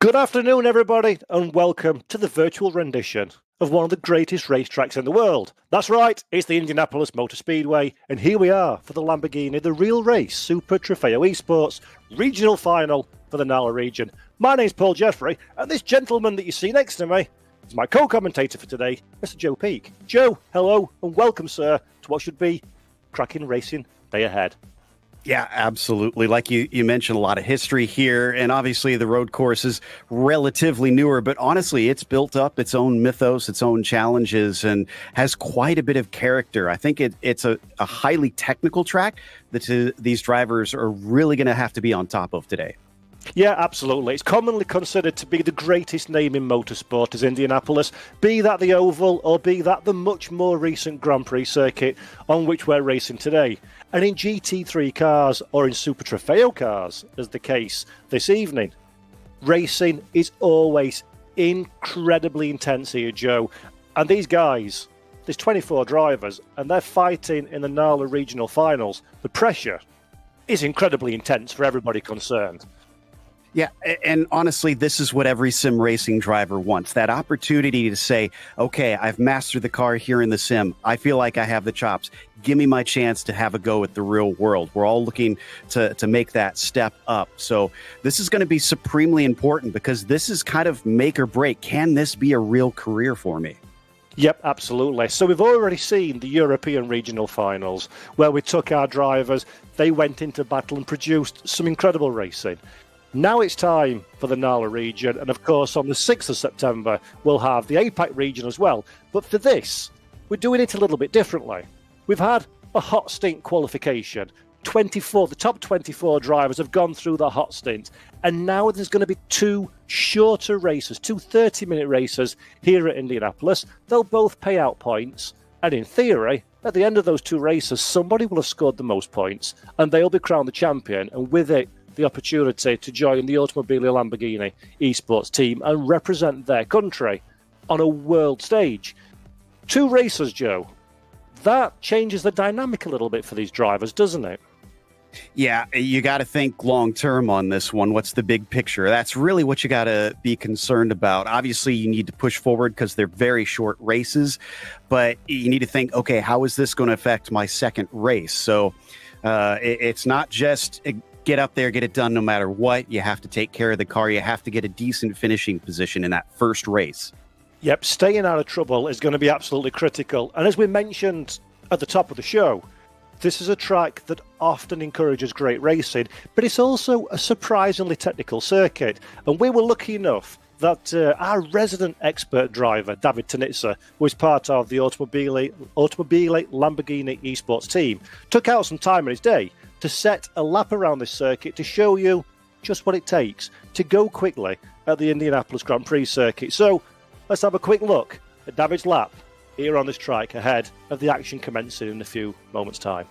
Good afternoon, everybody, and welcome to the virtual rendition of one of the greatest racetracks in the world. That's right, it's the Indianapolis Motor Speedway, and here we are for the Lamborghini The Real Race Super Trofeo Esports regional final for the NALA region. My name's Paul Jeffrey, and this gentleman that you see next to me is my co-commentator for today, Mr. Joe Peake. Joe, hello, and welcome, sir, to what should be cracking racing day ahead. Yeah, absolutely. Like you mentioned, a lot of history here, and obviously the road course is relatively newer, but honestly, it's built up its own mythos, its own challenges, and has quite a bit of character. I think it's a highly technical track that these drivers are really going to have to be on top of today. Yeah, absolutely. It's commonly considered to be the greatest name in motorsport as Indianapolis, be that the Oval or be that the much more recent Grand Prix circuit on which we're racing today. And in GT3 cars or in Super Trofeo cars, as the case this evening, racing is always incredibly intense here, Joe. And these guys, there's 24 drivers, and they're fighting in the NALA regional finals. The pressure is incredibly intense for everybody concerned. Yeah, and honestly, this is what every sim racing driver wants. That opportunity to say, okay, I've mastered the car here in the sim. I feel like I have the chops. Give me my chance to have a go at the real world. We're all looking to make that step up. So this is going to be supremely important because this is kind of make or break. Can this be a real career for me? Yep, absolutely. So we've already seen the European regional finals where we took our drivers, they went into battle and produced some incredible racing. Now it's time for the NALA region, and of course on the 6th of September we'll have the APAC region as well. But for this, we're doing it a little bit differently. We've had a hot stint qualification. The top 24 drivers have gone through the hot stint, and now there's going to be two shorter races, two 30-minute races here at Indianapolis. They'll both pay out points, and in theory, at the end of those two races, somebody will have scored the most points, and they'll be crowned the champion, and with it, the opportunity to join the Automobile Lamborghini esports team and represent their country on a world stage. Two races, Joe. That changes the dynamic a little bit for these drivers, doesn't it? Yeah, you got to think long term on this one. What's the big picture? That's really what you got to be concerned about. Obviously, you need to push forward because they're very short races, but you need to think, okay, how is this going to affect my second race? So it's not just get up there, get it done no matter what. You have to take care of the car. You have to get a decent finishing position in that first race. Yep, staying out of trouble is going to be absolutely critical. And as we mentioned at the top of the show, this is a track that often encourages great racing, but it's also a surprisingly technical circuit. And we were lucky enough that our resident expert driver, David Tanitsa, who is part of the Automobile Lamborghini esports team, took out some time in his day to set a lap around this circuit to show you just what it takes to go quickly at the Indianapolis Grand Prix circuit. So let's have a quick look at David's lap here on this track ahead of the action commencing in a few moments' time.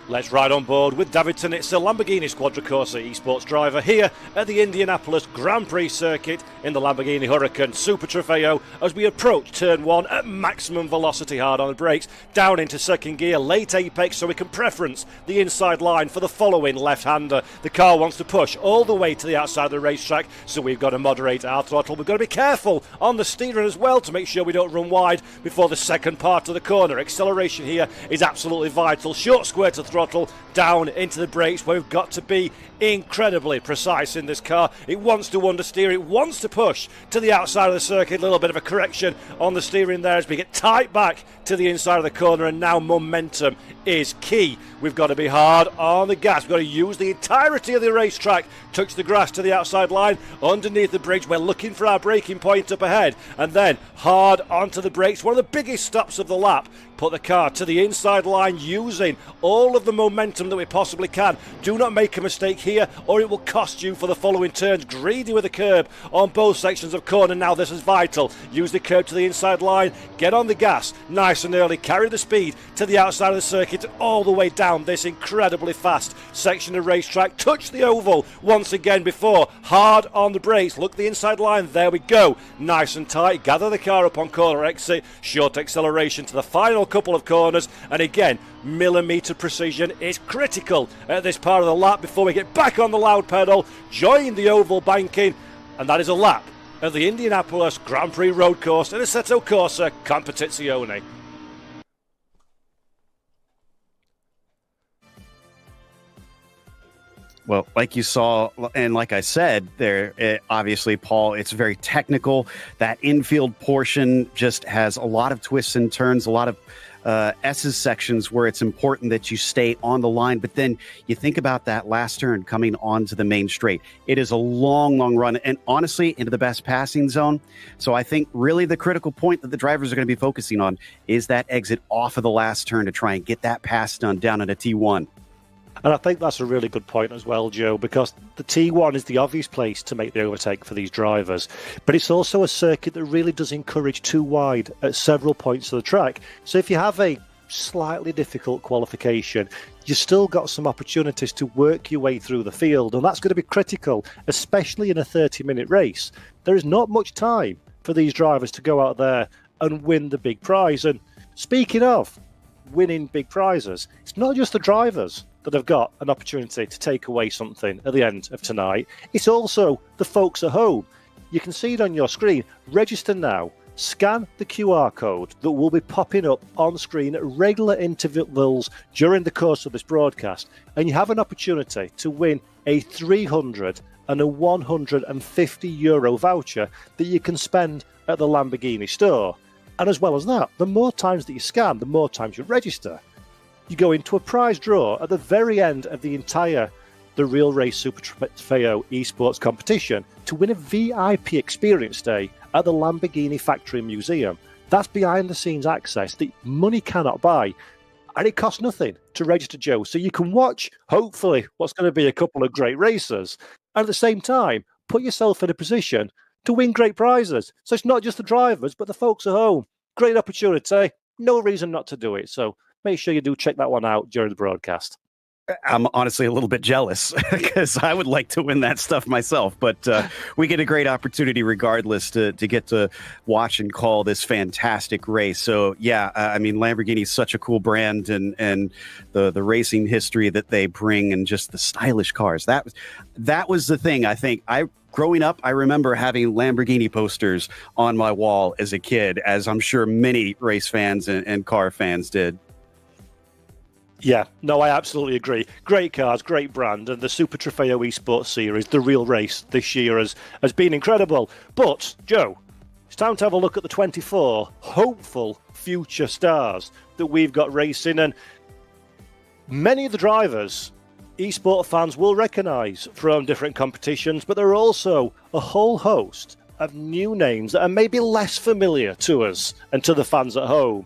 Let's ride on board with David Tanitsa, Lamborghini Quadricorsa esports driver here at the Indianapolis Grand Prix circuit in the Lamborghini Huracan Super Trofeo as we approach turn 1 at maximum velocity hard on the brakes, down into second gear, late apex so we can preference the inside line for the following left-hander. The car wants to push all the way to the outside of the racetrack, so we've got to moderate our throttle. We've got to be careful on the steering as well to make sure we don't run wide before the second part of the corner. Acceleration here is absolutely vital. Short square to throttle, down into the brakes where we've got to be incredibly precise in this car. It wants to understeer, it wants to push to the outside of the circuit. A little bit of a correction on the steering there as we get tight back to the inside of the corner, and now momentum is key. We've got to be hard on the gas. We've got to use the entirety of the racetrack, touch the grass to the outside line, underneath the bridge. We're looking for our braking point up ahead, and then hard onto the brakes. One of the biggest stops of the lap. Put the car to the inside line using all of the momentum that we possibly can. Do not make a mistake here or it will cost you for the following turns. Greedy with the curb on both sections of corner. Now this is vital. Use the curb to the inside line. Get on the gas nice and early. Carry the speed to the outside of the circuit all the way down this incredibly fast section of racetrack. Touch the oval once again before. Hard on the brakes. Look the inside line. There we go. Nice and tight. Gather the car up on corner exit. Short acceleration to the final couple of corners, and again millimetre precision is critical at this part of the lap before we get back on the loud pedal, join the oval banking, and that is a lap of the Indianapolis Grand Prix road course in Assetto Corsa Competizione. Well, like you saw, and like I said, obviously, Paul, it's very technical. That infield portion just has a lot of twists and turns, a lot of S's sections where it's important that you stay on the line. But then you think about that last turn coming onto the main straight. It is a long, long run, and honestly, into the best passing zone. So I think really the critical point that the drivers are going to be focusing on is that exit off of the last turn to try and get that pass done down at a T1. And I think that's a really good point as well, Joe, because the T1 is the obvious place to make the overtake for these drivers. But it's also a circuit that really does encourage too wide at several points of the track. So if you have a slightly difficult qualification, you've still got some opportunities to work your way through the field. And that's going to be critical, especially in a 30-minute race. There is not much time for these drivers to go out there and win the big prize. And speaking of winning big prizes, it's not just the drivers that have got an opportunity to take away something at the end of tonight. It's also the folks at home. You can see it on your screen. Register now. Scan the QR code that will be popping up on screen at regular intervals during the course of this broadcast, and you have an opportunity to win a 300 and a 150 euro voucher that you can spend at the Lamborghini store. And as well as that, the more times that you scan, the more times you register. You go into a prize draw at the very end of the Real Race Super Trofeo Esports competition to win a VIP experience day at the Lamborghini Factory Museum. That's behind-the-scenes access that money cannot buy, and it costs nothing to register, Joe. So you can watch, hopefully, what's going to be a couple of great races, and at the same time, put yourself in a position to win great prizes. So it's not just the drivers, but the folks at home. Great opportunity. No reason not to do it. So make sure you do check that one out during the broadcast. I'm honestly a little bit jealous because I would like to win that stuff myself, but we get a great opportunity regardless to get to watch and call this fantastic race. So yeah, I mean, Lamborghini is such a cool brand, and the racing history that they bring and just the stylish cars. That was the thing. I think growing up, I remember having Lamborghini posters on my wall as a kid, as I'm sure many race fans and car fans did. Yeah, no, I absolutely agree. Great cars, great brand, and the Super Trofeo Esports Series, the real race this year has been incredible. But, Joe, it's time to have a look at the 24 hopeful future stars that we've got racing, and many of the drivers eSport fans will recognise from different competitions, but there are also a whole host of new names that are maybe less familiar to us and to the fans at home.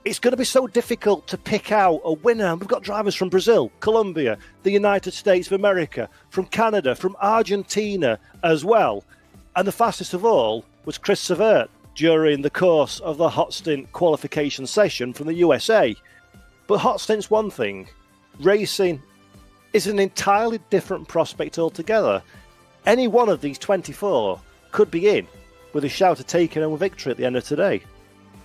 It's going to be so difficult to pick out a winner. We've got drivers from Brazil, Colombia, the United States of America, from Canada, from Argentina as well. And the fastest of all was Chris Savert during the course of the hot stint qualification session from the USA. But hot stint's one thing. Racing is an entirely different prospect altogether. Any one of these 24 could be in with a shout of taking home a victory at the end of today.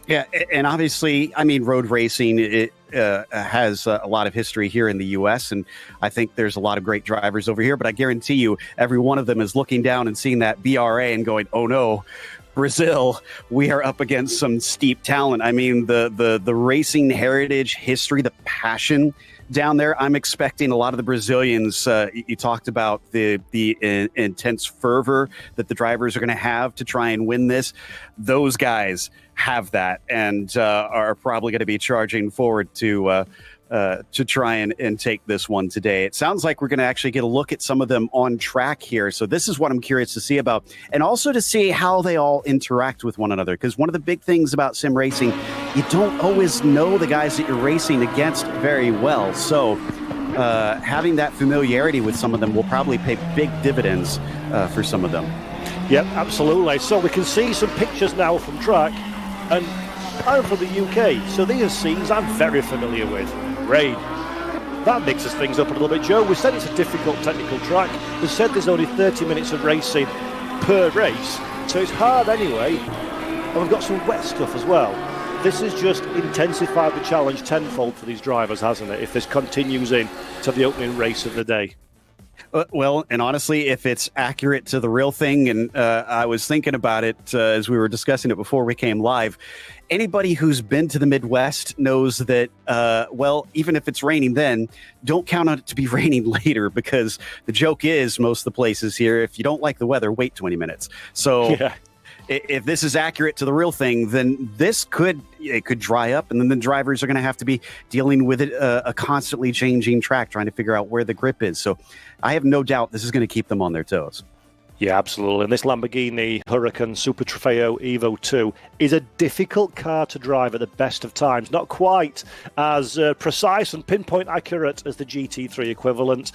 Yeah, and obviously, I mean, road racing, it has a lot of history here in the U.S., and I think there's a lot of great drivers over here, but I guarantee you every one of them is looking down and seeing that BRA and going, oh no, Brazil, we are up against some steep talent. I mean, the racing heritage, history, the passion down there. I'm expecting a lot of the Brazilians. You talked about the intense fervor that the drivers are going to have to try and win this. Those guys have that and are probably going to be charging forward to try and take this one today. It sounds like we're going to actually get a look at some of them on track here. So this is what I'm curious to see about, and also to see how they all interact with one another. Because one of the big things about sim racing, you don't always know the guys that you're racing against very well. So having that familiarity with some of them will probably pay big dividends for some of them. Yep, absolutely. So we can see some pictures now from track, and I'm from the UK, so these are scenes I'm very familiar with. Rain. That mixes things up a little bit, Joe. We said it's a difficult technical track. We said there's only 30 minutes of racing per race, so it's hard anyway. And we've got some wet stuff as well. this has just intensified the challenge tenfold for these drivers, hasn't it, if this continues in to the opening race of the day? Well, and honestly, if it's accurate to the real thing, and I was thinking about it as we were discussing it before we came live, anybody who's been to the Midwest knows that, well, even if it's raining then, don't count on it to be raining later, because the joke is most of the places here, if you don't like the weather, wait 20 minutes. So Yeah. If this is accurate to the real thing, then this could dry up, and then the drivers are going to have to be dealing with it, a constantly changing track, trying to figure out where the grip is. So I have no doubt this is going to keep them on their toes. Yeah, absolutely. And this Lamborghini Huracan Super Trofeo Evo 2 is a difficult car to drive at the best of times. Not quite as precise and pinpoint accurate as the GT3 equivalent.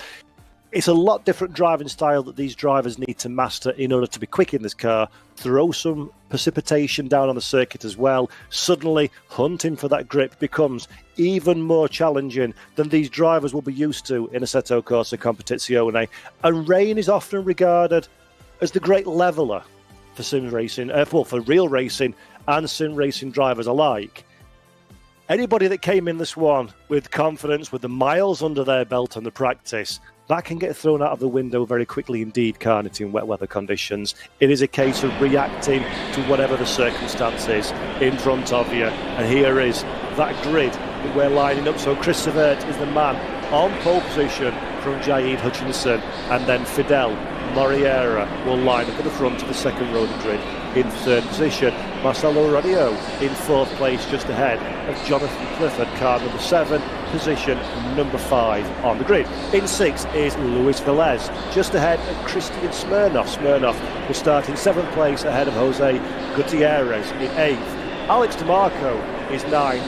It's a lot different driving style that these drivers need to master in order to be quick in this car. Throw some precipitation down on the circuit as well. Suddenly, hunting for that grip becomes even more challenging than these drivers will be used to in Assetto Corsa Competizione. And rain is often regarded as the great leveller for sim racing, for real racing and sim racing drivers alike. Anybody that came in this one with confidence, with the miles under their belt and the practice, that can get thrown out of the window very quickly indeed, can't it, in wet weather conditions? It is a case of reacting to whatever the circumstance is in front of you. And here is that grid that we're lining up. So Chris Savert is the man on pole position from Jaid Hutchinson, and then Fidel Moriera will line up at the front of the second row of the grid in third position. Marcelo Radio in fourth place, just ahead of Jonathan Clifford, car number 7, position number 5 on the grid. In sixth is Luis Velez, just ahead of Christian Smirnov. Smirnov will start in 7th place ahead of Jose Gutierrez in 8th. Alex DeMarco is 9th,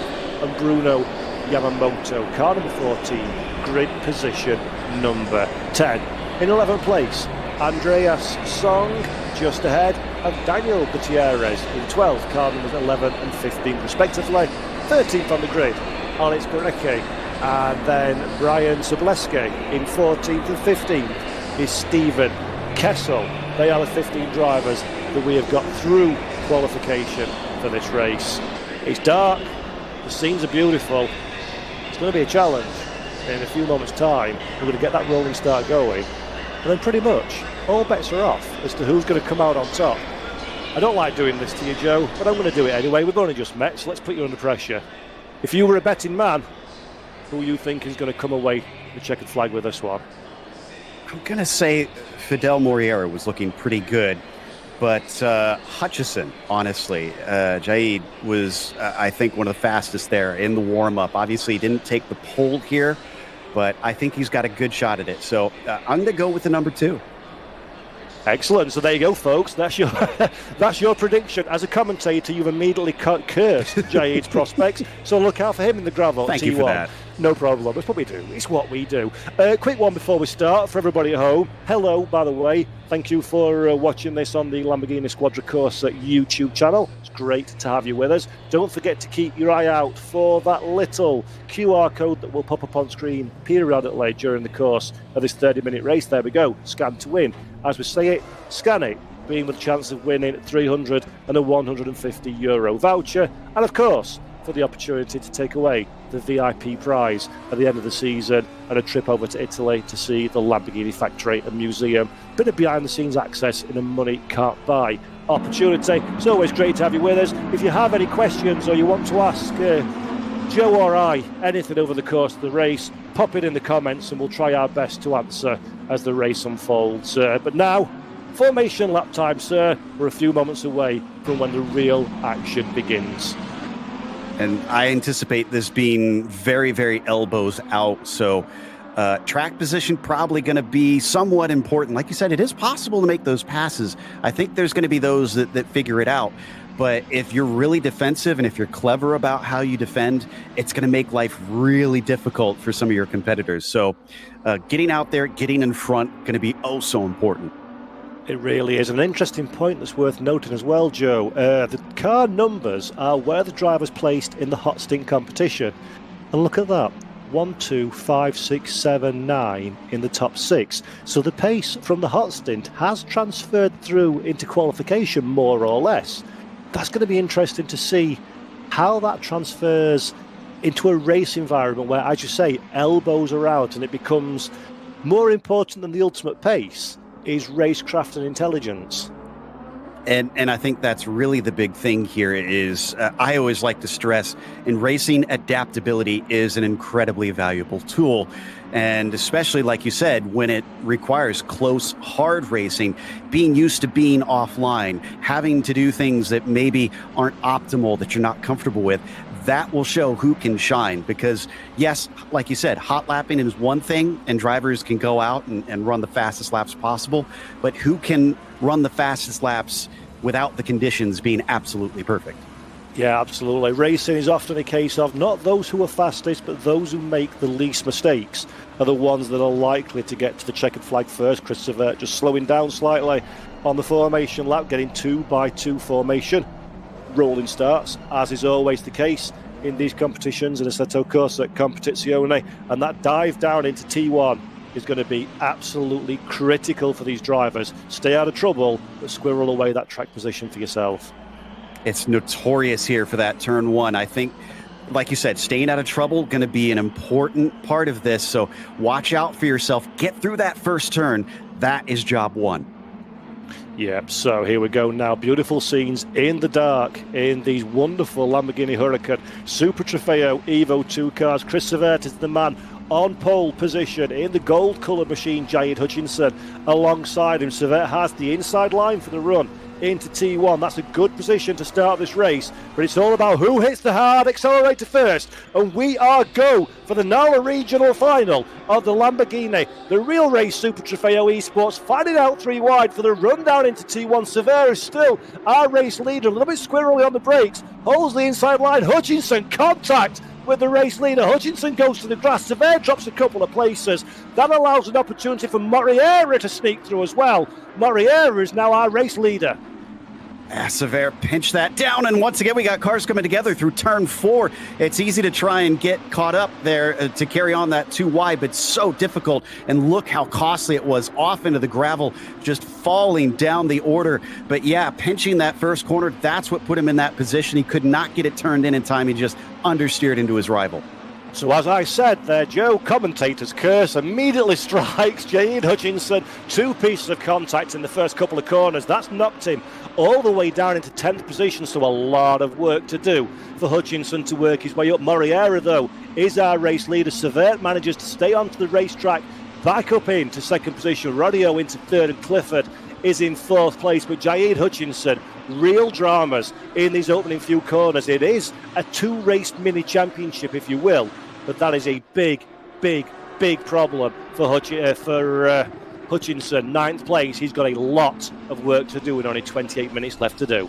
and Bruno Yamamoto, car number 14, grid position number 10. In 11th place, Andreas Song, just ahead of Daniel Gutierrez in 12th, car numbers 11 and 15 respectively. 13th on the grid, Alex Gorecki, and then Brian Sobleski in 14th and 15th is Stephen Kessel. They are the 15 drivers that we have got through qualification for this race. It's dark, the scenes are beautiful, it's going to be a challenge. In a few moments' time, we're going to get that rolling start going, and then pretty much all bets are off as to who's going to come out on top. I don't like doing this to you, Joe, but I'm going to do it anyway. We've only just met, so let's put you under pressure. If you were a betting man, who you think is going to come away with the checkered flag with this one? I'm going to say Fidel Moriera was looking pretty good, but Hutchison, honestly, Jaid was, I think, one of the fastest there in the warm-up. Obviously, he didn't take the pole here, but I think he's got a good shot at it. So I'm going to go with the number 2. Excellent. So there you go, folks. That's your that's your prediction. As a commentator, you've immediately cursed Jaid's prospects. So look out for him in the gravel. Thank you for that. No problem. That's what we do. It's what we do. Quick one before we start for everybody at home. Hello, by the way. Thank you for watching this on the Lamborghini Squadra Corsa YouTube channel. It's great to have you with us. Don't forget to keep your eye out for that little QR code that will pop up on screen periodically during the course of this 30-minute race. There we go. Scan to win. As we say it, scan it, being with a chance of winning 300 and a €150 voucher. And of course, for the opportunity to take away the VIP prize at the end of the season and a trip over to Italy to see the Lamborghini factory and museum. Bit of behind-the-scenes access in a money-can't-buy opportunity. It's always great to have you with us. If you have any questions or you want to ask Joe or I anything over the course of the race, pop it in the comments and we'll try our best to answer as the race unfolds. But now, formation lap time, sir. We're a few moments away from when the real action begins. And I anticipate this being very, very elbows out. So track position probably going to be somewhat important. Like you said, it is possible to make those passes. I think there's going to be those that figure it out. But if you're really defensive and if you're clever about how you defend, it's going to make life really difficult for some of your competitors. So getting out there, getting in front, going to be oh so important. It really is. An interesting point that's worth noting as well, Joe. The car numbers are where the driver's placed in the hot stint competition. And look at that. 1, 2, 5, 6, 7, 9 in the top 6. So the pace from the hot stint has transferred through into qualification more or less. That's going to be interesting to see how that transfers into a race environment where, as you say, elbows are out and it becomes more important than the ultimate pace is racecraft and intelligence. And I think that's really the big thing here is I always like to stress in racing, adaptability is an incredibly valuable tool. And especially, like you said, when it requires close, hard racing, being used to being offline, having to do things that maybe aren't optimal, that you're not comfortable with, that will show who can shine. Because yes, like you said, hot lapping is one thing and drivers can go out and run the fastest laps possible, but who can run the fastest laps without the conditions being absolutely perfect? Yeah, absolutely. Racing is often a case of not those who are fastest, but those who make the least mistakes are the ones that are likely to get to the checkered flag first. Chris Severt just slowing down slightly on the formation lap, getting 2x2 formation. Rolling starts, as is always the case in these competitions in Assetto Corsa Competizione, and that dive down into T1 is going to be absolutely critical for these drivers. Stay out of trouble, but squirrel away that track position for yourself. It's notorious here for that turn one. I think, like you said, staying out of trouble going to be an important part of this. So watch out for yourself. Get through that first turn. That is job one. Yep, so here we go now. Beautiful scenes in the dark in these wonderful Lamborghini Huracan Super Trofeo Evo 2 cars. Chris Severt is the man on pole position in the gold coloured machine. Jaid Hutchinson alongside him. Severt has the inside line for the run into T1. That's a good position to start this race, but it's all about who hits the hard accelerator first, and we are go for the NALA regional final of the Lamborghini, the real race Super Trofeo Esports, finding out 3 wide for the run down into T1. Severt is still our race leader, a little bit squirrely on the brakes, holds the inside line. Hutchinson contact with the race leader. Hutchinson goes to the grass. Severt drops a couple of places. That allows an opportunity for Moriera to sneak through as well. Moriera is now our race leader. Severt pinched that down, and once again we got cars coming together through turn 4. It's easy to try and get caught up there to carry on that 2 wide, but so difficult, and look how costly it was off into the gravel, just falling down the order. But yeah, pinching that first corner, that's what put him in that position. He could not get it turned in time. He just understeered into his rival. So as I said there, Joe, commentator's curse immediately strikes Jaid Hutchinson. 2 pieces of contact in the first couple of corners. That's knocked him all the way down into 10th position, so a lot of work to do for Hutchinson to work his way up. Moriera, though, is our race leader. Severt manages to stay onto the racetrack, back up into 2nd position. Radio into 3rd, and Clifford is in 4th place. But Jaid Hutchinson, real dramas in these opening few corners. It is a 2-race mini championship, if you will, but that is a big problem for Hutchinson. 9th place. He's got a lot of work to do and only 28 minutes left to do.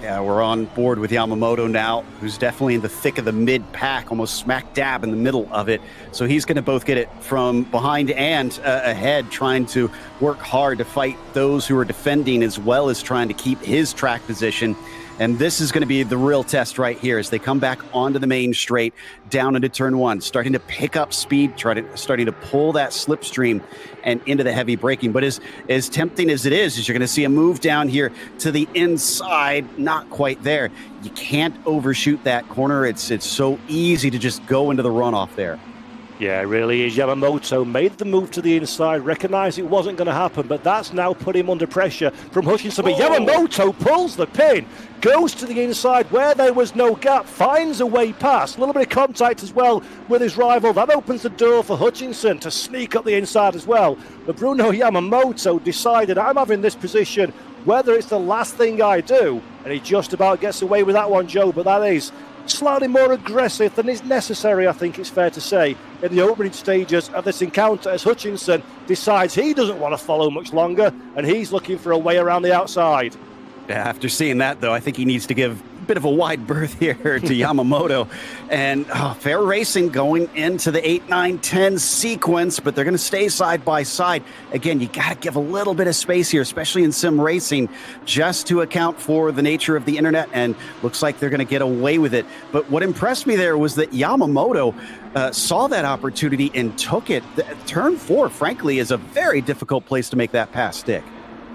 Yeah, we're on board with Yamamoto now, who's definitely in the thick of the mid-pack, almost smack dab in the middle of it. So he's going to both get it from behind and ahead, trying to work hard to fight those who are defending, as well as trying to keep his track position. And this is going to be the real test right here as they come back onto the main straight, down into turn 1, starting to pick up speed, starting to pull that slipstream and into the heavy braking. But as tempting as it is you're going to see a move down here to the inside, not quite there. You can't overshoot that corner. It's so easy to just go into the runoff there. Yeah, it really is. Yamamoto made the move to the inside, recognised it wasn't going to happen, but that's now put him under pressure from Hutchinson. But Yamamoto pulls the pin, goes to the inside where there was no gap, finds a way past. A little bit of contact as well with his rival. That opens the door for Hutchinson to sneak up the inside as well. But Bruno Yamamoto decided, I'm having this position whether it's the last thing I do. And he just about gets away with that one, Joe, but that is slightly more aggressive than is necessary, I think it's fair to say, in the opening stages of this encounter, as Hutchinson decides he doesn't want to follow much longer and he's looking for a way around the outside. After seeing that, though, I think he needs to give a bit of a wide berth here to Yamamoto. And fair racing going into the 8, 9, 10 sequence, but they're going to stay side by side. Again, you got to give a little bit of space here, especially in sim racing, just to account for the nature of the internet, and looks like they're going to get away with it. But what impressed me there was that Yamamoto saw that opportunity and took it. Turn 4, frankly, is a very difficult place to make that pass stick.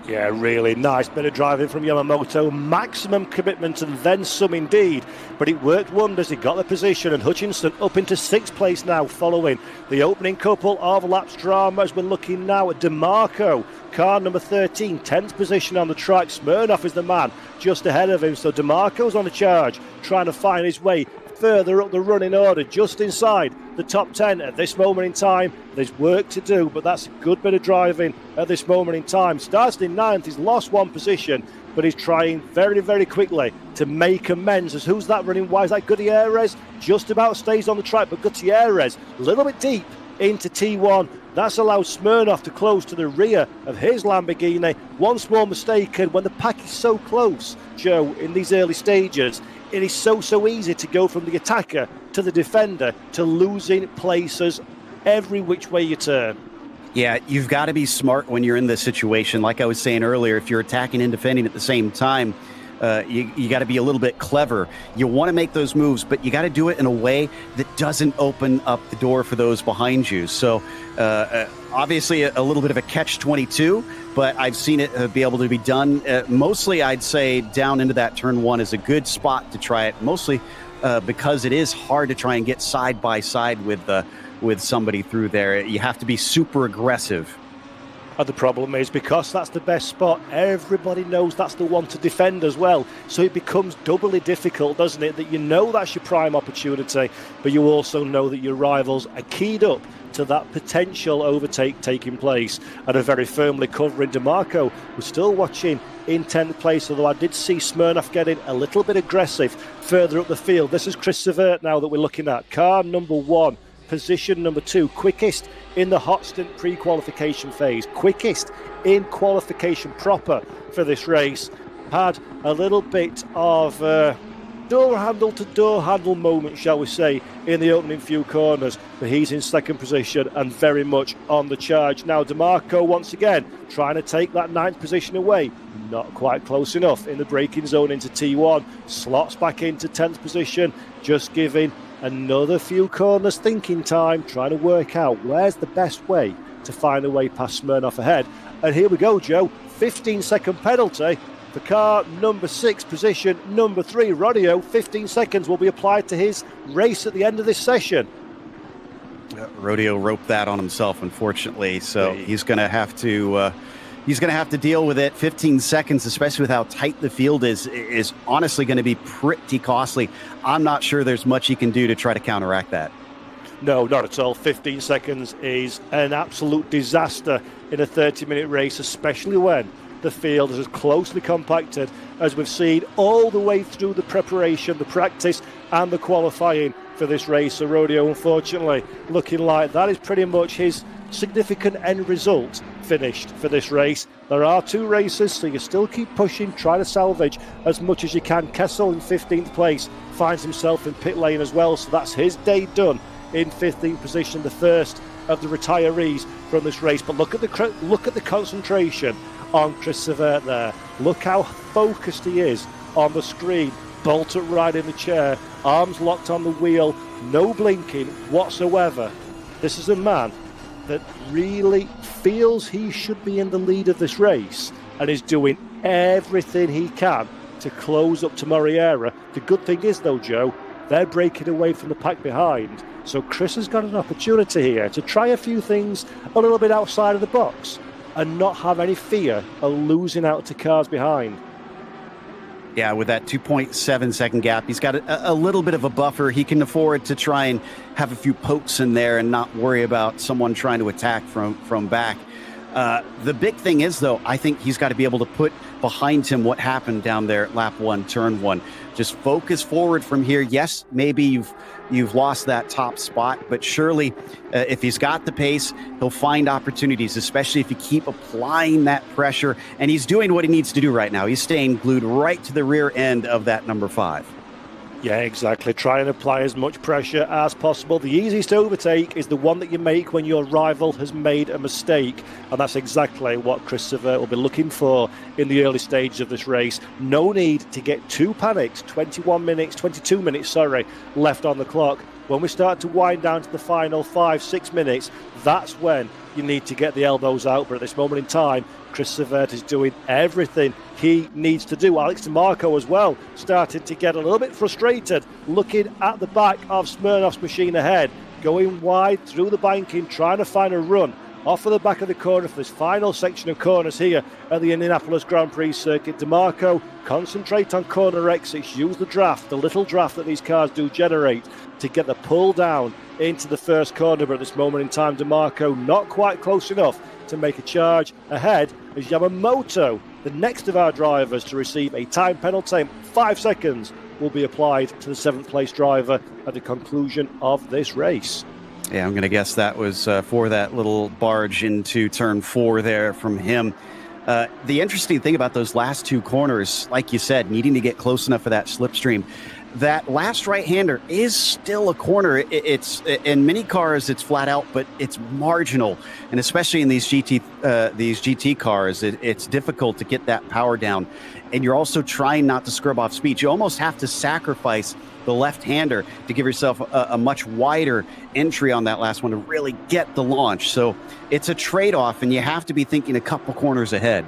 Yeah, really nice bit of driving from Yamamoto. Maximum commitment and then some indeed. But it worked wonders. He got the position, and Hutchinson up into 6th place now following the opening couple of laps drama, as we're looking now at DeMarco. Car number 13, 10th position on the track. Smirnoff is the man just ahead of him. So DeMarco's on the charge, trying to find his way further up the running order, just inside the top 10 at this moment in time. There's work to do, but that's a good bit of driving at this moment in time. Started in 9th, he's lost one position, but he's trying very, very quickly to make amends. As who's that running? Why is that Gutierrez? Just about stays on the track, but Gutierrez a little bit deep into T1. That's allowed Smirnoff to close to the rear of his Lamborghini. One small mistake, and when the pack is so close, Joe, in these early stages, it is so easy to go from the attacker to the defender to losing places every which way you turn. Yeah, you've got to be smart when you're in this situation. Like I was saying earlier, if you're attacking and defending at the same time, you got to be a little bit clever. You want to make those moves, but you got to do it in a way that doesn't open up the door for those behind you. So obviously a little bit of a catch-22, but I've seen it be able to be done. Mostly, I'd say down into that turn 1 is a good spot to try it, mostly because it is hard to try and get side by side with somebody through there. You have to be super aggressive. And the problem is, because that's the best spot, everybody knows that's the one to defend as well. So it becomes doubly difficult, doesn't it? That you know that's your prime opportunity, but you also know that your rivals are keyed up to that potential overtake taking place, and are very firmly covering. DeMarco was still watching in 10th place, although I did see Smirnoff getting a little bit aggressive further up the field. This is Chris Severt now that we're looking at. Car number 1, position number 2, quickest in the hot stint pre-qualification phase, quickest in qualification proper for this race. Had a little bit of door handle to door handle moment, shall we say, in the opening few corners, but he's in 2nd position and very much on the charge. Now DeMarco once again trying to take that 9th position away, not quite close enough in the braking zone into T1, slots back into 10th position, just giving another few corners thinking time, trying to work out where's the best way to find a way past Smirnoff ahead. And here we go, Joe, 15-second penalty for car number 6, position number 3, Rodeo. 15 seconds will be applied to his race at the end of this session. Rodeo roped that on himself, unfortunately, so he's going to have to deal with it. 15 seconds, especially with how tight the field is honestly going to be pretty costly. I'm not sure there's much he can do to try to counteract that. No, not at all. 15 seconds is an absolute disaster in a 30-minute race, especially when the field is as closely compacted as we've seen all the way through the preparation, the practice and the qualifying for this race. So Rodeo, unfortunately, looking like that is pretty much his significant end result finished for this race. There are 2 races, so you still keep pushing, try to salvage as much as you can. Kessel in 15th place finds himself in pit lane as well, so that's his day done in 15th position, the first of the retirees from this race. But look at the concentration on Chris Severt there. Look how focused he is on the screen, bolt upright in the chair, arms locked on the wheel, no blinking whatsoever. This is a man that really feels he should be in the lead of this race and is doing everything he can to close up to Morriera. The good thing is, though, Joe, they're breaking away from the pack behind. So Chris has got an opportunity here to try a few things a little bit outside of the box and not have any fear of losing out to cars behind. Yeah, with that 2.7 second gap, he's got a little bit of a buffer. He can afford to try and have a few pokes in there and not worry about someone trying to attack from back. The big thing is, though, I think he's got to be able to put behind him what happened down there at lap 1, turn 1. Just focus forward from here. Yes, maybe you've lost that top spot, but surely if he's got the pace, he'll find opportunities, especially if you keep applying that pressure. And he's doing what he needs to do right now. He's staying glued right to the rear end of that number 5. Yeah, exactly. Try and apply as much pressure as possible. The easiest to overtake is the one that you make when your rival has made a mistake. And that's exactly what Chris Severt will be looking for in the early stages of this race. No need to get too panicked. 22 minutes, left on the clock. when we start to wind down to the final 5-6 minutes, that's when you need to get the elbows out. But at this moment in time, Chris Savert is doing everything he needs to do. Alex DeMarco as well, starting to get a little bit frustrated, looking at the back of Smirnoff's machine ahead, going wide through the banking, trying to find a run off of the back of the corner for this final section of corners here at the Indianapolis Grand Prix circuit. DeMarco, concentrate on corner exits, use the draft, the little draft that these cars do generate to get the pull down into the first corner. But at this moment in time, DeMarco not quite close enough to make a charge ahead as Yamamoto, the next of our drivers to receive a time penalty. 5 seconds will be applied to the 7th place driver at the conclusion of this race. Yeah, I'm going to guess that was for that little barge into turn 4 there from him. The interesting thing about those last 2 corners, like you said, needing to get close enough for that slipstream, that last right-hander is still a corner. It's in many cars, it's flat out, but it's marginal. And especially in these GT cars, it's difficult to get that power down. And you're also trying not to scrub off speed. You almost have to sacrifice the left-hander to give yourself a much wider entry on that last one to really get the launch. So it's a trade-off, and you have to be thinking a couple corners ahead.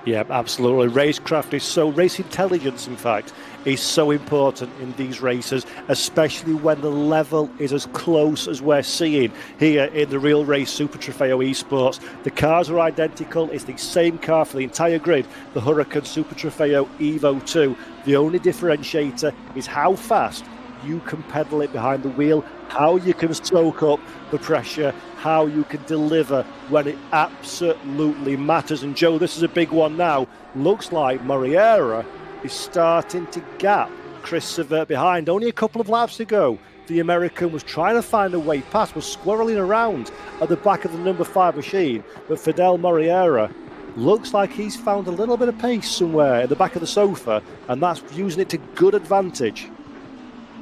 Yeah, absolutely. Race intelligence, in fact, is so important in these races, especially when the level is as close as we're seeing here in the Real Race Super Trofeo Esports. The cars are identical. It's the same car for the entire grid, the Huracan Super Trofeo Evo 2. The only differentiator is how fast you can pedal it behind the wheel, how you can soak up the pressure, how you can deliver when it absolutely matters. And Joe, this is a big one now. Looks like Morera is starting to gap Chris Savert behind. Only a couple of laps ago, the American was trying to find a way past, was squirreling around at the back of the number 5 machine, but Fidel Morera looks like he's found a little bit of pace somewhere at the back of the sofa, and that's using it to good advantage.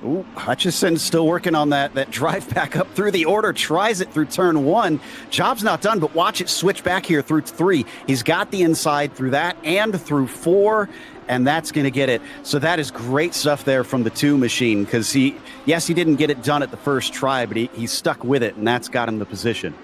Ooh, Hutchison's still working on that drive back up through the order, tries it through turn 1. Job's not done, but watch it switch back here through 3. He's got the inside through that and through 4, and that's going to get it. So that is great stuff there from the 2 machine, because he didn't get it done at the first try, but he stuck with it, and that's got him the position.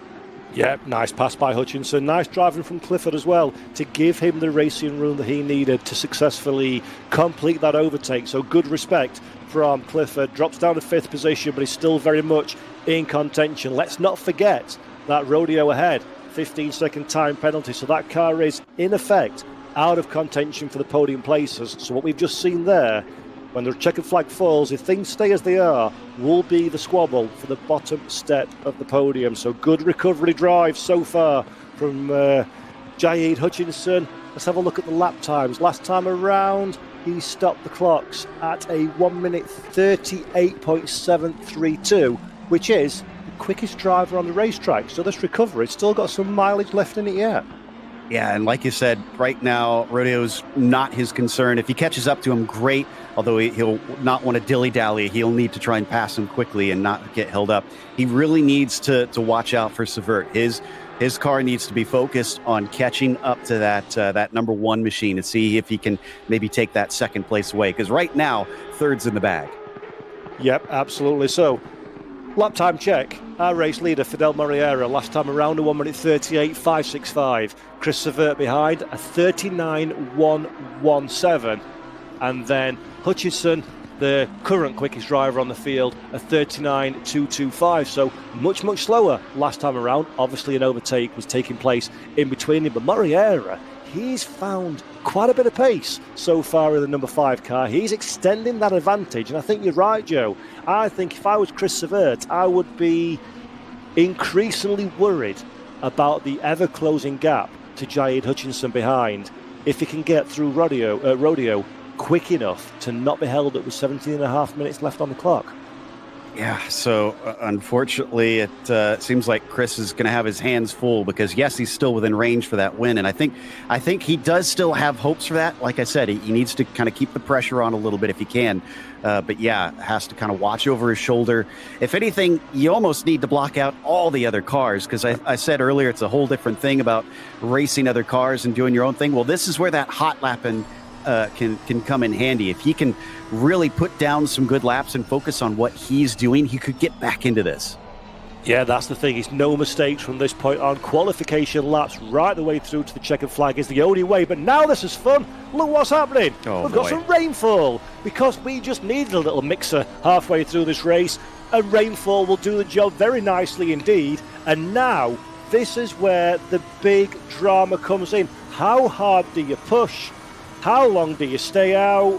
Yeah, nice pass by Hutchinson. Nice driving from Clifford as well to give him the racing room that he needed to successfully complete that overtake. So good respect from Clifford. Drops down to 5th position, but he's still very much in contention. Let's not forget that rodeo ahead, 15-second time penalty. So that car is, in effect, out of contention for the podium places. So what we've just seen there, when the checkered flag falls, if things stay as they are, will be the squabble for the bottom step of the podium. So good recovery drive so far from Jaid Hutchinson. Let's have a look at the lap times. Last time around, he stopped the clocks at a 1 minute 38.732, which is the quickest driver on the racetrack. So this recovery's still got some mileage left in it yet. Yeah, and like you said, right now, rodeo's not his concern. If he catches up to him, great. Although he'll not want to dilly-dally. He'll need to try and pass him quickly and not get held up. He really needs to watch out for Savert. His car needs to be focused on catching up to that number 1 machine and see if he can maybe take that 2nd place away. Because right now, 3rd's in the bag. Yep, absolutely. So, lap time check. Our race leader, Fidel Morera, last time around a 1 minute 38.565. Chris Savert behind, a 39.117. And then Hutchison, the current quickest driver on the field, a 39.225. So much, much slower last time around. Obviously, an overtake was taking place in between them. But Morera, he's found quite a bit of pace so far in the number 5 car. He's extending that advantage. And I think you're right, Joe. I think if I was Chris Savert, I would be increasingly worried about the ever-closing gap to Jaid Hutchinson behind if he can get through rodeo quick enough to not be held up with 17 and a half minutes left on the clock. Yeah, so unfortunately, it seems like Chris is going to have his hands full because, yes, he's still within range for that win. And I think he does still have hopes for that. Like I said, he needs to kind of keep the pressure on a little bit if he can. But, yeah, has to kind of watch over his shoulder. If anything, you almost need to block out all the other cars because I said earlier it's a whole different thing about racing other cars and doing your own thing. Well, this is where that hot lapping can come in handy. If he can really put down some good laps and focus on what he's doing, he could get back into this. Yeah, that's the thing. It's no mistakes from this point on. Qualification laps right the way through to the checkered flag is the only way. But now this is fun. Look what's happening. We've got some rainfall because we just needed a little mixer halfway through this race. And rainfall will do the job very nicely indeed. And now this is where the big drama comes in. How hard do you push? How long do you stay out?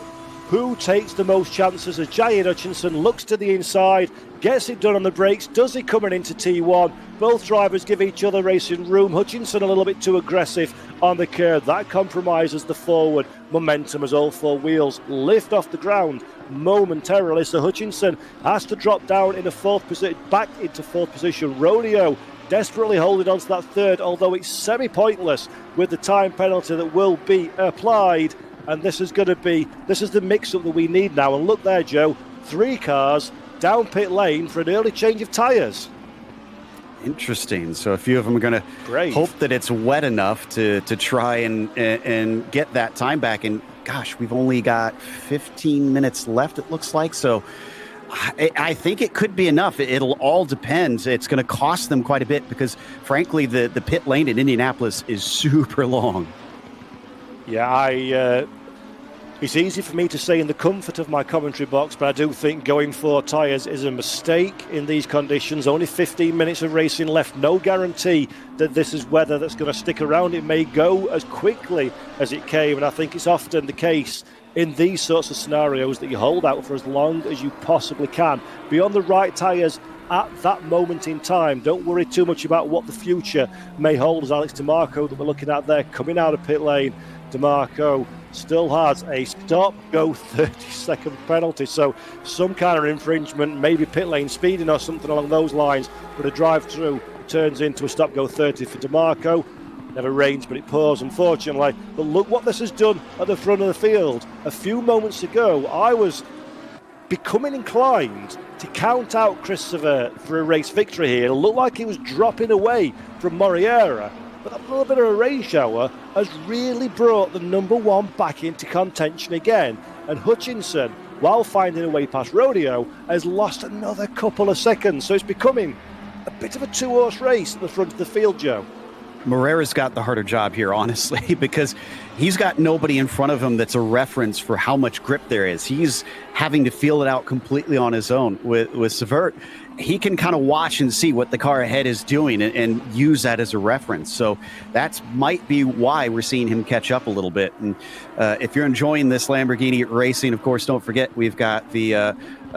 Who takes the most chances as Jay Hutchinson looks to the inside, gets it done on the brakes, does he coming into T1? Both drivers give each other racing room. Hutchinson a little bit too aggressive on the curve. That compromises the forward momentum as all four wheels lift off the ground momentarily. So Hutchinson has to drop down in a fourth position, back into fourth position. Rodeo desperately holding on to that third, although it's semi-pointless with the time penalty that will be applied. And this is the mix-up that we need now. And look there, Joe, 3 cars down pit lane for an early change of tyres. Interesting. So a few of them are going to hope that it's wet enough to try and get that time back. And gosh, we've only got 15 minutes left, it looks like. So I think it could be enough. It'll all depend. It's going to cost them quite a bit because, frankly, the pit lane in Indianapolis is super long. Yeah, it's easy for me to say in the comfort of my commentary box, but I do think going 4 tyres is a mistake in these conditions. Only 15 minutes of racing left. No guarantee that this is weather that's going to stick around. It may go as quickly as it came, and I think it's often the case in these sorts of scenarios that you hold out for as long as you possibly can. Be on the right tyres at that moment in time. Don't worry too much about what the future may hold, as Alex DeMarco that we're looking at there coming out of pit lane. DeMarco still has a stop-go 30-second penalty, so some kind of infringement, maybe pit lane speeding or something along those lines, but a drive-through turns into a stop-go 30 for DeMarco. Never rains, but it pours, unfortunately. But look what this has done at the front of the field. A few moments ago, I was becoming inclined to count out Chris Severt for a race victory here. It looked like he was dropping away from Moriera, but that little bit of a rain shower has really brought the number 1 back into contention again. And Hutchinson, while finding a way past Rodeo, has lost another couple of seconds. So it's becoming a bit of a 2-horse race at the front of the field, Joe. Moreira's got the harder job here, honestly, because he's got nobody in front of him that's a reference for how much grip there is. He's having to feel it out completely on his own. With Severt, he can kind of watch and see what the car ahead is doing and use that as a reference. So that might be why we're seeing him catch up a little bit. And if you're enjoying this Lamborghini racing, of course, don't forget we've got the PR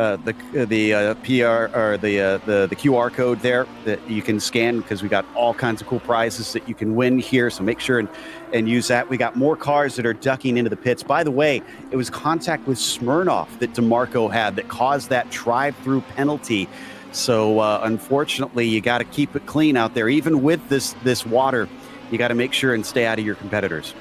or the QR code there that you can scan, because we got all kinds of cool prizes that you can win here. So make sure and use that. We got more cars that are ducking into the pits. By the way, it was contact with Smirnoff that DeMarco had that caused that drive-through penalty. So unfortunately, you got to keep it clean out there. Even with this water, you got to make sure and stay out of your competitors.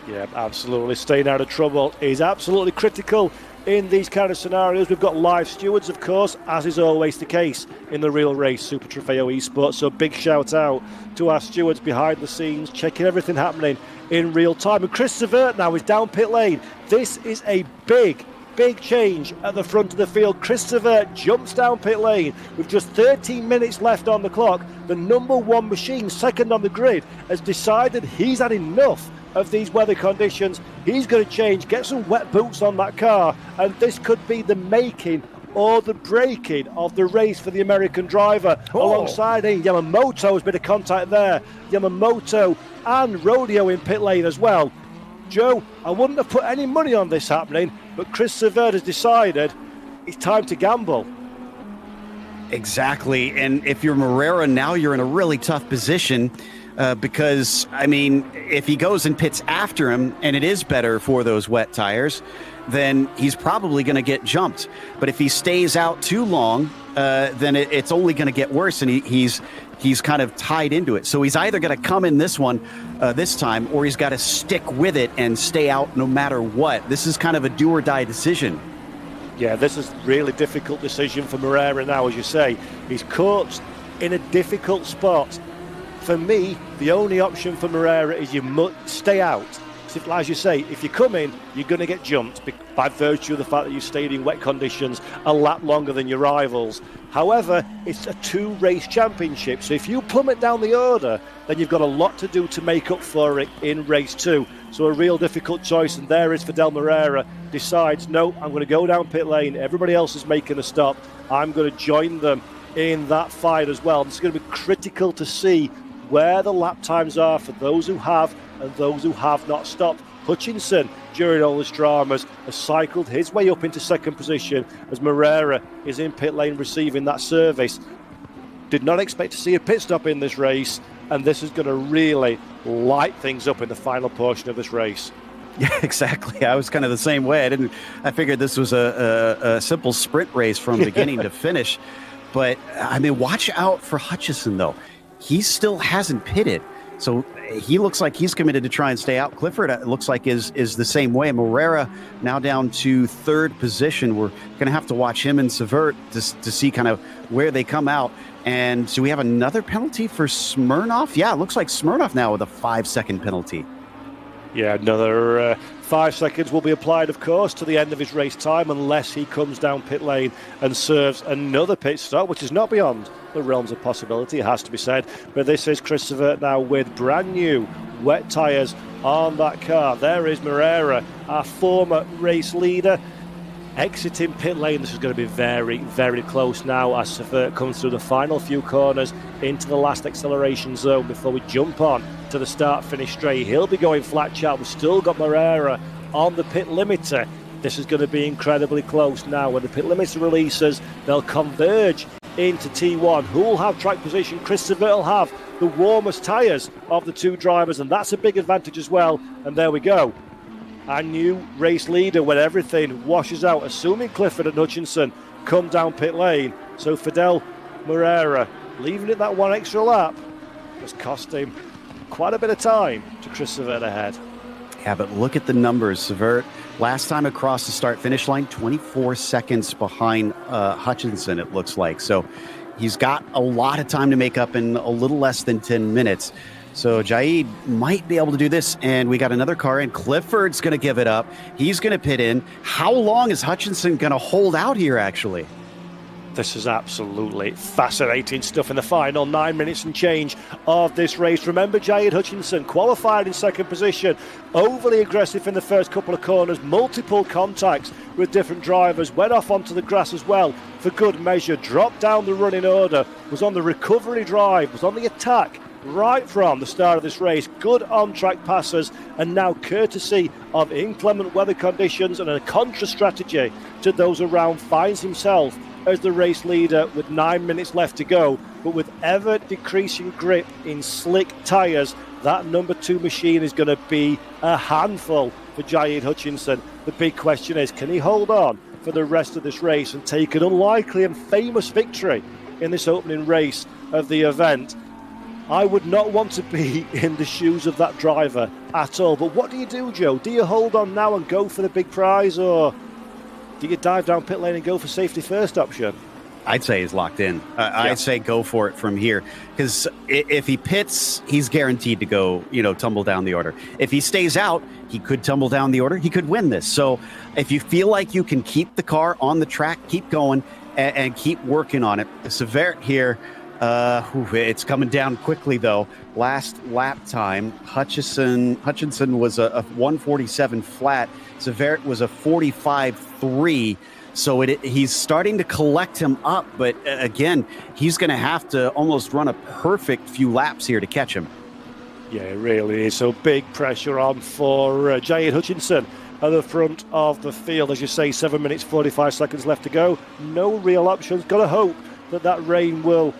Yeah, absolutely. Staying out of trouble is absolutely critical in these kind of scenarios. We've got live stewards, of course, as is always the case in the real race, Super Trofeo Esports. So big shout out to our stewards behind the scenes, checking everything happening in real time. And Chris Severt now is down pit lane. This is a big change at the front of the field. Chris Severt jumps down pit lane with just 13 minutes left on the clock. The number 1 machine, second on the grid, has decided he's had enough of these weather conditions. He's going to change, get some wet boots on that car, and this could be the making or the breaking of the race for the American driver. Alongside Yamamoto, has been a contact there. Yamamoto and Rodeo in pit lane as well. Joe, I wouldn't have put any money on this happening, but Chris Severt has decided it's time to gamble. Exactly. And if you're Moreira now, you're in a really tough position because, I mean, if he goes and pits after him and it is better for those wet tires, then he's probably going to get jumped. But if he stays out too long, then it's only going to get worse, and he's kind of tied into it. So he's either going to come in this one this time, or he's got to stick with it and stay out no matter what. This is kind of a do or die decision. Yeah, this is a really difficult decision for Moreira now, as you say. He's caught in a difficult spot. For me, the only option for Moreira is you must stay out. as you say, if you come in, you're going to get jumped by virtue of the fact that you stayed in wet conditions a lap longer than your rivals. However, it's a 2-race championship, so if you plummet down the order, then you've got a lot to do to make up for it in race 2. So a real difficult choice, and there is Fidel Moreira, decides, no, I'm going to go down pit lane. Everybody else is making a stop. I'm going to join them in that fight as well. It's going to be critical to see where the lap times are for those who have and those who have not stopped. Hutchinson, during all this dramas, has cycled his way up into second position as Moreira is in pit lane receiving that service. Did not expect to see a pit stop in this race, and this is going to really light things up in the final portion of this race. Yeah, exactly. I was kind of the same way. I figured this was a simple sprint race from beginning to finish. But, I mean, watch out for Hutchinson, though. He still hasn't pitted. So he looks like he's committed to try and stay out. Clifford, it looks like, is the same way. Moreira now down to third position. We're going to have to watch him and Severt to see kind of where they come out. And do we have another penalty for Smirnoff? Yeah, it looks like Smirnoff now with a 5-second penalty. Yeah, another 5 seconds will be applied, of course, to the end of his race time unless he comes down pit lane and serves another pit stop, which is not beyond the realms of possibility, it has to be said. But this is Chris Severt now with brand new wet tyres on that car. There is Moreira, our former race leader, exiting pit lane. This is going to be very, very close now as Severt comes through the final few corners into the last acceleration zone before we jump on to the start-finish straight. He'll be going flat chat. We've still got Moreira on the pit limiter. This is going to be incredibly close now. When the pit limiter releases, they'll converge into T1. Who will have track position? Chris Severt will have the warmest tyres of the two drivers, and that's a big advantage as well. And there we go. Our new race leader when everything washes out, assuming Clifford and Hutchinson come down pit lane. So Fidel Moreira leaving it that one extra lap has cost him quite a bit of time to Chris Severt ahead. Yeah, but look at the numbers. Severt, last time across the start-finish line, 24 seconds behind Hutchinson, it looks like. So he's got a lot of time to make up in a little less than 10 minutes. So Jaid might be able to do this, and we got another car in. Clifford's going to give it up. He's going to pit in. How long is Hutchinson going to hold out here, actually? This is absolutely fascinating stuff in the final 9 minutes and change of this race. Remember, Jaid Hutchinson qualified in second position, overly aggressive in the first couple of corners, multiple contacts with different drivers, went off onto the grass as well for good measure, dropped down the running order, was on the recovery drive, was on the attack right from the start of this race. Good on-track passes, and now courtesy of inclement weather conditions and a contra strategy to those around, finds himself as the race leader with 9 minutes left to go. But with ever decreasing grip in slick tyres, that number 2 machine is going to be a handful for Jaid Hutchinson. The big question is, can he hold on for the rest of this race and take an unlikely and famous victory in this opening race of the event? I would not want to be in the shoes of that driver at all. But what do you do, Joe? Do you hold on now and go for the big prize, or do you dive down pit lane and go for safety first option? I'd say he's locked in. I'd say go for it from here, because if he pits, he's guaranteed to go, tumble down the order. If he stays out, he could tumble down the order. He could win this. So if you feel like you can keep the car on the track, keep going and keep working on it. Severt here, it's coming down quickly, though. Last lap time, Hutchinson was a 147 flat. Severt was a 45.3. So he's starting to collect him up. But again, he's going to have to almost run a perfect few laps here to catch him. Yeah, it really is. So big pressure on for Jaid Hutchinson at the front of the field. As you say, 7 minutes, 45 seconds left to go. No real options. Got to hope that rain will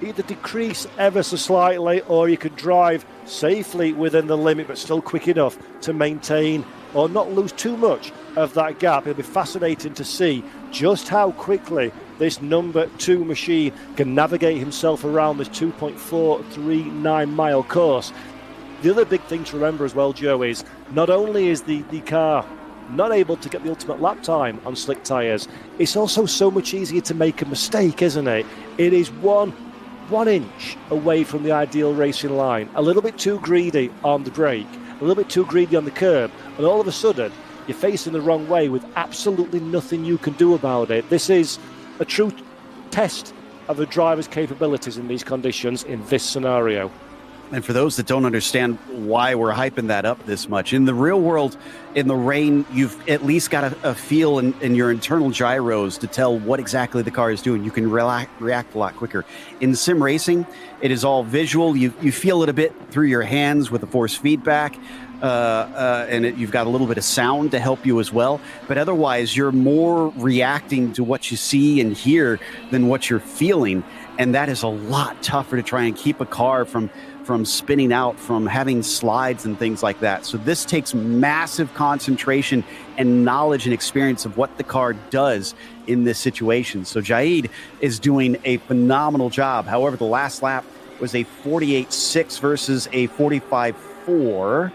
either decrease ever so slightly, or you could drive safely within the limit but still quick enough to maintain or not lose too much of that gap. It'll be fascinating to see just how quickly this number 2 machine can navigate himself around this 2.439 mile course. The other big thing to remember as well, Joe, is not only is the car not able to get the ultimate lap time on slick tyres, it's also so much easier to make a mistake, isn't it? It is one inch away from the ideal racing line, a little bit too greedy on the brake, a little bit too greedy on the curb, and all of a sudden you're facing the wrong way with absolutely nothing you can do about it. This is a true test of a driver's capabilities in these conditions in this scenario. And for those that don't understand why we're hyping that up this much, in the real world, in the rain, you've at least got a feel in your internal gyros to tell what exactly the car is doing. You can react a lot quicker. In sim racing, it is all visual. You feel it a bit through your hands with the force feedback, and you've got a little bit of sound to help you as well. But otherwise, you're more reacting to what you see and hear than what you're feeling. And that is a lot tougher to try and keep a car from spinning out, from having slides and things like that. So this takes massive concentration and knowledge and experience of what the car does in this situation. So Jaid is doing a phenomenal job. However, the last lap was a 48.6 versus a 45.4.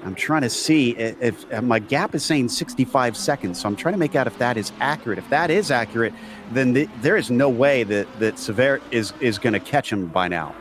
I'm trying to see if my gap is saying 65 seconds. So I'm trying to make out if that is accurate. If that is accurate, then there is no way that Sever is going to catch him by now.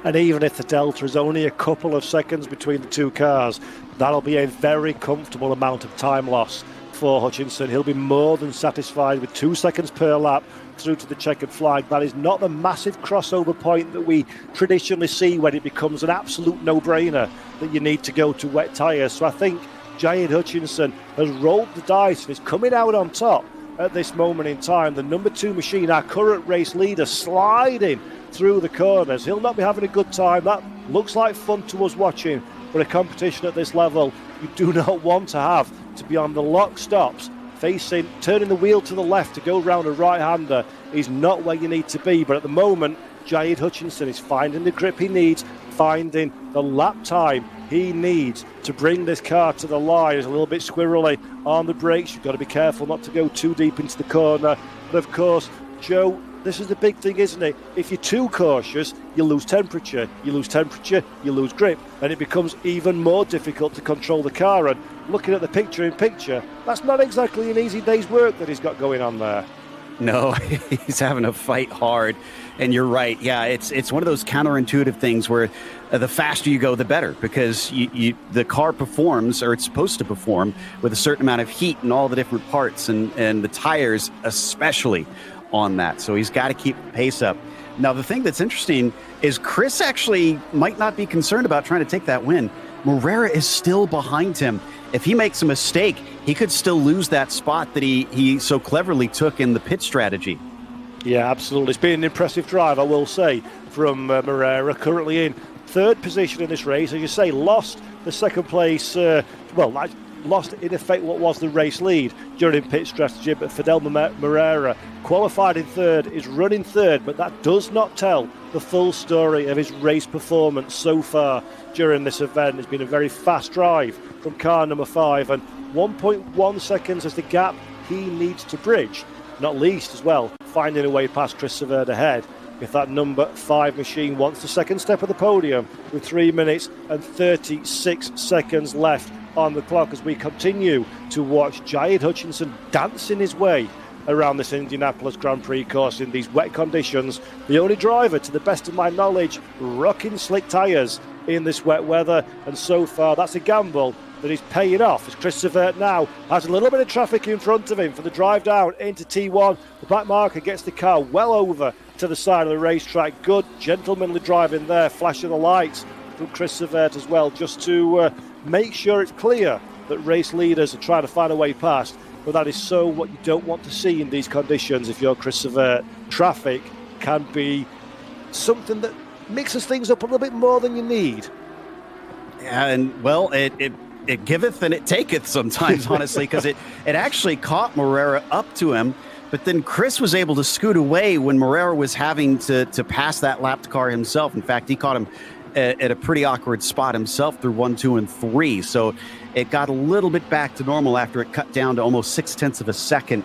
And even if the delta is only a couple of seconds between the two cars, that'll be a very comfortable amount of time loss for Hutchinson. He'll be more than satisfied with 2 seconds per lap through to the checkered flag. That is not the massive crossover point that we traditionally see when it becomes an absolute no-brainer that you need to go to wet tyres. So I think Jaid Hutchinson has rolled the dice and is coming out on top at this moment in time. The number 2 machine, our current race leader, sliding through the corners. He'll not be having a good time. That looks like fun to us watching, but a competition at this level you do not want to have to be on the lock stops, turning the wheel to the left to go round a right-hander is not where you need to be. But at the moment, Jaid Hutchinson is finding the grip he needs, finding the lap time he needs to bring this car to the line. It's a little bit squirrely on the brakes. You've got to be careful not to go too deep into the corner. But of course, Joe, this is the big thing, isn't it? If you're too cautious, you lose temperature. You lose temperature, you lose grip. And it becomes even more difficult to control the car. And looking at the picture-in-picture, that's not exactly an easy day's work that he's got going on there. No, he's having to fight hard. And you're right. Yeah, it's one of those counterintuitive things where the faster you go, the better, because the car performs, or it's supposed to perform, with a certain amount of heat in all the different parts, and the tires especially on that. So he's got to keep the pace up. Now, the thing that's interesting is Chris actually might not be concerned about trying to take that win. Morera is still behind him. If he makes a mistake, he could still lose that spot that he so cleverly took in the pit strategy. Yeah, absolutely. It's been an impressive drive, I will say, from Morera, currently in third position in this race. As you say, lost the second place, lost in effect what was the race lead during pit strategy, but Fidel Morera qualified in third, is running third, but that does not tell the full story of his race performance so far during this event. It's been a very fast drive from car number 5, and 1.1 seconds is the gap he needs to bridge, not least as well finding a way past Chris Severd ahead if that number 5 machine wants the second step of the podium, with 3 minutes and 36 seconds left on the clock as we continue to watch Jaid Hutchinson dancing his way around this Indianapolis Grand Prix course in these wet conditions. The only driver, to the best of my knowledge, rocking slick tyres in this wet weather, and so far that's a gamble that is paying off as Chris Severt now has a little bit of traffic in front of him for the drive down into T1. The black marker gets the car well over to the side of the racetrack. Good gentlemanly driving there, flashing the lights from Chris Severt as well, just to make sure it's clear that race leaders are trying to find a way past. But that is so what you don't want to see in these conditions if you're Chris Severt. Traffic can be something that mixes things up a little bit more than you need. Yeah, and well, it giveth and it taketh sometimes, honestly, because it actually caught Morera up to him, but then Chris was able to scoot away when Morera was having to pass that lapped car himself. In fact, he caught him at a pretty awkward spot himself through 1, 2, and 3. So it got a little bit back to normal after it cut down to almost 0.6 of a second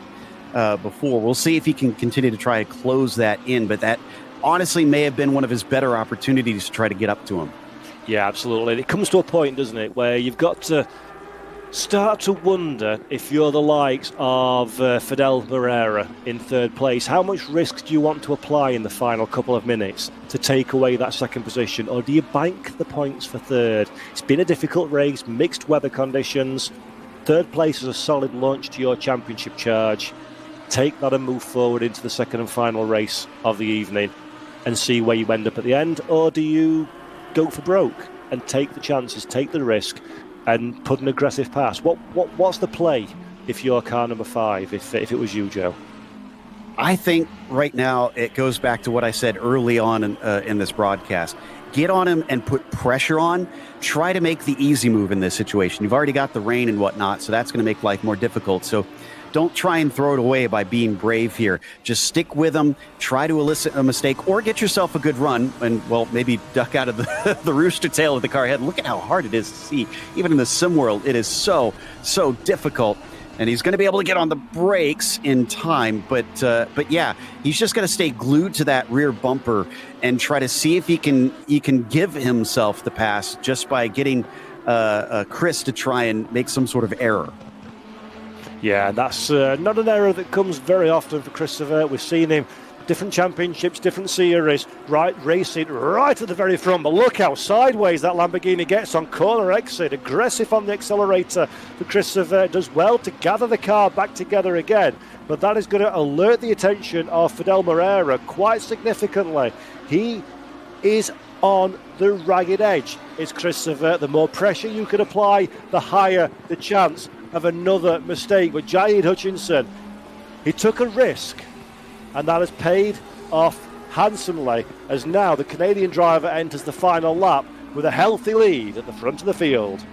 before. We'll see if he can continue to try to close that in, but that honestly may have been one of his better opportunities to try to get up to him. Yeah, absolutely. It comes to a point, doesn't it, where you've got to start to wonder if you're the likes of Fidel Barrera in third place. How much risk do you want to apply in the final couple of minutes to take away that second position, or do you bank the points for third? It's been a difficult race, mixed weather conditions. Third place is a solid launch to your championship charge. Take that and move forward into the second and final race of the evening and see where you end up at the end, or do you go for broke and take the chances, take the risk, and put an aggressive pass? What's the play if you're car number 5, if it was you, Joe? I think right now it goes back to what I said early on in this broadcast. Get on him and put pressure on. Try to make the easy move in this situation. You've already got the rain and whatnot, so that's going to make life more difficult. So don't try and throw it away by being brave here. Just stick with them, try to elicit a mistake, or get yourself a good run and, well, maybe duck out of the rooster tail of the car ahead. Look at how hard it is to see. Even in the sim world, it is so difficult. And he's going to be able to get on the brakes in time. But yeah, he's just got to stay glued to that rear bumper and try to see if he can give himself the pass just by getting Chris to try and make some sort of error. Yeah, that's not an error that comes very often for Christopher. We've seen him different championships, different series, right, racing right at the very front. But look how sideways that Lamborghini gets on corner exit. Aggressive on the accelerator for Christopher. Does well to gather the car back together again. But that is going to alert the attention of Fidel Barrera quite significantly. He is on the ragged edge. It's Christopher. The more pressure you can apply, the higher the chance of another mistake. But Jaid Hutchinson, he took a risk, and that has paid off handsomely, as now the Canadian driver enters the final lap with a healthy lead at the front of the field.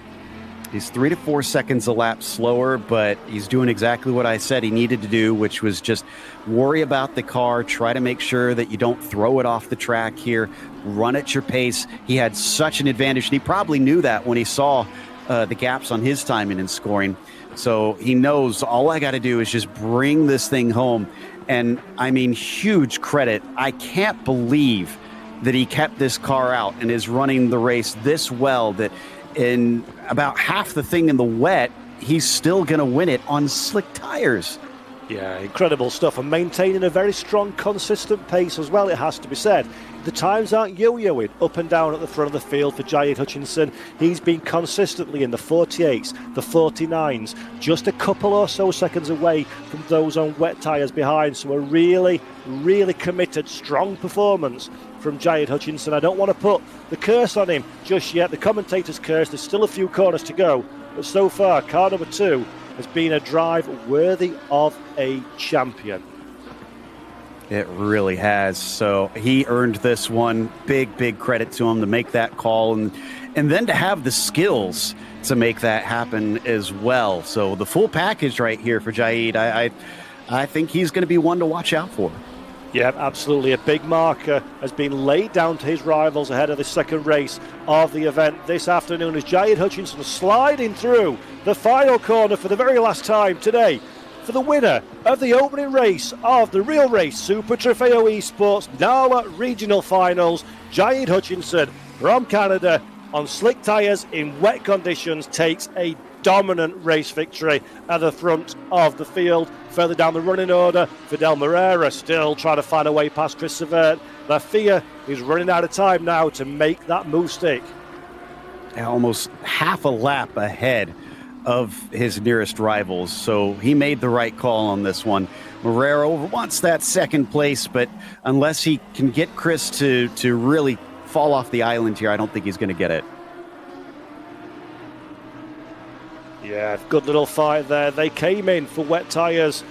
He's 3 to 4 seconds a lap slower, but he's doing exactly what I said he needed to do, which was just worry about the car, try to make sure that you don't throw it off the track here, run at your pace. He had such an advantage, and he probably knew that when he saw the gaps on his timing and scoring. So he knows all I got to do is just bring this thing home. And I mean, huge credit. I can't believe that he kept this car out and is running the race this well, that in about half the thing in the wet, he's still going to win it on slick tires. Yeah, incredible stuff, and maintaining a very strong, consistent pace as well, it has to be said. The times aren't yo-yoing up and down at the front of the field for Jaid Hutchinson. He's been consistently in the 48s, the 49s, just a couple or so seconds away from those on wet tyres behind. So a really, really committed, strong performance from Jaid Hutchinson. I don't want to put the curse on him just yet. The commentator's curse, there's still a few corners to go. But so far, car number 2 has been a drive worthy of a champion. It really has. So he earned this one. Big credit to him to make that call and then to have the skills to make that happen as well. So the full package right here for Jaid. I think he's going to be one to watch out for. Yeah, absolutely. A big marker has been laid down to his rivals ahead of the second race of the event this afternoon, as Jaid Hutchinson sliding through the final corner for the very last time today for the winner of the opening race of the real race Super Trofeo Esports now at regional finals. Jaid Hutchinson from Canada on slick tyres in wet conditions takes a dominant race victory at the front of the field. Further down the running order, Fidel Barrera still trying to find a way past Chris Savert. Lafia is running out of time now to make that move stick. Almost half a lap ahead of his nearest rivals, so he made the right call on this one. Barrera wants that second place, but unless he can get Chris to really fall off the island here, I don't think he's going to get it. Yeah, good little fight there. They came in for wet tyres.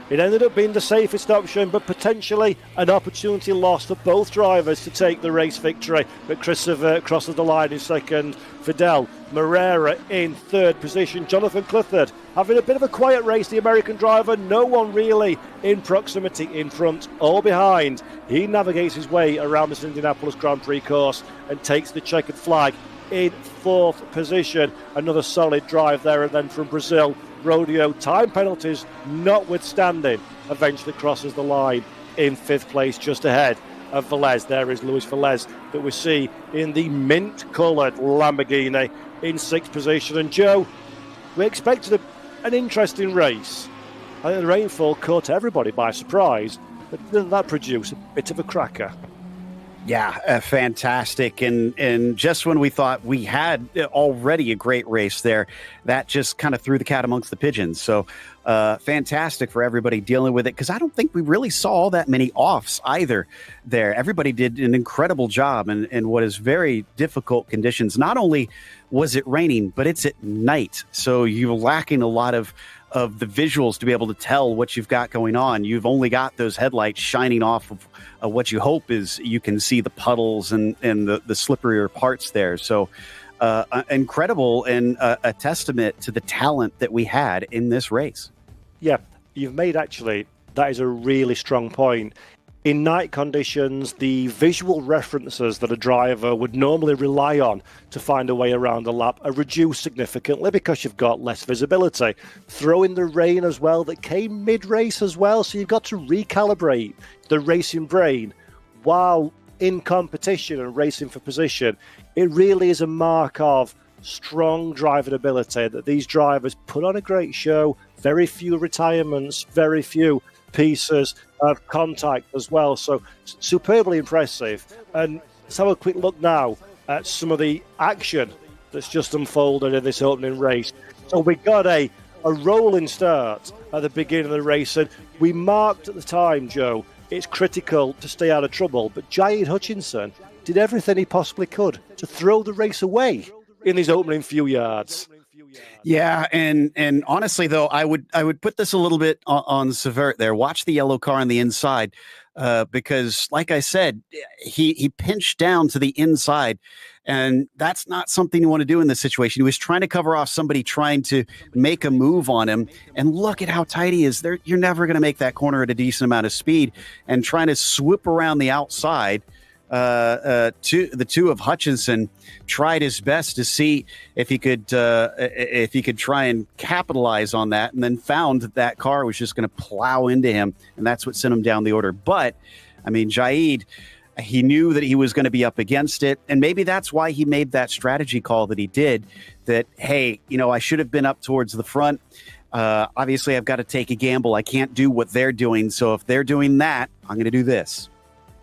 It ended up being the safest option, but potentially an opportunity lost for both drivers to take the race victory. But Chris Savert crosses the line in second. Fidel Barrera in third position. Jonathan Clifford having a bit of a quiet race, the American driver. No one really in proximity, in front or behind. He navigates his way around this Indianapolis Grand Prix course and takes the checkered flag in fourth position. Another solid drive there. And then from Brazil, Rodeo, time penalties notwithstanding, eventually crosses the line in fifth place, just ahead of Velez. There is Luis Velez that we see in the mint-coloured Lamborghini in sixth position. And Joe, We expected an interesting race. I think the rainfall caught everybody by surprise, but didn't that produce a bit of a cracker? Yeah, fantastic. And just when we thought we had already a great race there, that just kind of threw the cat amongst the pigeons. So fantastic for everybody dealing with it, because I don't think we really saw all that many offs either there. Everybody did an incredible job in what is very difficult conditions. Not only was it raining, but it's at night. So you're lacking a lot of the visuals to be able to tell what you've got going on. You've only got those headlights shining off of what you hope is you can see the puddles and the slipperier parts there. So incredible, and a testament to the talent that we had in this race. Yeah, you've made actually, that is a really strong point. In night conditions, the visual references that a driver would normally rely on to find a way around a lap are reduced significantly because you've got less visibility. Throw in the rain as well that came mid-race as well, so you've got to recalibrate the racing brain while in competition and racing for position. It really is a mark of strong driving ability that these drivers put on a great show. Very few retirements, very few pieces of contact as well. So superbly impressive. And let's have a quick look now at some of the action that's just unfolded in this opening race. So we got a rolling start at the beginning of the race, and we marked at the time, Joe, it's critical to stay out of trouble, but Jaid Hutchinson did everything he possibly could to throw the race away in these opening few yards. Yeah, and honestly though, I would put this a little bit on Severt there. Watch the yellow car on the inside, because like I said, he pinched down to the inside, and that's not something you want to do in this situation. He was trying to cover off somebody trying to make a move on him, and look at how tight he is there. You're never going to make that corner at a decent amount of speed, and trying to swoop around the outside. The two of Hutchinson tried his best to see if he could try and capitalize on that, and then found that car was just going to plow into him, and that's what sent him down the order. But I mean, Jaid, he knew that he was going to be up against it, and maybe that's why he made that strategy call that he did, that, hey, I should have been up towards the front. Obviously I've got to take a gamble. I can't do what they're doing, so if they're doing that, I'm going to do this.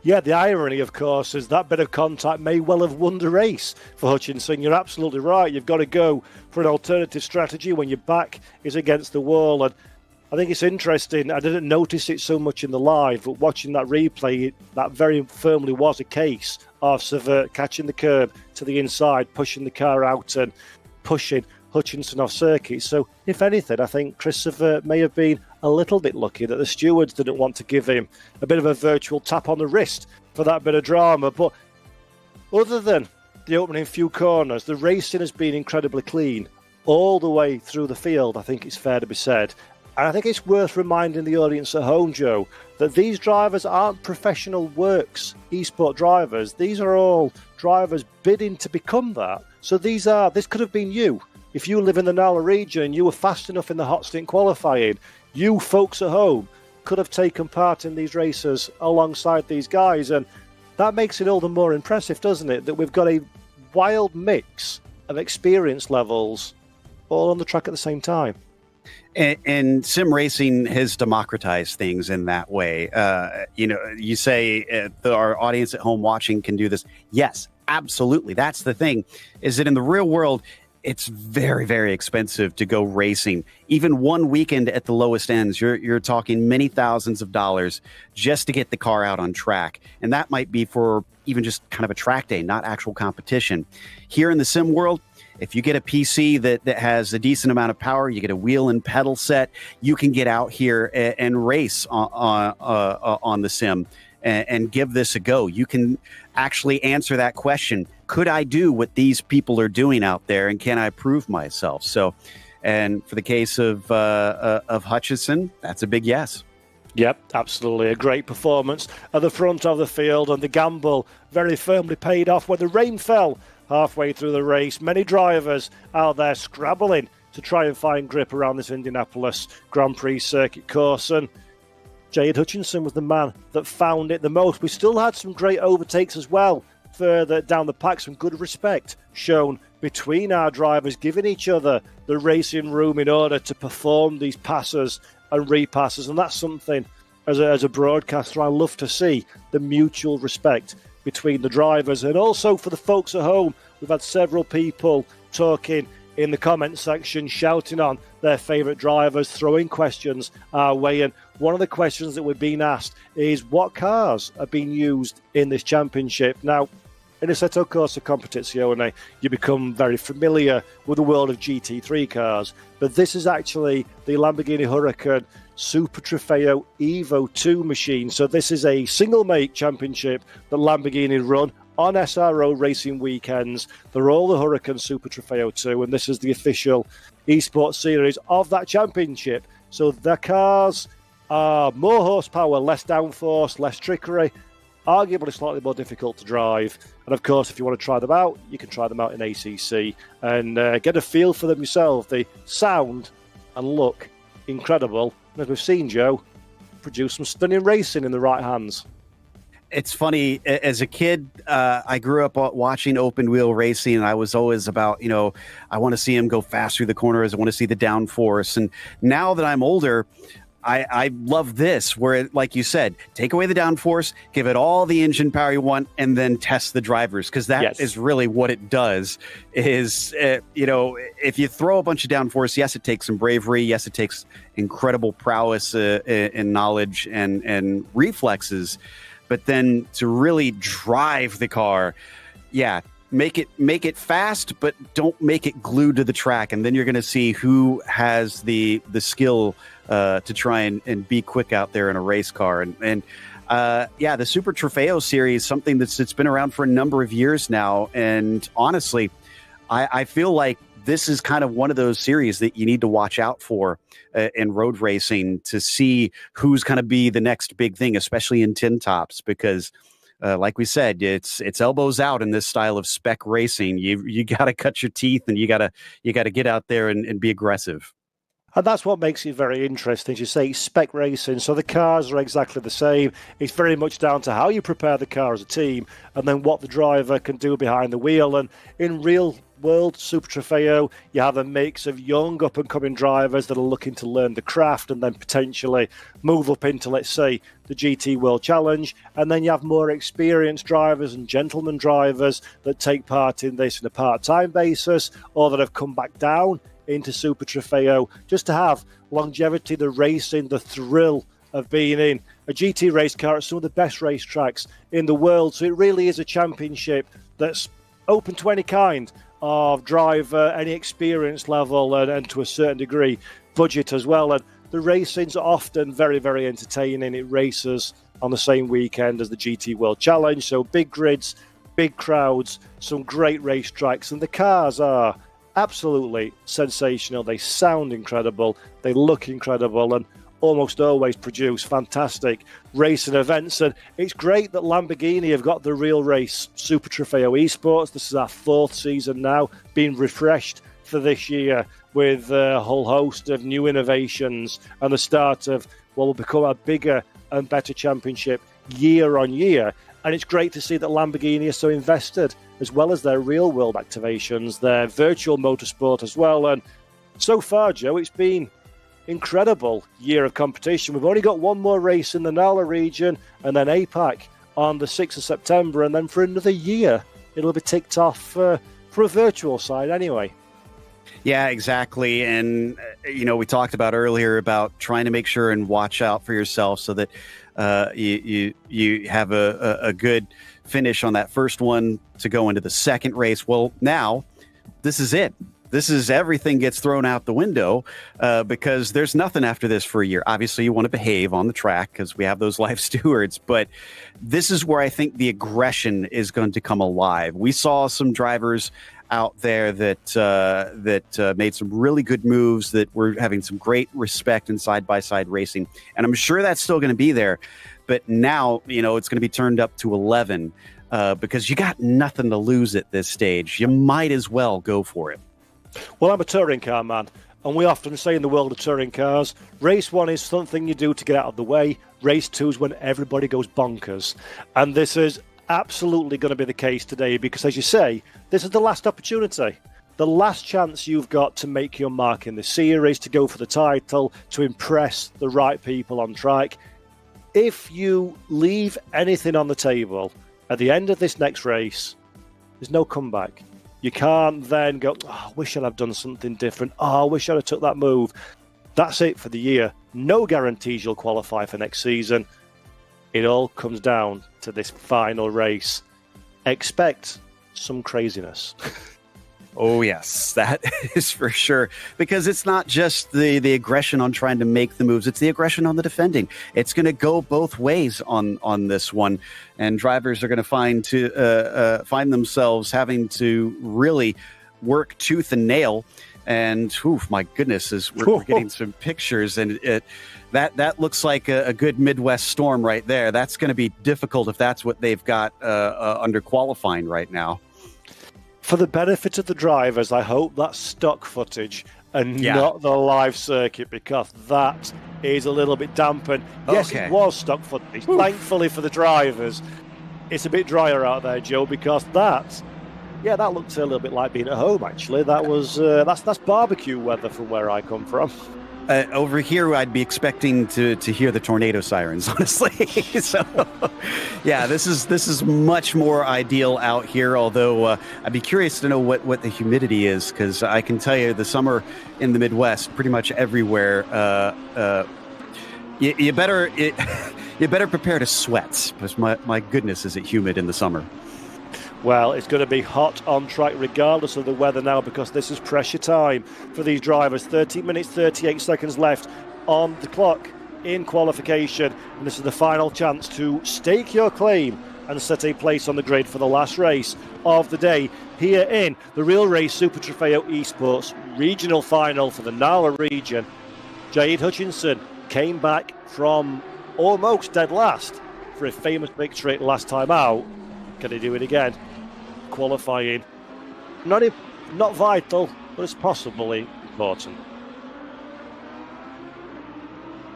Yeah, the irony, of course, is that bit of contact may well have won the race for Hutchinson. You're absolutely right. You've got to go for an alternative strategy when your back is against the wall. And I think it's interesting. I didn't notice it so much in the live, but watching that replay, that very firmly was a case of Severt catching the curb to the inside, pushing the car out and pushing Hutchinson off circuit. So, if anything, I think Chris Severt may have been a little bit lucky that the stewards didn't want to give him a bit of a virtual tap on the wrist for that bit of drama. But other than the opening few corners, the racing has been incredibly clean all the way through the field, I think it's fair to be said. And I think it's worth reminding the audience at home, Joe, that these drivers aren't professional works esport drivers. These are all drivers bidding to become that. So this could have been you. If you live in the Nala region, you were fast enough in the hot stint qualifying, you folks at home could have taken part in these races alongside these guys. And that makes it all the more impressive, doesn't it? That we've got a wild mix of experience levels all on the track at the same time. And sim racing has democratized things in that way. You say our audience at home watching can do this. Yes, absolutely. That's the thing, is that in the real world, it's very, very expensive to go racing. Even one weekend at the lowest ends, you're talking many thousands of dollars just to get the car out on track. And that might be for even just kind of a track day, not actual competition. Here in the sim world, if you get a PC that has a decent amount of power, you get a wheel and pedal set, you can get out here and race on the sim and give this a go. You can actually answer that question. Could I do what these people are doing out there, and can I prove myself? So, and for the case of Hutchinson, that's a big yes. Yep, absolutely. A great performance at the front of the field, and the gamble very firmly paid off when the rain fell halfway through the race. Many drivers out there scrabbling to try and find grip around this Indianapolis Grand Prix circuit course, and Jaid Hutchinson was the man that found it the most. We still had some great overtakes as well further down the pack, some good respect shown between our drivers, giving each other the racing room in order to perform these passes and repasses. And that's something, as a broadcaster, I love to see, the mutual respect between the drivers. And also for the folks at home, we've had several people talking in the comment section, shouting on their favourite drivers, throwing questions our way. And one of the questions that we're being asked is, what cars are being used in this championship? Now, in Assetto Corsa Competizione, you become very familiar with the world of GT3 cars, but this is actually the Lamborghini Huracan Super Trofeo Evo 2 machine. So this is a single-make championship that Lamborghini run on SRO racing weekends. They're all the Huracan Super Trofeo 2, and this is the official esports series of that championship. So the cars are more horsepower, less downforce, less trickery, arguably slightly more difficult to drive. And of course, if you want to try them out, you can try them out in ACC and get a feel for them yourself. They sound and look incredible. And as we've seen, Joe, produce some stunning racing in the right hands. It's funny, as a kid, I grew up watching open wheel racing, and I was always about, I want to see him go fast through the corners. I want to see the downforce. And now that I'm older, I love this, where, like you said, take away the downforce, give it all the engine power you want, and then test the drivers, because that is really what it does. Is if you throw a bunch of downforce, yes, it takes some bravery, yes, it takes incredible prowess and knowledge and reflexes, but then to really drive the car, make it fast, but don't make it glued to the track, and then you're going to see who has the skill to try and be quick out there in a race car. And the Super Trofeo series, something it's been around for a number of years now, and honestly, I feel like this is kind of one of those series that you need to watch out for in road racing to see who's going to be the next big thing, especially in tin tops, because like we said, it's elbows out in this style of spec racing. You got to cut your teeth, and you got to get out there and be aggressive. And that's what makes it very interesting. As you say, spec racing, so the cars are exactly the same. It's very much down to how you prepare the car as a team, and then what the driver can do behind the wheel. And in real world Super Trofeo, you have a mix of young up-and-coming drivers that are looking to learn the craft and then potentially move up into, let's say, the GT World Challenge. And then you have more experienced drivers and gentleman drivers that take part in this on a part-time basis, or that have come back down into Super Trofeo just to have longevity, the racing, the thrill of being in a GT race car at some of the best racetracks in the world. So it really is a championship that's open to any kind of driver, any experience level, and to a certain degree, budget as well. And the racing's often very, very entertaining. It races on the same weekend as the GT World Challenge. So big grids, big crowds, some great racetracks, and the cars are absolutely sensational. They sound incredible, they look incredible, and almost always produce fantastic racing events. And it's great that Lamborghini have got the real race Super Trofeo Esports. This is our 4th season now, being refreshed for this year with a whole host of new innovations and the start of what will become a bigger and better championship year on year. And it's great to see that Lamborghini are so invested, as well as their real-world activations, their virtual motorsport as well. And so far, Joe, it's been incredible year of competition. We've only got one more race in the NALA region, and then APAC on the 6th of September. And then for another year, it'll be ticked off for a virtual side anyway. Yeah, exactly. And, we talked about earlier about trying to make sure and watch out for yourself so that you have a good finish on that first one to go into the second race. Well, now this is it. This is everything gets thrown out the window because there's nothing after this for a year. Obviously, you want to behave on the track because we have those life stewards. But this is where I think the aggression is going to come alive. We saw some drivers out there that made some really good moves, that were having some great respect in side-by-side racing. And I'm sure that's still going to be there. But now, it's going to be turned up to 11 because you got nothing to lose at this stage. You might as well go for it. Well, I'm a touring car man, and we often say in the world of touring cars, race 1 is something you do to get out of the way. Race 2 is when everybody goes bonkers. And this is absolutely going to be the case today because, as you say, this is the last opportunity the last chance you've got to make your mark in the series, to go for the title, to impress the right people on track. If you leave anything on the table at the end of this next race, there's no comeback. You can't then go, I wish I'd have done something different. I wish I'd have took that move. That's it for the year. No guarantees you'll qualify for next season. It all comes down to this final race. Expect some craziness. Oh, yes, that is for sure. Because it's not just the aggression on trying to make the moves. It's the aggression on the defending. It's going to go both ways on this one. And drivers are going to find themselves having to really work tooth and nail. And, my goodness, we're getting some pictures. And that looks like a good Midwest storm right there. That's going to be difficult if that's what they've got under qualifying right now. For the benefit of the drivers, I hope that's stock footage and not the live circuit, because that is a little bit dampened. Yes, it was stock footage. Oof. Thankfully for the drivers, it's a bit drier out there, Joe, because that looked a little bit like being at home, actually. That was that's barbecue weather from where I come from. Over here, I'd be expecting to hear the tornado sirens, honestly. So, yeah, this is much more ideal out here, although I'd be curious to know what the humidity is, because I can tell you the summer in the Midwest, pretty much everywhere, you better prepare to sweat, because my goodness, is it humid in the summer. Well, it's going to be hot on track regardless of the weather now, because this is pressure time for these drivers. 13 minutes, 38 seconds left on the clock in qualification. And this is the final chance to stake your claim and set a place on the grid for the last race of the day here in the Real Race Super Trofeo Esports regional final for the Nala region. Jaid Hutchinson came back from almost dead last for a famous victory last time out. Can he do it again? Qualifying, not vital, but it's possibly important.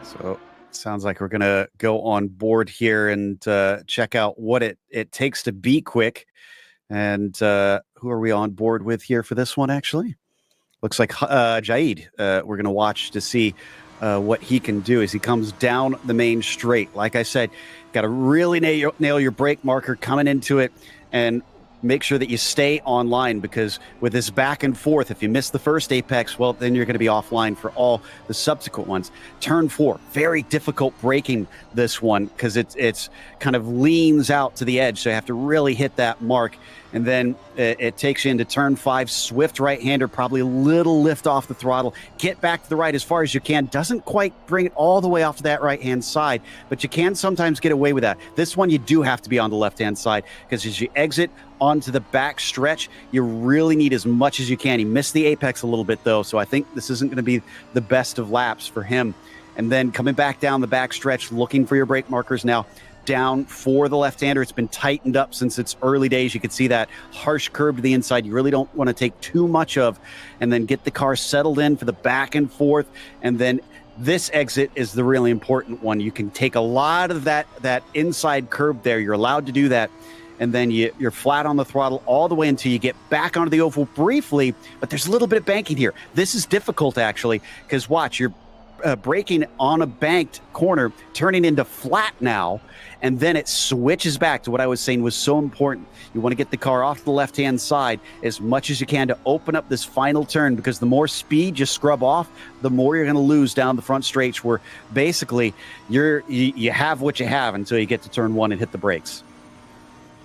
So sounds like we're going to go on board here and check out what it takes to be quick. And who are we on board with here for this one, actually? Looks like Jaid. We're going to watch to see what he can do as he comes down the main straight. Like I said, got to really nail your brake marker coming into it, and make sure that you stay online, because with this back and forth, if you miss the first apex, well, then you're going to be offline for all the subsequent ones. Turn 4, very difficult braking this one, because it's kind of leans out to the edge, so you have to really hit that mark. And then it takes you into turn 5, swift right-hander, probably a little lift off the throttle. Get back to the right as far as you can. Doesn't quite bring it all the way off to that right-hand side, but you can sometimes get away with that. This one, you do have to be on the left-hand side, because as you exit onto the back stretch, you really need as much as you can. He missed the apex a little bit, though, so I think this isn't going to be the best of laps for him. And then coming back down the back stretch, looking for your brake markers now. Down for the left-hander. It's been tightened up since its early days. You can see that harsh curve to the inside you really don't want to take too much of, and then get the car settled in for the back and forth. And then this exit is the really important one. You can take a lot of that inside curve there. You're allowed to do that. And then you're flat on the throttle all the way until you get back onto the oval briefly. But there's a little bit of banking here. This is difficult, actually, because watch, you're braking on a banked corner, turning into flat now, and then it switches back to what I was saying was so important. You want to get the car off the left-hand side as much as you can to open up this final turn, because the more speed you scrub off, the more you're going to lose down the front straight, where basically you have what you have until you get to turn 1 and hit the brakes.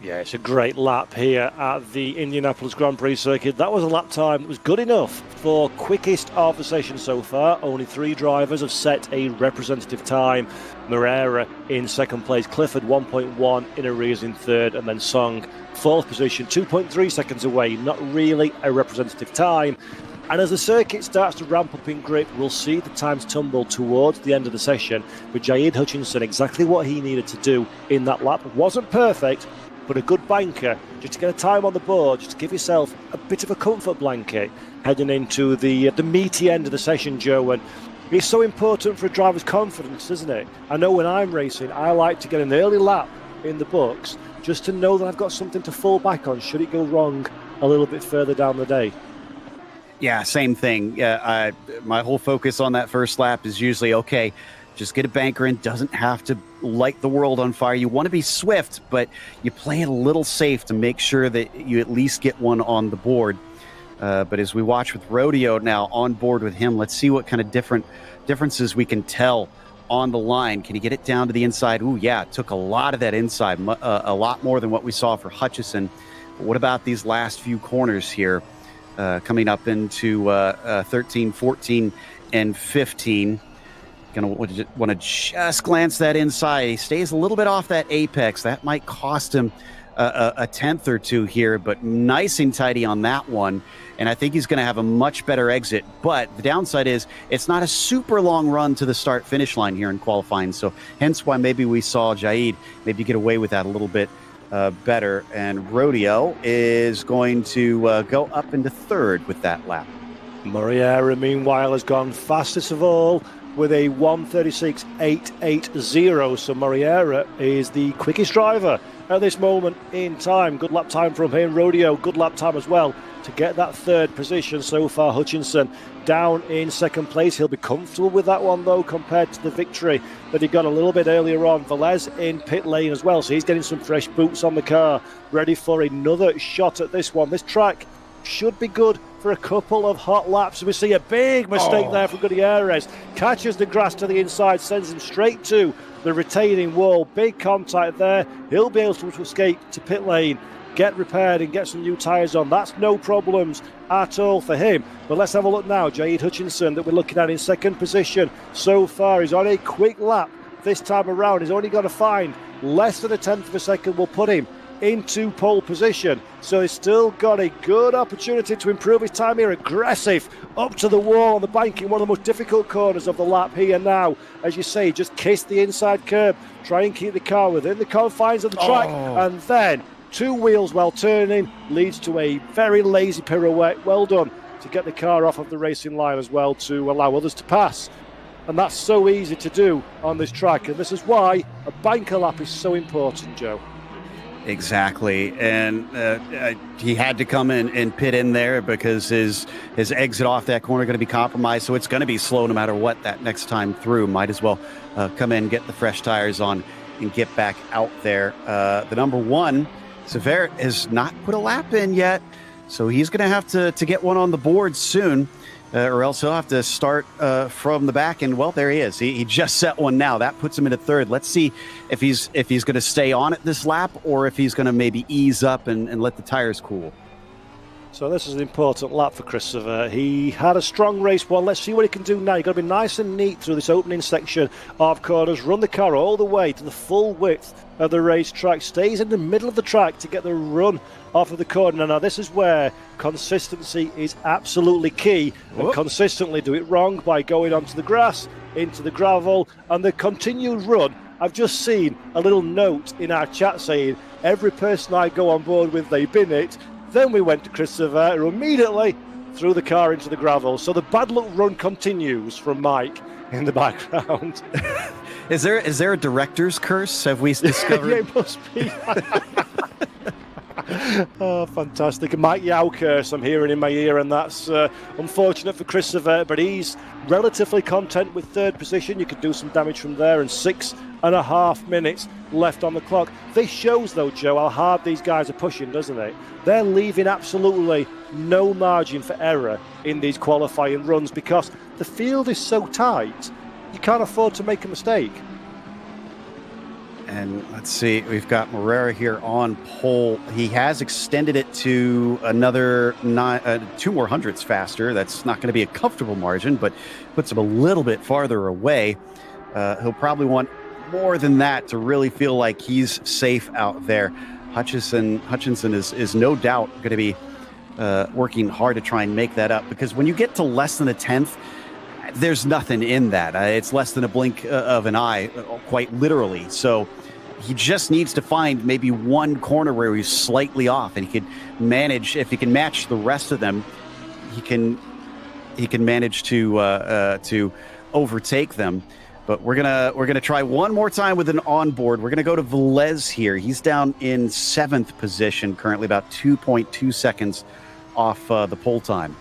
Yeah, it's a great lap here at the Indianapolis Grand Prix circuit. That was a lap time that was good enough for quickest of the session so far. Only 3 drivers have set a representative time. Moreira in second place, Clifford 1.1 in arrears in third, and then Song fourth position, 2.3 seconds away. Not really a representative time. And as the circuit starts to ramp up in grip, we'll see the times tumble towards the end of the session. But Jaid Hutchinson, exactly what he needed to do in that lap. Wasn't perfect, but a good banker, just to get a time on the board, just to give yourself a bit of a comfort blanket heading into the meaty end of the session, Joe. And it's so important for a driver's confidence, isn't it? I know when I'm racing, I like to get an early lap in the books, just to know that I've got something to fall back on should it go wrong a little bit further down the day. Yeah, same thing. My whole focus on that first lap is usually, okay, just get a banker in. Doesn't have to light the world on fire. You want to be swift, but you play it a little safe to make sure that you at least get one on the board. But as we watch with Rodeo now on board with him, let's see what kind of differences we can tell on the line. Can he get it down to the inside? Ooh, yeah, it took a lot of that inside, a lot more than what we saw for Hutchison. But what about these last few corners here? Coming up into 13, 14, and 15. Gonna want to just glance that inside. He stays a little bit off that apex. That might cost him a tenth or two here, but nice and tidy on that one. And I think he's going to have a much better exit. But the downside is it's not a super long run to the start-finish line here in qualifying. So hence why maybe we saw Jaid maybe get away with that a little bit better. And Rodeo is going to go up into third with that lap. Moriera, meanwhile, has gone fastest of all with a 1:36.880. So Moriera is the quickest driver at this moment in time. Good lap time from him. Rodeo, good lap time as well to get that third position so far. Hutchinson down in second place. He'll be comfortable with that one, though, compared to the victory that he got a little bit earlier on. Velez in pit lane as well, so he's getting some fresh boots on the car, ready for another shot at this one. This track should be good for a couple of hot laps. We see a big mistake there from Gutierrez. Catches the grass to the inside, sends him straight to the retaining wall. Big contact there. He'll be able to escape to pit lane, get repaired and get some new tyres on. That's no problems at all for him. But let's have a look now. Jaid Hutchinson that we're looking at in second position so far. He's on a quick lap this time around. He's only got to find less than a tenth of a second will put him into pole position. So he's still got a good opportunity to improve his time here. Aggressive up to the wall on the bank in one of the most difficult corners of the lap here now. As you say, just kiss the inside curb. Try and keep the car within the confines of the track. And then two wheels while turning leads to a very lazy pirouette. Well done to get the car off of the racing line as well to allow others to pass. And that's so easy to do on this track. And this is why a banker lap is so important, Joe. Exactly, and he had to come in and pit in there because his exit off that corner going to be compromised, so it's going to be slow no matter what that next time through. Might as well come in, get the fresh tires on, and get back out there. The number one, Sever, has not put a lap in yet, so he's going to have to get one on the board soon. Or else he'll have to start from the back. And, well, there he is. He just set one now. That puts him into third. Let's see if he's going to stay on it this lap or if he's going to maybe ease up and let the tires cool. So this is an important lap for Christopher. He had a strong race one. Let's see what he can do now. You've got to be nice and neat through this opening section of corners. Run the car all the way to the full width of the racetrack. Stays in the middle of the track to get the run off of the corner. Now this is where consistency is absolutely key. And consistently do it wrong by going onto the grass, into the gravel, and the continued run. I've just seen a little note in our chat saying, every person I go on board with, they bin it. Then we went to Christopher, who immediately threw the car into the gravel. So the bad luck run continues from Mike in the background. Is there a director's curse? Have we discovered? Yeah, it must be. Oh, fantastic. Mike Yao curse I'm hearing in my ear, and that's unfortunate for Christopher, but he's relatively content with third position. You could do some damage from there, and 6.5 minutes left on the clock. This shows, though, Joe, how hard these guys are pushing, doesn't it? They're leaving absolutely no margin for error in these qualifying runs because the field is so tight, you can't afford to make a mistake. And let's see, we've got Morera here on pole. He has extended it to another 2 more hundredths faster. That's not going to be a comfortable margin, but puts him a little bit farther away. He'll probably want more than that to really feel like he's safe out there. Hutchinson is no doubt going to be working hard to try and make that up, because when you get to less than a tenth, there's nothing in that. It's less than a blink of an eye, quite literally. So he just needs to find maybe one corner where he's slightly off, and he could manage. If he can match the rest of them, he can manage to overtake them. But we're gonna try one more time with an onboard. We're gonna go to Velez here. He's down in 7th position currently, about 2.2 seconds off the pole time.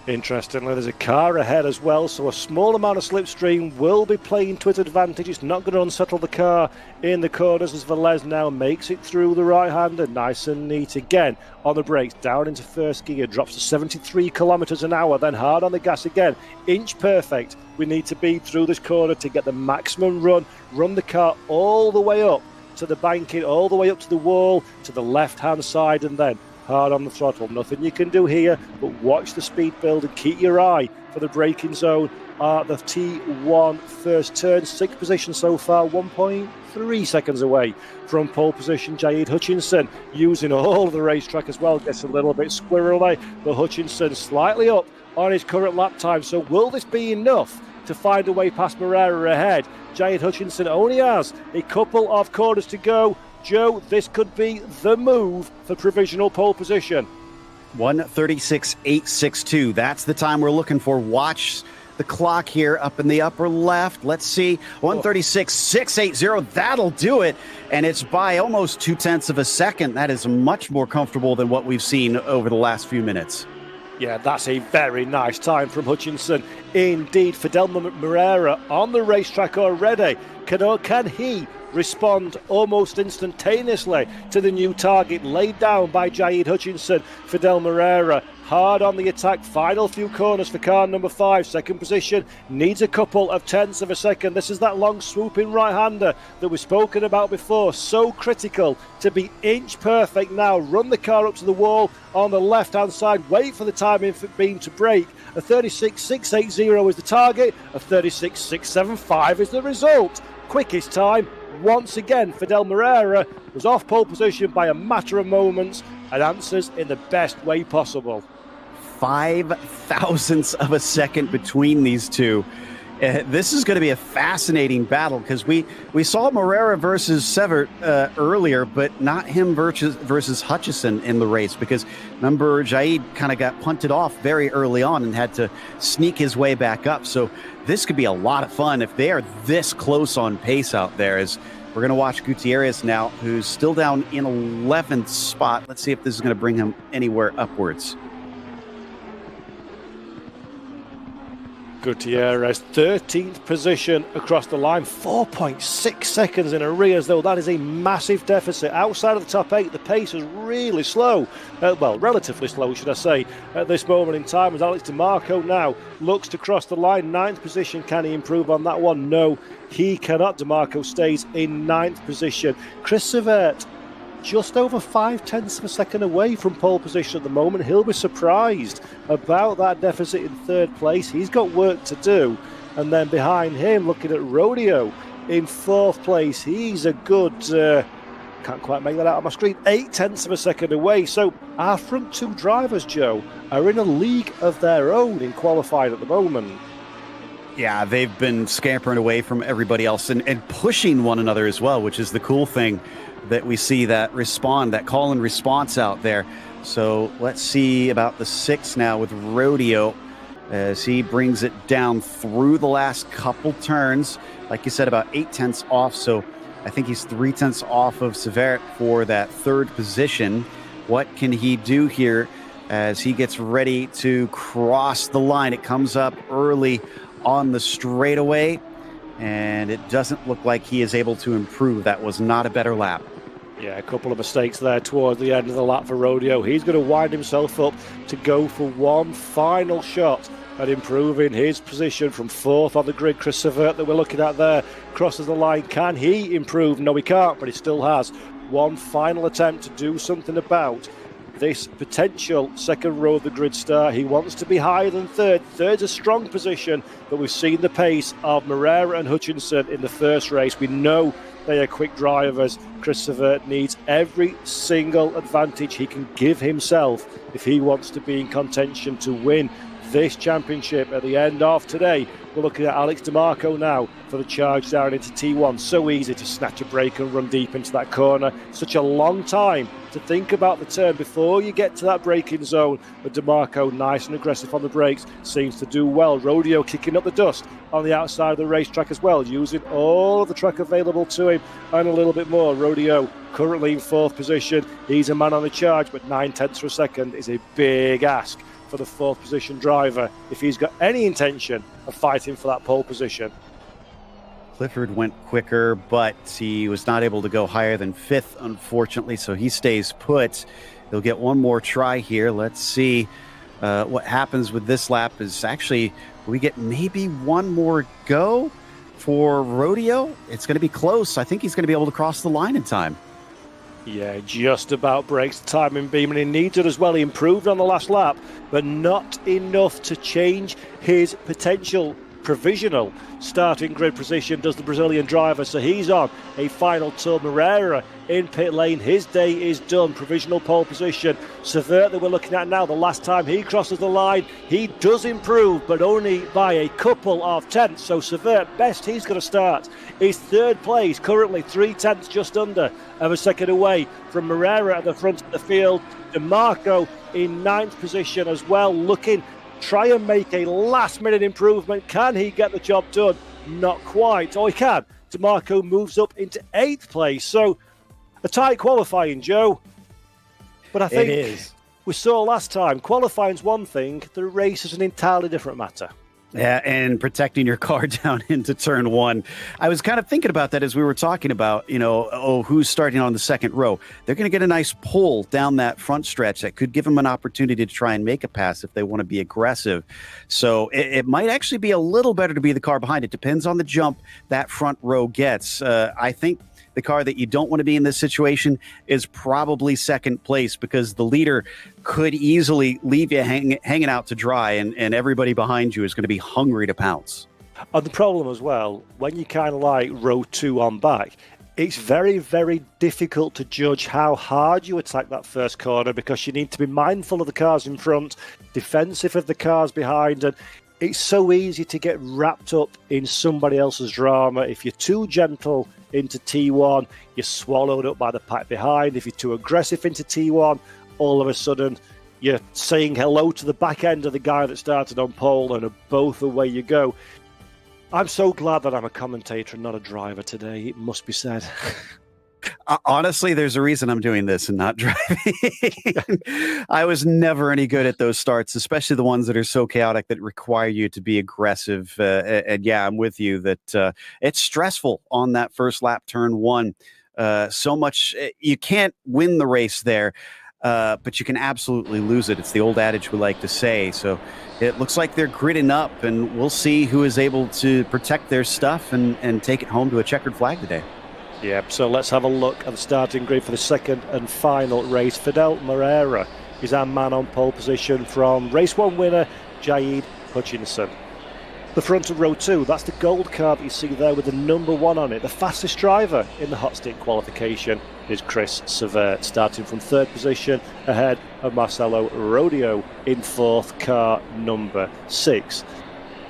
Interestingly, there's a car ahead as well, so a small amount of slipstream will be playing to its advantage. It's not going to unsettle the car in the corners as Velez now makes it through the right-hander, nice and neat again on the brakes, down into first gear, drops to 73 kilometers an hour, then hard on the gas again, inch perfect. We need to be through this corner to get the maximum run the car all the way up to the banking, all the way up to the wall, to the left-hand side, and then hard on the throttle. Nothing you can do here but watch the speed build and keep your eye for the braking zone. The T1 first turn, 6th position so far, 1.3 seconds away from pole position. Jaid Hutchinson using all of the racetrack as well, gets a little bit squirrely, but Hutchinson slightly up on his current lap time. So will this be enough to find a way past Moreira ahead? Jaid Hutchinson only has a couple of corners to go. Joe, this could be the move for provisional pole position. 1:36.862. That's the time we're looking for. Watch the clock here up in the upper left. Let's see. 1:36.680. That'll do it. And it's by almost 0.2 of a second. That is much more comfortable than what we've seen over the last few minutes. Yeah, that's a very nice time from Hutchinson. Indeed, Fidel Moreira on the racetrack already. Can he respond almost instantaneously to the new target laid down by Jaid Hutchinson? Fidel Moreira hard on the attack, final few corners for car number 5, second position, needs a couple of tenths of a second. This is that long swooping right-hander that we've spoken about before, so critical to be inch perfect now. Run the car up to the wall on the left-hand side, wait for the timing for beam to brake. A 36.680 is the target, a 36.675 is the result. Quickest time. Once again, Fidel Moreira was off pole position by a matter of moments and answers in the best way possible. 5 thousandths of a second between these two. This is going to be a fascinating battle because we saw Moreira versus Severt earlier, but not him versus Hutchison in the race because remember Jaid kind of got punted off very early on and had to sneak his way back up. So this could be a lot of fun if they are this close on pace out there. As we're going to watch Gutierrez now, who's still down in 11th spot. Let's see if this is going to bring him anywhere upwards. Gutierrez, 13th position across the line, 4.6 seconds in arrears, though. That is a massive deficit. Outside of the top 8, the pace is really slow. Well, relatively slow, should I say, at this moment in time, as Alex DeMarco now looks to cross the line. 9th position, can he improve on that one? No, he cannot. DeMarco stays in 9th position. Chris Severt, just over 0.5 of a second away from pole position at the moment. He'll be surprised about that deficit in 3rd place. He's got work to do. And then behind him, looking at Rodeo in 4th place, he's a good, can't quite make that out on my screen, 0.8 of a second away. So our front 2 drivers, Joe, are in a league of their own in qualifying at the moment. Yeah, they've been scampering away from everybody else and pushing one another as well, which is the cool thing that we see that call and response out there. So let's see about the 6 now with Rodeo as he brings it down through the last couple turns. Like you said, about 0.8 off. So I think he's 0.3 off of Severt for that 3rd position. What can he do here as he gets ready to cross the line? It comes up early on the straightaway, and it doesn't look like he is able to improve. That was not a better lap. Yeah, a couple of mistakes there towards the end of the lap for Rodeo. He's going to wind himself up to go for one final shot at improving his position from 4th on the grid. Chris Severt that we're looking at there crosses the line. Can he improve? No, he can't, but he still has one final attempt to do something about this potential 2nd row of the grid start. He wants to be higher than 3rd. 3rd's a strong position, but we've seen the pace of Moreira and Hutchinson in the first race. We know they are quick drivers. Chris Severt needs every single advantage he can give himself if he wants to be in contention to win this championship at the end of today. We're looking at Alex DeMarco now for the charge down into T1. So easy to snatch a break and run deep into that corner. Such a long time to think about the turn before you get to that braking zone. But DeMarco, nice and aggressive on the brakes, seems to do well. Rodeo kicking up the dust on the outside of the racetrack as well, using all of the track available to him and a little bit more. Rodeo currently in 4th position. He's a man on the charge, but 0.9 of a second is a big ask for the 4th position driver if he's got any intention of fighting for that pole position. Clifford went quicker, but he was not able to go higher than 5th, unfortunately, so he stays put. He'll get one more try here. Let's see what happens with this lap. Is actually, we get maybe one more go for Rodeo. It's going to be close. I think he's going to be able to cross the line in time. Yeah, just about breaks the timing beam, and he needs it as well. He improved on the last lap, but not enough to change his potential provisional starting grid position does the Brazilian driver, so he's on a final tour. Moreira in pit lane, his day is done. Provisional pole position. Savert that we're looking at now, the last time he crosses the line, he does improve, but only by a couple of tenths. So Savert, best he's going to start is 3rd place, currently 3 tenths just under of a second away from Moreira at the front of the field. DeMarco in 9th position as well, looking try and make a last-minute improvement. Can he get the job done? Not quite. Oh, he can. DeMarco moves up into 8th place. So a tight qualifying, Joe. But I think we saw last time, qualifying's one thing, the race is an entirely different matter. Yeah, and protecting your car down into turn 1. I was kind of thinking about that as we were talking about, who's starting on the second row. They're going to get a nice pull down that front stretch that could give them an opportunity to try and make a pass if they want to be aggressive. So it might actually be a little better to be the car behind. It depends on the jump that front row gets. I think the car that you don't want to be in this situation is probably second place, because the leader could easily leave you hanging out to dry, and everybody behind you is going to be hungry to pounce. And the problem as well, when you kind of like row 2 on back, it's very, very difficult to judge how hard you attack that first corner, because you need to be mindful of the cars in front, defensive of the cars behind, and it's so easy to get wrapped up in somebody else's drama. If you're too gentle into T1, you're swallowed up by the pack behind. If you're too aggressive into T1, all of a sudden you're saying hello to the back end of the guy that started on pole, and both away you go. I'm so glad that I'm a commentator and not a driver today, it must be said. Honestly, there's a reason I'm doing this and not driving. I was never any good at those starts, especially the ones that are so chaotic that require you to be aggressive. And yeah, I'm with you that it's stressful on that first lap, turn 1. So much, you can't win the race there, but you can absolutely lose it. It's the old adage we like to say. So it looks like they're gridding up, and we'll see who is able to protect their stuff and take it home to a checkered flag today. Yep, so let's have a look at the starting grid for the second and final race. Fidel Moreira is our man on pole position from race 1 winner, Jaid Hutchinson. The front of row 2, that's the gold car that you see there with the number 1 on it. The fastest driver in the hot stick qualification is Chris Savert, starting from 3rd position ahead of Marcelo Rodeo in 4th, car number 6.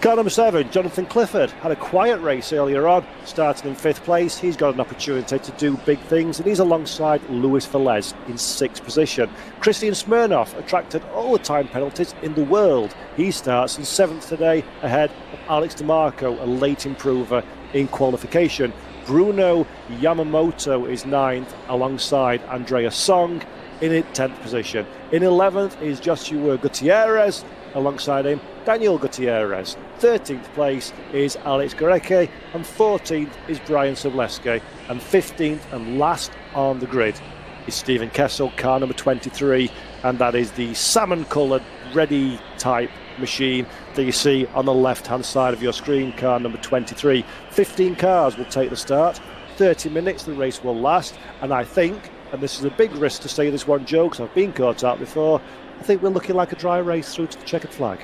Car number 7, Jonathan Clifford, had a quiet race earlier on, starting in 5th place. He's got an opportunity to do big things, and he's alongside Luis Velez in 6th position. Christian Smirnoff attracted all the time penalties in the world. He starts in 7th today, ahead of Alex DeMarco, a late improver in qualification. Bruno Yamamoto is 9th, alongside Andrea Song in 10th position. In 11th is Joshua Gutierrez, alongside him Daniel Gutierrez. 13th place is Alex Garecki, and 14th is Brian Sobleski, and 15th and last on the grid is Stephen Kessel, car number 23, and that is the salmon coloured ready type machine that you see on the left hand side of your screen, car number 23. 15 cars will take the start, 30 minutes the race will last, and I think, and this is a big risk to say this one, Joe, because I've been caught out before, I think we're looking like a dry race through to the checkered flag.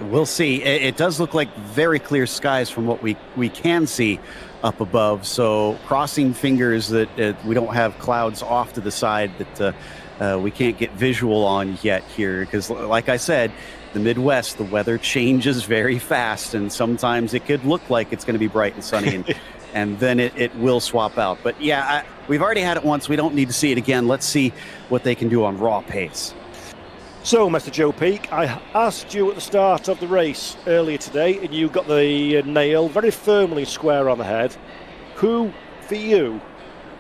We'll see. It does look like very clear skies from what we can see up above. So crossing fingers that we don't have clouds off to the side that we can't get visual on yet here. Because like I said, the Midwest, the weather changes very fast. And sometimes it could look like it's going to be bright and sunny. And then it will swap out. But yeah, we've already had it once. We don't need to see it again. Let's see what they can do on raw pace. So, Mr. Joe Peak, I asked you at the start of the race earlier today, and you got the nail very firmly square on the head. Who, for you,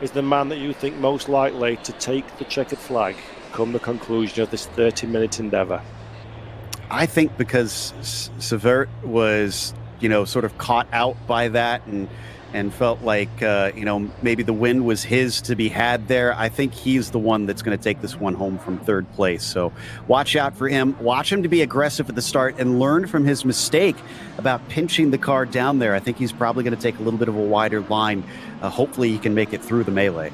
is the man that you think most likely to take the checkered flag come the conclusion of this 30-minute endeavour? I think because Severt was, sort of caught out by that and felt like, maybe the win was his to be had there. I think he's the one that's going to take this one home from third place. So watch out for him. Watch him to be aggressive at the start and learn from his mistake about pinching the car down there. I think he's probably going to take a little bit of a wider line. Hopefully he can make it through the melee.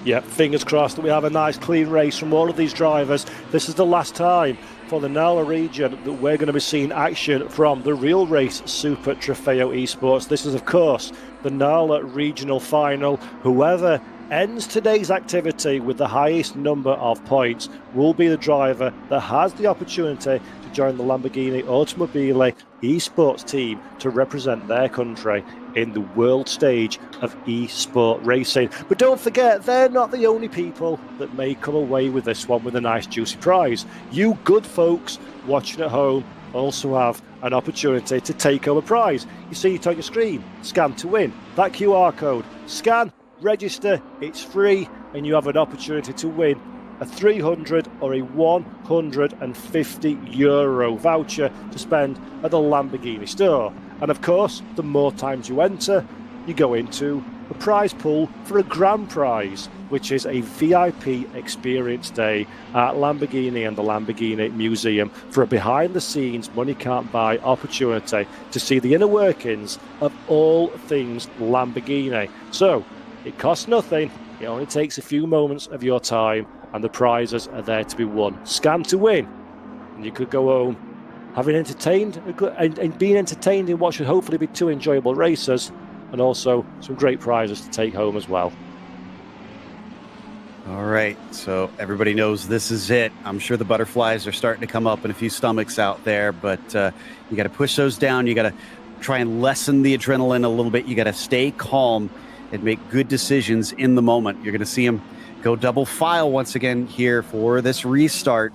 Yeah, fingers crossed that we have a nice clean race from all of these drivers. This is the last time for the Nala region that we're going to be seeing action from the real race Super Trofeo Esports. This is, of course, the Nala regional final. Whoever ends today's activity with the highest number of points will be the driver that has the opportunity to join the Lamborghini Automobile esports team to represent their country in the world stage of esport racing. But don't forget, they're not the only people that may come away with this one with a nice juicy prize. You good folks watching at home also have an opportunity to take home a prize. You see it on your screen, scan to win. That QR code, scan, register, it's free, and you have an opportunity to win a 300 or a 150 euro voucher to spend at the Lamborghini store. And of course, the more times you enter, you go into a prize pool for a grand prize, which is a VIP experience day at Lamborghini and the Lamborghini Museum for a behind-the-scenes, money-can't-buy opportunity to see the inner workings of all things Lamborghini. So, it costs nothing, it only takes a few moments of your time, and the prizes are there to be won. Scan to win, and you could go home having entertained and being entertained in what should hopefully be two enjoyable races, and also some great prizes to take home as well. All right, so everybody knows this is it. I'm sure the butterflies are starting to come up in a few stomachs out there, but you got to push those down. You got to try and lessen the adrenaline a little bit. You got to stay calm and make good decisions in the moment. You're going to see them go double file once again here for this restart,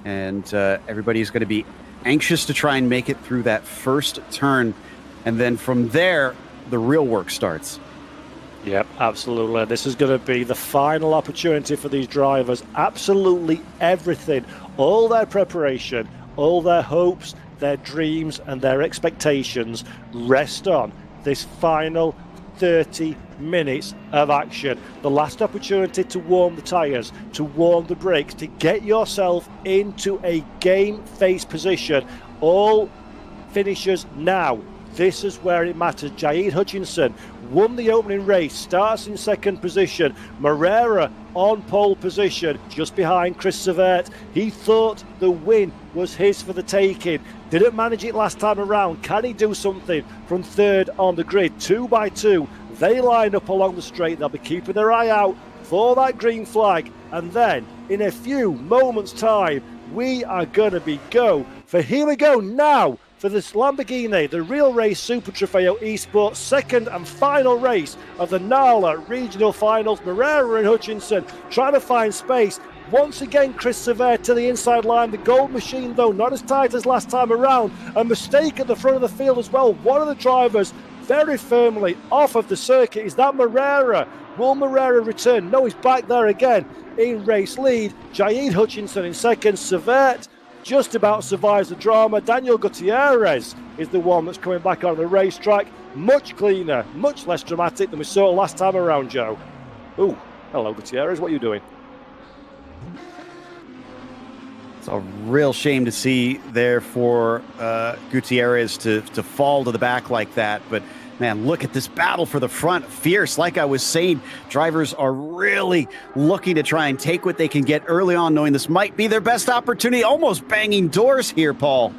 and everybody's going to be anxious to try and make it through that first turn, and then from there the real work starts. Yep, absolutely. This is going to be the final opportunity for these drivers. Absolutely everything, all their preparation, all their hopes, their dreams and their expectations rest on this final 30 minutes of action. The last opportunity to warm the tyres, to warm the brakes, to get yourself into a game face position. All finishers now. This is where it matters. Jaid Hutchinson won the opening race, starts in second position. Moreira on pole position, just behind Chris Severt. He thought the win was his for the taking. Didn't manage it last time around. Can he do something from third on the grid? 2 by 2. They line up along the straight. They'll be keeping their eye out for that green flag. And then, in a few moments' time, we are going to be go. For here we go now for this Lamborghini, the Real Race Super Trofeo Esports, second and final race of the Nala Regional Finals. Moreira and Hutchinson trying to find space. Once again, Chris Severt to the inside line. The gold machine, though, not as tight as last time around. A mistake at the front of the field as well. One of the drivers very firmly off of the circuit. Is that Moreira? Will Moreira return? No, he's back there again in race lead. Jaid Hutchinson in second. Severt just about survives the drama. Daniel Gutierrez is the one that's coming back on the racetrack. Much cleaner, much less dramatic than we saw last time around, Joe. Ooh, hello Gutierrez, what are you doing? It's a real shame to see there for Gutierrez to fall to the back like that, but man, look at this battle for the front. Fierce. Like I was saying, drivers are really looking to try and take what they can get early on, knowing this might be their best opportunity. Almost banging doors here, Paul.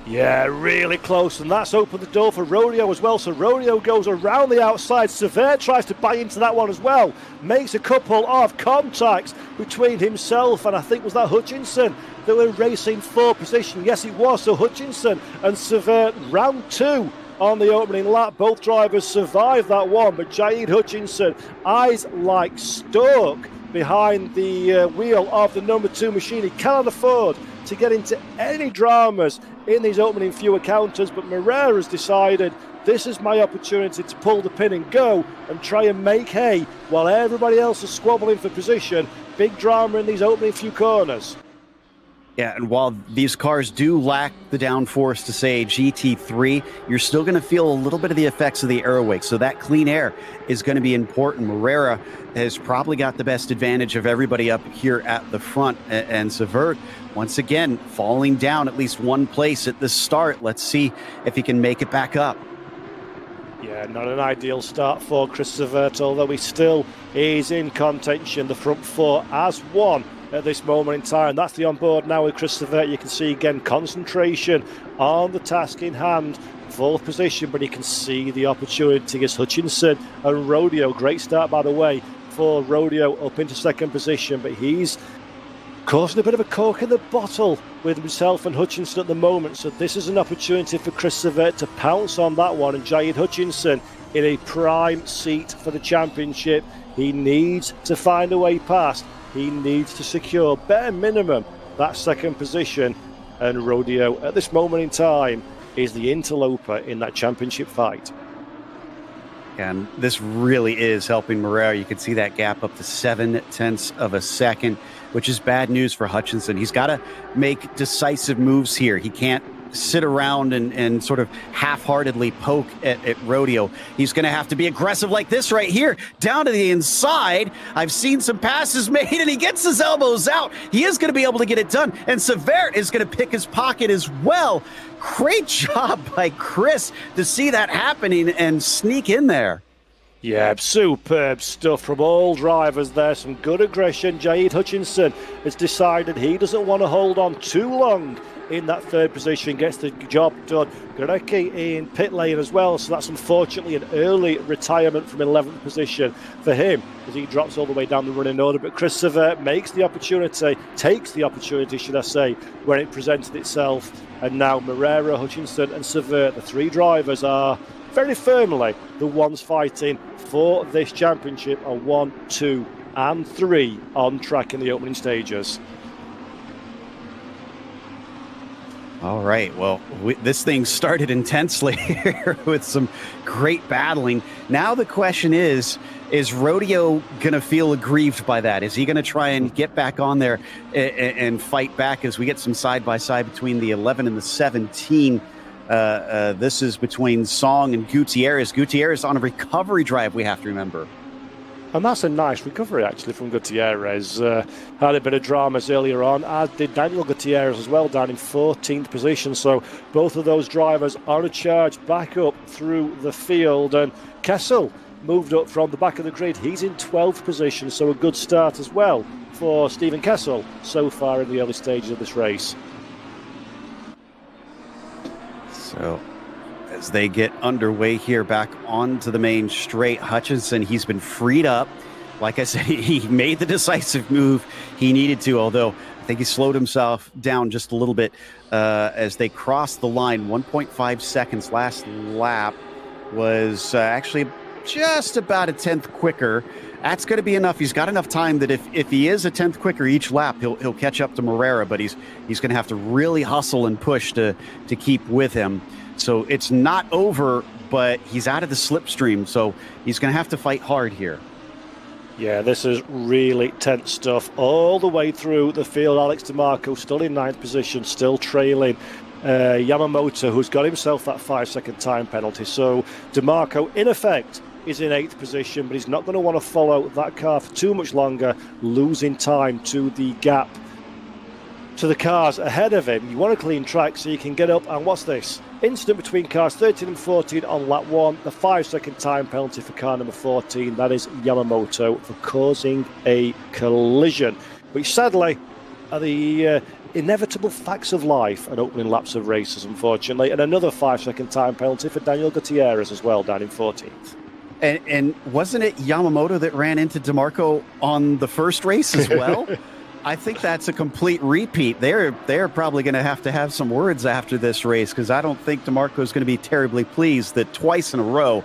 Yeah, really close, and that's opened the door for Rodeo as well. So Rodeo goes around the outside. Severt tries to buy into that one as well. Makes a couple of contacts between himself and I think was that Hutchinson that were racing for position. Yes, it was. So Hutchinson and Severt round two on the opening lap. Both drivers survived that one, but Jaid Hutchinson, eyes like stalk behind the wheel of the number 2 machine. He cannot afford to get into any dramas in these opening few encounters, but Moreira has decided this is my opportunity to pull the pin and go and try and make hay while everybody else is squabbling for position. Big drama in these opening few corners. Yeah, and while these cars do lack the downforce to, say, GT3, you're still going to feel a little bit of the effects of the aero wake. So that clean air is going to be important. Morera has probably got the best advantage of everybody up here at the front. And Savert, once again, falling down at least one place at the start. Let's see if he can make it back up. Yeah, not an ideal start for Chris Savert, although he still is in contention. The front four as one at this moment in time. That's the onboard now with Chris Savert. You can see again concentration on the task in hand. Fourth position, but you can see the opportunity as Hutchinson and Rodeo. Great start, by the way, for Rodeo up into second position, but he's causing a bit of a cork in the bottle with himself and Hutchinson at the moment. So this is an opportunity for Chris Savert to pounce on that one, and Jaid Hutchinson in a prime seat for the championship. He needs to find a way past. He needs to secure bare minimum that second position, and Rodeo at this moment in time is the interloper in that championship fight. And this really is helping Morera. You can see that gap up to 0.7 of a second, which is bad news for Hutchinson. He's got to make decisive moves here. He can't sit around and sort of half-heartedly poke at Rodeo. He's going to have to be aggressive like this right here, down to the inside. I've seen some passes made, and he gets his elbows out. He is going to be able to get it done, and Savert is going to pick his pocket as well. Great job by Chris to see that happening and sneak in there. Yeah, superb stuff from all drivers there. Some good aggression. Jaid Hutchinson has decided he doesn't want to hold on too long in that third position, gets the job done. Gorecki in pit lane as well, so that's unfortunately an early retirement from 11th position for him as he drops all the way down the running order. But Chris Savert takes the opportunity, should I say, when it presented itself. And now Morera, Hutchinson and Savert, the three drivers, are very firmly the ones fighting for this championship, are 1, 2 and 3 on track in the opening stages. All right, well, this thing started intensely here with some great battling. Now the question is Rodeo going to feel aggrieved by that? Is he going to try and get back on there and fight back as we get some side-by-side between the 11 and the 17? This is between Song and Gutierrez. Gutierrez on a recovery drive, we have to remember. And that's a nice recovery, actually, from Gutierrez. Had a bit of dramas earlier on, as did Daniel Gutierrez as well, down in 14th position. So both of those drivers are a charge back up through the field. And Kessel moved up from the back of the grid. He's in 12th position, so a good start as well for Stephen Kessel so far in the early stages of this race. So as they get underway here back onto the main straight, Hutchinson, he's been freed up. Like I said, he made the decisive move he needed to, although I think he slowed himself down just a little bit as they crossed the line. 1.5 seconds last lap was actually just about a 10th quicker. That's going to be enough. He's got enough time that if he is a 10th quicker each lap, he'll catch up to Morera, but he's going to have to really hustle and push to keep with him. So it's not over, but he's out of the slipstream, so he's going to have to fight hard here. Yeah, this is really tense stuff all the way through the field. Alex DeMarco still in 9th position, still trailing Yamamoto, who's got himself that 5-second time penalty. So DeMarco, in effect, is in 8th position, but he's not going to want to follow that car for too much longer, losing time to the gap to the cars ahead of him. You want a clean track so you can get up, and what's this? Incident between cars 13 and 14 on lap 1, the 5-second time penalty for car number 14. That is Yamamoto for causing a collision, which sadly are the inevitable facts of life and opening laps of races, unfortunately. And another 5-second time penalty for Daniel Gutierrez as well, down in 14th. And wasn't it Yamamoto that ran into DeMarco on the first race as well? I think that's a complete repeat. They're probably going to have some words after this race, because I don't think DeMarco is going to be terribly pleased that twice in a row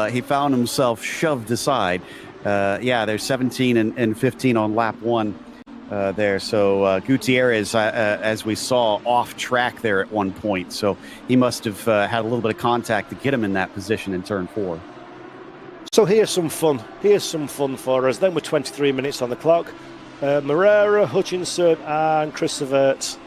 he found himself shoved aside. There's 17 and 15 on lap 1 there. So Gutierrez, as we saw, off track there at one point. So he must have had a little bit of contact to get him in that position in turn 4. So here's some fun for us. Then we're 23 minutes on the clock. Moreira, Hutchinson and Chris Savert,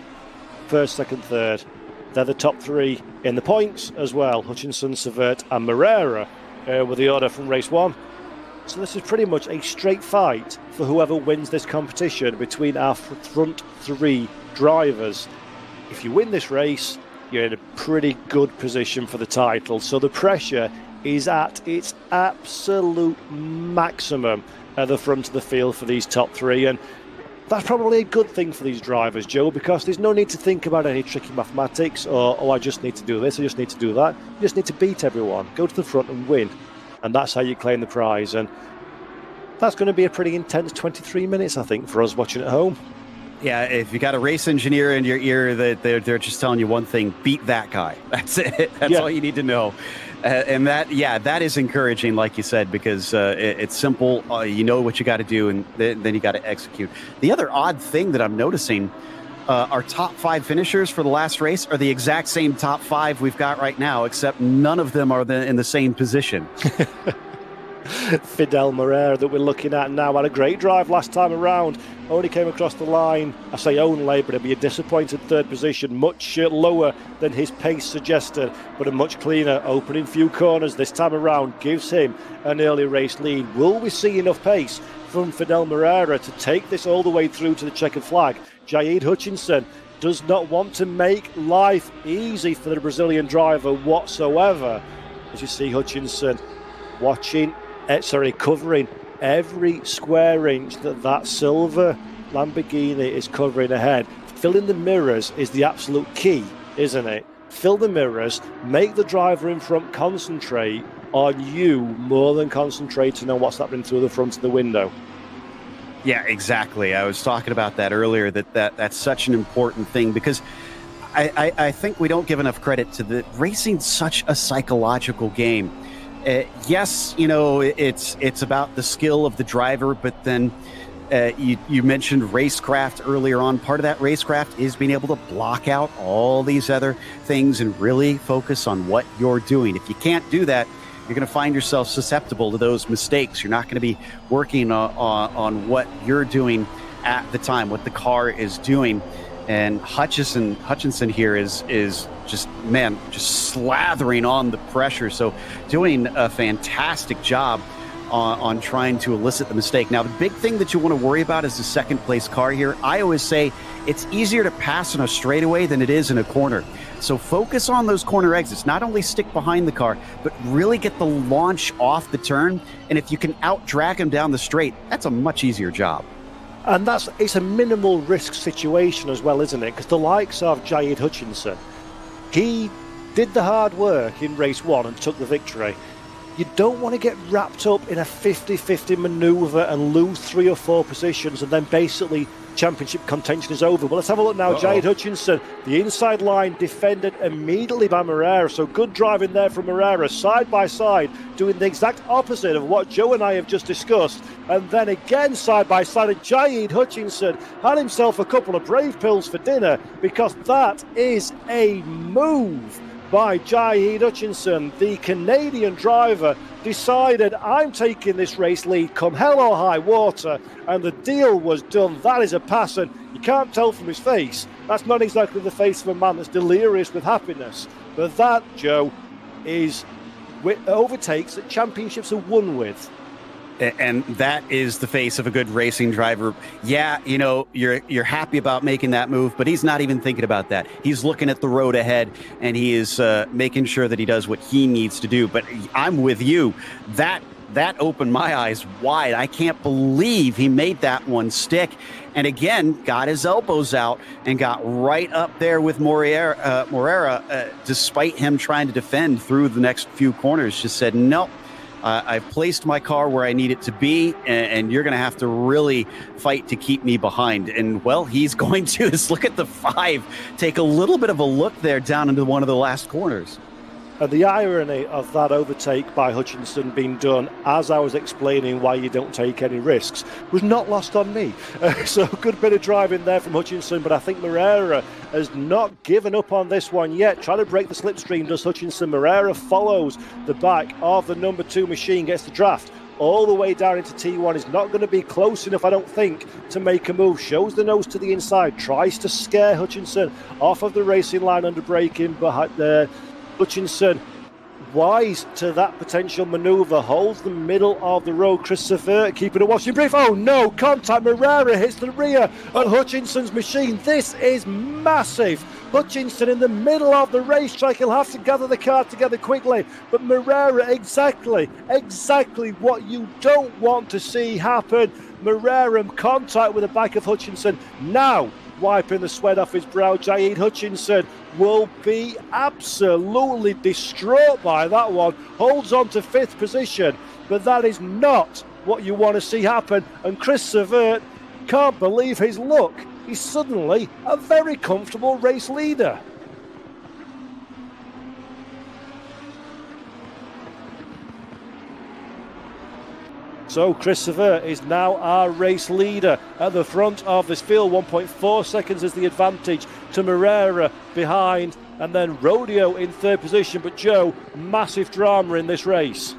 first, second, third. They're the top three in the points as well. Hutchinson, Savert and Moreira were the order from race one. So this is pretty much a straight fight for whoever wins this competition between our front three drivers. If you win this race, you're in a pretty good position for the title. So the pressure is at its absolute maximum at the front of the field for these top three. And that's probably a good thing for these drivers, Joe, because there's no need to think about any tricky mathematics or, oh, I just need to do this, I just need to do that. You just need to beat everyone, go to the front and win. And that's how you claim the prize. And that's going to be a pretty intense 23 minutes, I think, for us watching at home. Yeah, if you got a race engineer in your ear, that they're just telling you one thing: beat that guy. That's it. That's all you need to know. And that is encouraging, like you said, because it's simple. You know what you got to do, and then you got to execute. The other odd thing that I'm noticing, our top five finishers for the last race are the exact same top five we've got right now, except none of them are in the same position. Fidel Moreira that we're looking at now had a great drive last time around. Only came across the line, I say only, but it'd be a disappointed third position, much lower than his pace suggested, but a much cleaner opening few corners this time around gives him an early race lead. Will we see enough pace from Fidel Moreira to take this all the way through to the checkered flag? Jaid Hutchinson does not want to make life easy for the Brazilian driver whatsoever. As you see Hutchinson covering every square inch that silver Lamborghini is covering ahead. Filling the mirrors is the absolute key, isn't it? Fill the mirrors, make the driver in front concentrate on you more than concentrating on what's happening through the front of the window. Yeah, exactly. I was talking about that earlier, that's such an important thing, because I think we don't give enough credit to the racing, such a psychological game. Yes, you know, it's about the skill of the driver, but then you mentioned racecraft earlier on. Part of that racecraft is being able to block out all these other things and really focus on what you're doing. If you can't do that, you're going to find yourself susceptible to those mistakes. You're not going to be working on what you're doing at the time, what the car is doing. And Hutchinson here is just slathering on the pressure. So doing a fantastic job on trying to elicit the mistake. Now, the big thing that you want to worry about is the second place car here. I always say it's easier to pass in a straightaway than it is in a corner. So focus on those corner exits. Not only stick behind the car, but really get the launch off the turn. And if you can out-drag him down the straight, that's a much easier job. And it's a minimal risk situation as well, isn't it? Because the likes of Jaid Hutchinson, he did the hard work in race one and took the victory. You don't want to get wrapped up in a 50-50 manoeuvre and lose 3 or 4 positions and then basically championship contention is over. Well, let's have a look now. Jaid Hutchinson, the inside line defended immediately by Moreira. So good driving there from Moreira, side by side, doing the exact opposite of what Joe and I have just discussed. And then again, side by side, and Jaid Hutchinson had himself a couple of brave pills for dinner, because that is a move by Jaid Hutchinson. The Canadian driver decided, I'm taking this race lead come hell or high water, and the deal was done. That is a pass, and you can't tell from his face. That's not exactly the face of a man that's delirious with happiness. But that, Joe, is overtakes that championships are won with. And that is the face of a good racing driver. Yeah, you know, you're happy about making that move, but he's not even thinking about that. He's looking at the road ahead, and he is making sure that he does what he needs to do. But I'm with you. That opened my eyes wide. I can't believe he made that one stick. And again, got his elbows out and got right up there with Moreira, despite him trying to defend through the next few corners. Just said, nope. I've placed my car where I need it to be, and you're going to have to really fight to keep me behind. And, well, he's going to. Just look at the 5. Take a little bit of a look there down into one of the last corners. And the irony of that overtake by Hutchinson being done as I was explaining why you don't take any risks was not lost on me. So a good bit of driving there from Hutchinson, but I think Moreira has not given up on this one yet. Trying to break the slipstream does Hutchinson. Moreira follows the back of the number 2 machine, gets the draft all the way down into T1. Is not going to be close enough, I don't think, to make a move. Shows the nose to the inside, tries to scare Hutchinson off of the racing line under braking, but Hutchinson, wise to that potential manoeuvre, holds the middle of the road. Chris Savert keeping a watching brief. Oh no, contact. Morera hits the rear of Hutchinson's machine. This is massive. Hutchinson in the middle of the racetrack. He'll have to gather the car together quickly. But Morera, exactly what you don't want to see happen. Morera contact with the back of Hutchinson. Now wiping the sweat off his brow. Jaid Hutchinson will be absolutely distraught by that one. Holds on to 5th position, but that is not what you want to see happen. And Chris Savert can't believe his luck. He's suddenly a very comfortable race leader. So Chris Savert is now our race leader at the front of this field. 1.4 seconds is the advantage to Morera behind, and then Rodeo in 3rd position. But Joe, massive drama in this race.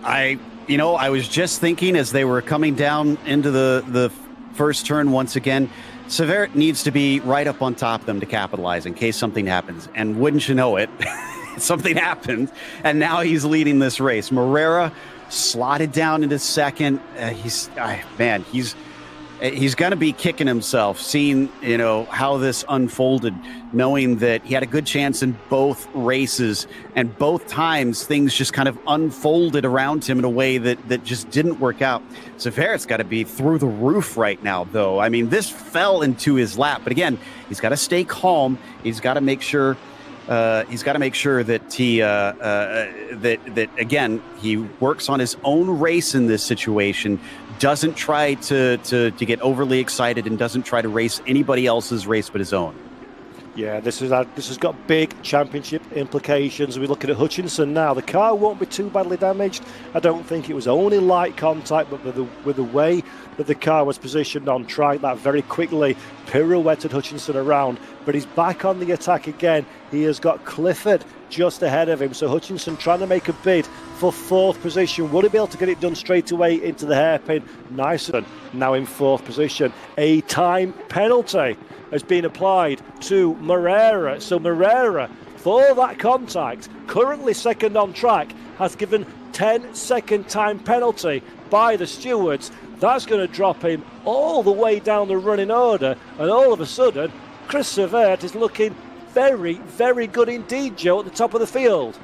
I was just thinking as they were coming down into the first turn once again, Savert needs to be right up on top of them to capitalize in case something happens. And wouldn't you know it, something happened, and now he's leading this race. Morera slotted down into 2nd. He's going to be kicking himself, seeing how this unfolded, knowing that he had a good chance in both races, and both times things just kind of unfolded around him in a way that just didn't work out. Savert's got to be through the roof right now, though. I mean, this fell into his lap, but again, he's got to stay calm. He's got to make sure. That he that again he works on his own race in this situation. Doesn't try to get overly excited, and doesn't try to race anybody else's race but his own. Yeah, this has got big championship implications. We're looking at Hutchinson now. The car won't be too badly damaged. I don't think it was only light contact, but with the way that the car was positioned on track, that very quickly pirouetted Hutchinson around. But he's back on the attack again. He has got Clifford just ahead of him. So Hutchinson trying to make a bid for 4th position. Would he be able to get it done straight away into the hairpin? Nyson now in 4th position. A time penalty has been applied to Morera. So Morera, for that contact, currently 2nd on track, has given 10-second time penalty by the stewards. That's going to drop him all the way down the running order, and all of a sudden Chris Savert is looking very, very good indeed, Joe, at the top of the field.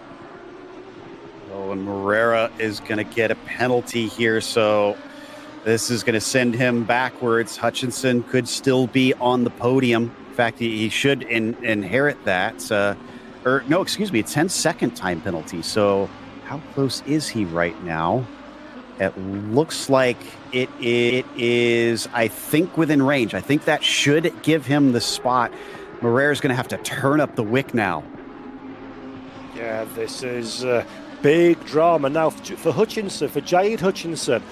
Oh, and Morera is going to get a penalty here, so this is going to send him backwards. Hutchinson could still be on the podium. In fact, he should inherit that. A 10-second time penalty. So how close is he right now? It looks like it is, I think, within range. I think that should give him the spot. Morera's going to have to turn up the wick now. Yeah, this is big drama now for Hutchinson, for Jaid Hutchinson.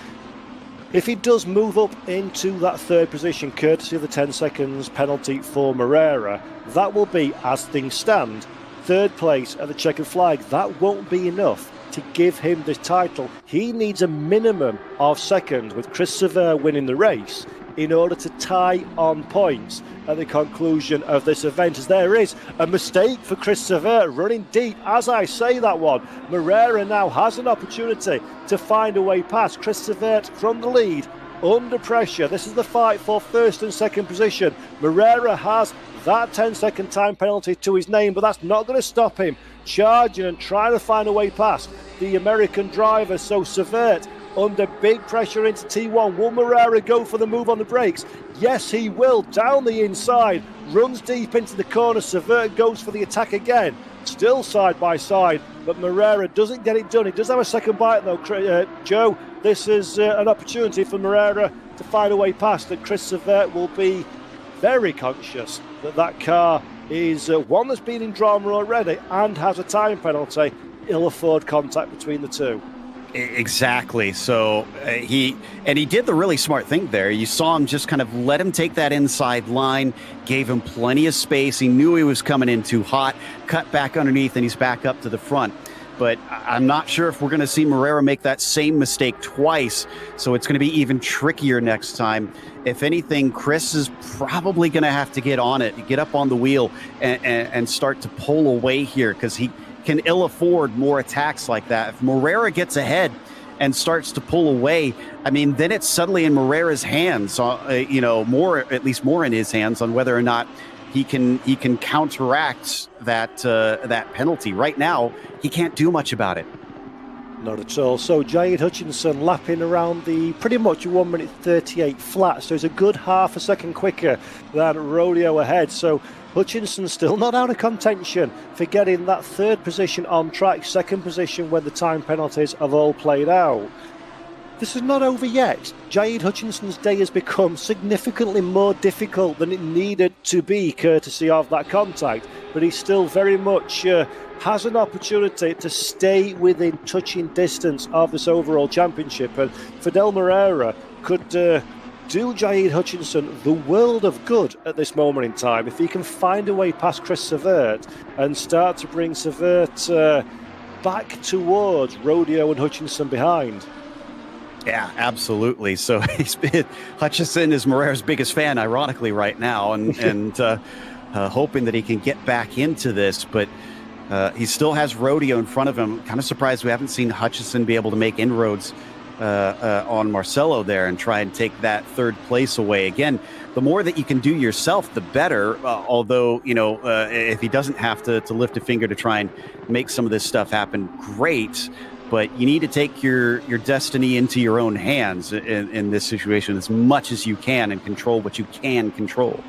If he does move up into that 3rd position, courtesy of the 10 seconds penalty for Morera, that will be, as things stand, 3rd place at the checkered flag. That won't be enough to give him the title. He needs a minimum of 2nd, with Chris Savert winning the race, in order to tie on points at the conclusion of this event, as there is a mistake for Chris Savert running deep as I say that one. Morera now has an opportunity to find a way past. Chris Savert from the lead, under pressure. This is the fight for 1st and 2nd position. Morera has that 10-second time penalty to his name, but that's not going to stop him charging and trying to find a way past the American driver. So Savert under big pressure into T1. Will Morera go for the move on the brakes? Yes, he will. Down the inside, runs deep into the corner. Savert goes for the attack again. Still side by side, but Morera doesn't get it done. He does have a second bite though, Joe. This is an opportunity for Morera to find a way past, and Chris Savert will be very conscious that car is one that's been in drama already and has a time penalty. He'll afford contact between the two. Exactly. So he did the really smart thing there. You saw him just kind of let him take that inside line, gave him plenty of space. He knew he was coming in too hot, cut back underneath, and he's back up to the front. but I'm not sure if we're going to see Moreira make that same mistake twice. So it's going to be even trickier next time. If anything, Chris is probably going to have to get on it, get up on the wheel and start to pull away here, because he can ill afford more attacks like that. If Moreira gets ahead and starts to pull away, I mean, then it's suddenly in Moreira's hands, at least more in his hands on whether or not he can counteract that penalty. Right now, he can't do much about it. Not at all. So Jade Hutchinson lapping around the pretty much 1 minute 38 flat. So he's a good half a second quicker than Rodeo ahead. So Hutchinson still not out of contention for getting that third position on track, second position when the time penalties have all played out. This is not over yet. Jade Hutchinson's day has become significantly more difficult than it needed to be, courtesy of that contact. But he still very much has an opportunity to stay within touching distance of this overall championship. And Fidel Moreira could do Jade Hutchinson the world of good at this moment in time if he can find a way past Chris Savert and start to bring Savert back towards Rodeo and Hutchinson behind. Yeah, absolutely. So Hutchinson is Moreira's biggest fan, ironically, right now, and hoping that he can get back into this. But he still has Rodeo in front of him. Kind of surprised we haven't seen Hutchinson be able to make inroads on Marcelo there and try and take that third place away. Again, the more that you can do yourself, the better. Although, if he doesn't have to lift a finger to try and make some of this stuff happen, great. But you need to take your destiny into your own hands in this situation as much as you can and control what you can control.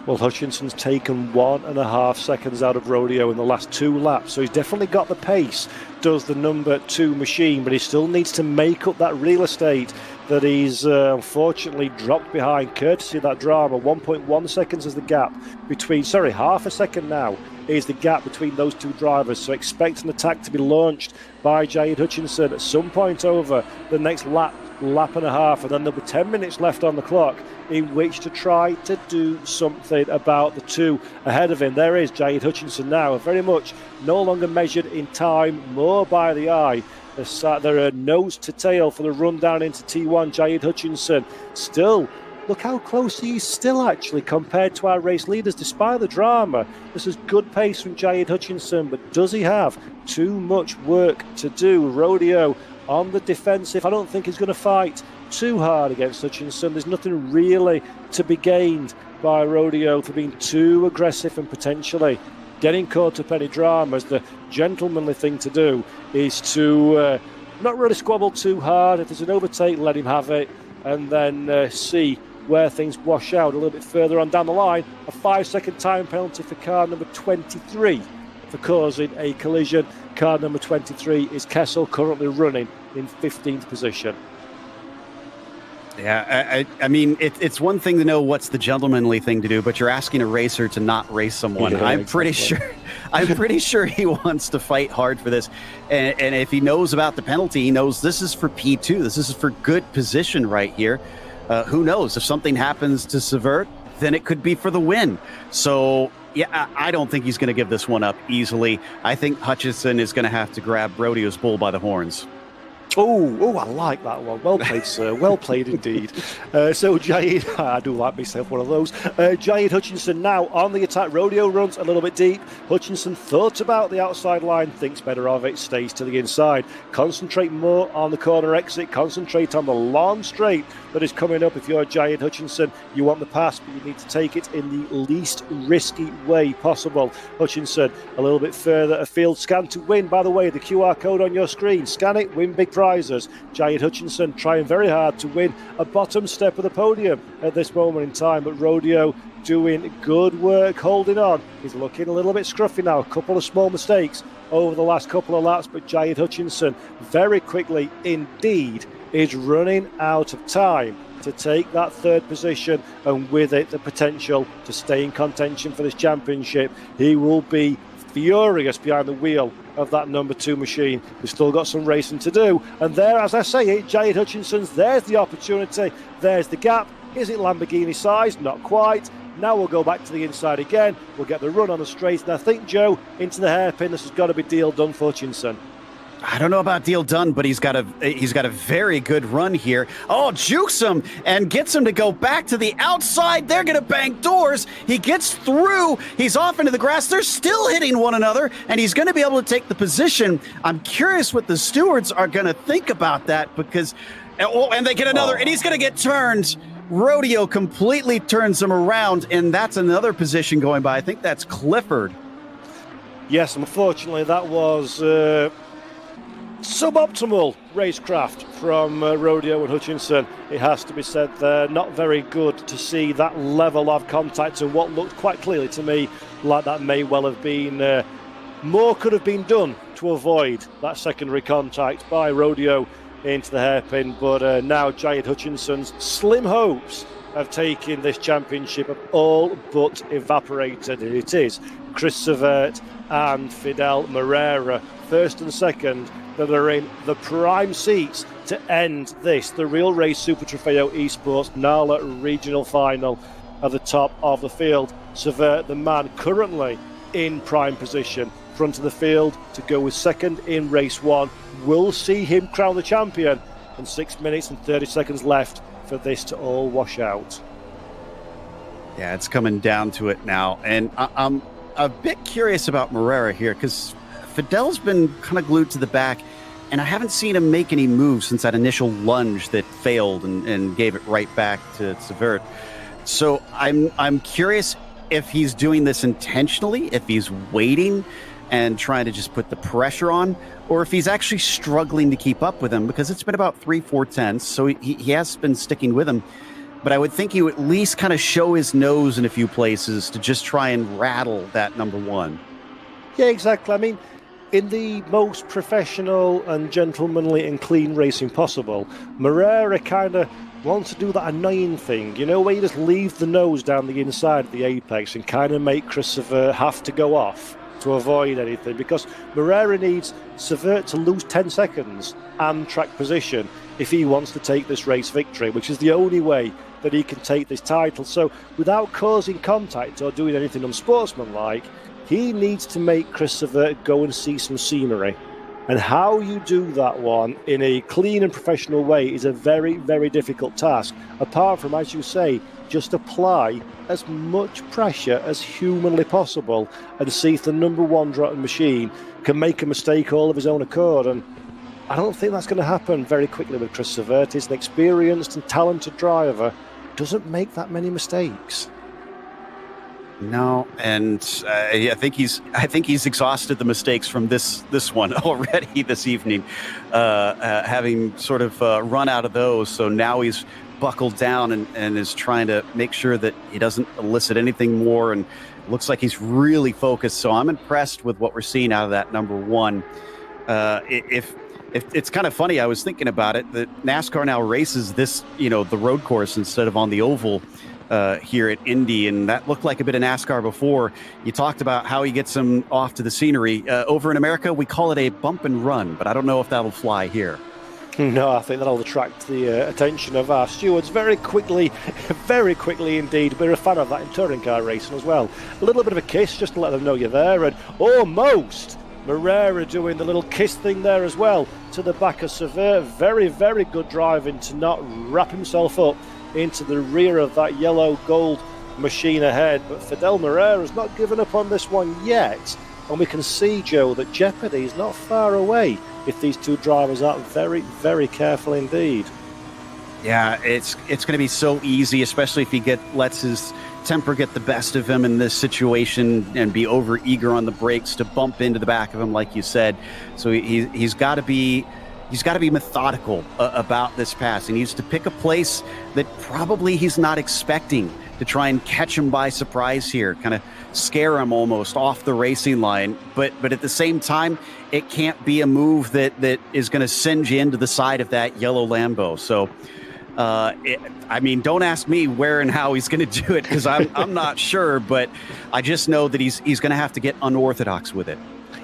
Well, Hutchinson's taken 1.5 seconds out of Rodeo in the last 2 laps, so he's definitely got the pace, does the number 2 machine, but he still needs to make up that real estate that he's unfortunately dropped behind, courtesy of that drama. 1.1 seconds is the gap between, half a second now is the gap between those 2 drivers, so expect an attack to be launched by Jade Hutchinson at some point over the next lap and a half, and then there'll be 10 minutes left on the clock in which to try to do something about the 2 ahead of him. There is Jade Hutchinson now, very much no longer measured in time, more by the eye. They're nose to tail for the run down into T1. Jade Hutchinson still, look how close he is still actually compared to our race leaders despite the drama. This is good pace from Jade Hutchinson, but does he have too much work to do? Rodeo on the defensive. I don't think he's going to fight too hard against Hutchinson. There's nothing really to be gained by Rodeo for being too aggressive and potentially getting caught up any dramas. The gentlemanly thing to do is to not really squabble too hard. If there's an overtake, let him have it, and then see where things wash out a little bit further on down the line. A 5-second time penalty for car number 23 for causing a collision. Car number 23 is Kessel, currently running in 15th position. Yeah, I mean, it's one thing to know what's the gentlemanly thing to do, but you're asking a racer to not race someone. Yeah, I'm pretty sure he wants to fight hard for this. And if he knows about the penalty, he knows this is for P2. This is for good position right here. Who knows? If something happens to Savert, then it could be for the win. So, yeah, I don't think he's going to give this one up easily. I think Hutchinson is going to have to grab Rodeo's bull by the horns. Oh, I like that one. Well played, sir. Well played indeed. So Jade, I do like myself one of those. Jade Hutchinson now on the attack. Rodeo runs a little bit deep. Hutchinson thought about the outside line, thinks better of it, stays to the inside. Concentrate more on the corner exit. Concentrate on the long straight that is coming up. If you're Jade Hutchinson, you want the pass, but you need to take it in the least risky way possible. Hutchinson a little bit further afield. Scan to win, by the way, the QR code on your screen. Scan it, win big prizes. Jade Hutchinson trying very hard to win a bottom step of the podium at this moment in time, but Rodeo doing good work holding on. He's looking a little bit scruffy now, a couple of small mistakes over the last couple of laps, but Jade Hutchinson very quickly indeed is running out of time to take that third position, and with it the potential to stay in contention for this championship. He will be furious behind the wheel of that number 2 machine. We've still got some racing to do, and there, as I say it, Jade Hutchinson's, there's the opportunity, there's the gap. Is it Lamborghini size? Not quite. Now we'll go back to the inside again. We'll get the run on the straight, and I think, Joe, into the hairpin, this has got to be deal done for Hutchinson. I don't know about deal done, but he's got a very good run here. Oh, jukes him and gets him to go back to the outside. They're going to bang doors. He gets through. He's off into the grass. They're still hitting one another, and he's going to be able to take the position. I'm curious what the stewards are going to think about that because, and they get another, and he's going to get turned. Rodeo completely turns him around, and that's another position going by. I think that's Clifford. Yes, unfortunately, that was suboptimal racecraft from Rodeo and Hutchinson. It has to be said there. Not very good to see that level of contact and what looked quite clearly to me like that may well have been more could have been done to avoid that secondary contact by Rodeo into the hairpin. But now Giant Hutchinson's slim hopes of taking this championship have all but evaporated. And it is Chris Savert and Fidel Moreira, first and second, that are in the prime seats to end this, the Real Race Super Trofeo Esports NALA Regional Final at the top of the field. Savert, the man currently in prime position, front of the field to go with second in race one. We'll see him crown the champion, and 6 minutes and 30 seconds left for this to all wash out. Yeah, it's coming down to it now, and I'm a bit curious about Moreira here because Fidel's been kind of glued to the back, and I haven't seen him make any moves since that initial lunge that failed and gave it right back to Savert. So I'm curious if he's doing this intentionally, if he's waiting and trying to just put the pressure on, or if he's actually struggling to keep up with him, because it's been about 3-4 tenths, so he has been sticking with him. But I would think he would at least kind of show his nose in a few places to just try and rattle that number one. Yeah, exactly. I mean, in the most professional and gentlemanly and clean racing possible, Moreira kind of wants to do that annoying thing, you know, where you just leave the nose down the inside of the apex and kind of make Chris Savert have to go off to avoid anything, because Moreira needs Savert to lose 10 seconds and track position if he wants to take this race victory, which is the only way that he can take this title. So without causing contact or doing anything unsportsmanlike, he needs to make Chris Savert go and see some scenery. And how you do that one in a clean and professional way is a very, very difficult task. Apart from, as you say, just apply as much pressure as humanly possible and see if the number one driving machine can make a mistake all of his own accord. And I don't think that's going to happen very quickly with Chris Savert. He's an experienced and talented driver, doesn't make that many mistakes. No, and I think he's exhausted the mistakes from this one already this evening, having sort of run out of those. So now he's buckled down and is trying to make sure that he doesn't elicit anything more. And it looks like he's really focused. So I'm impressed with what we're seeing out of that number one. If it's kind of funny, I was thinking about it, that NASCAR now races this, the road course instead of on the oval here at Indy, and that looked like a bit of NASCAR before. You talked about how he gets them off to the scenery. Over in America, we call it a bump and run, but I don't know if that'll fly here. No, I think that'll attract the attention of our stewards very quickly indeed. We're a fan of that in touring car racing as well. A little bit of a kiss just to let them know you're there, and almost Moreira doing the little kiss thing there as well to the back of Savert. Very, very good driving to not wrap himself up into the rear of that yellow gold machine ahead. But Fidel Moreira has not given up on this one yet, and we can see, Joe, that jeopardy is not far away if these two drivers are very, very careful indeed. Yeah, it's going to be so easy, especially if he lets his temper get the best of him in this situation and be over eager on the brakes to bump into the back of him, like you said. So he's got to be methodical about this pass. He needs to pick a place that probably he's not expecting to try and catch him by surprise here, kind of scare him almost off the racing line. But at the same time, it can't be a move that is going to send you into the side of that yellow Lambo. So, don't ask me where and how he's going to do it, because I'm not sure, but I just know that he's going to have to get unorthodox with it.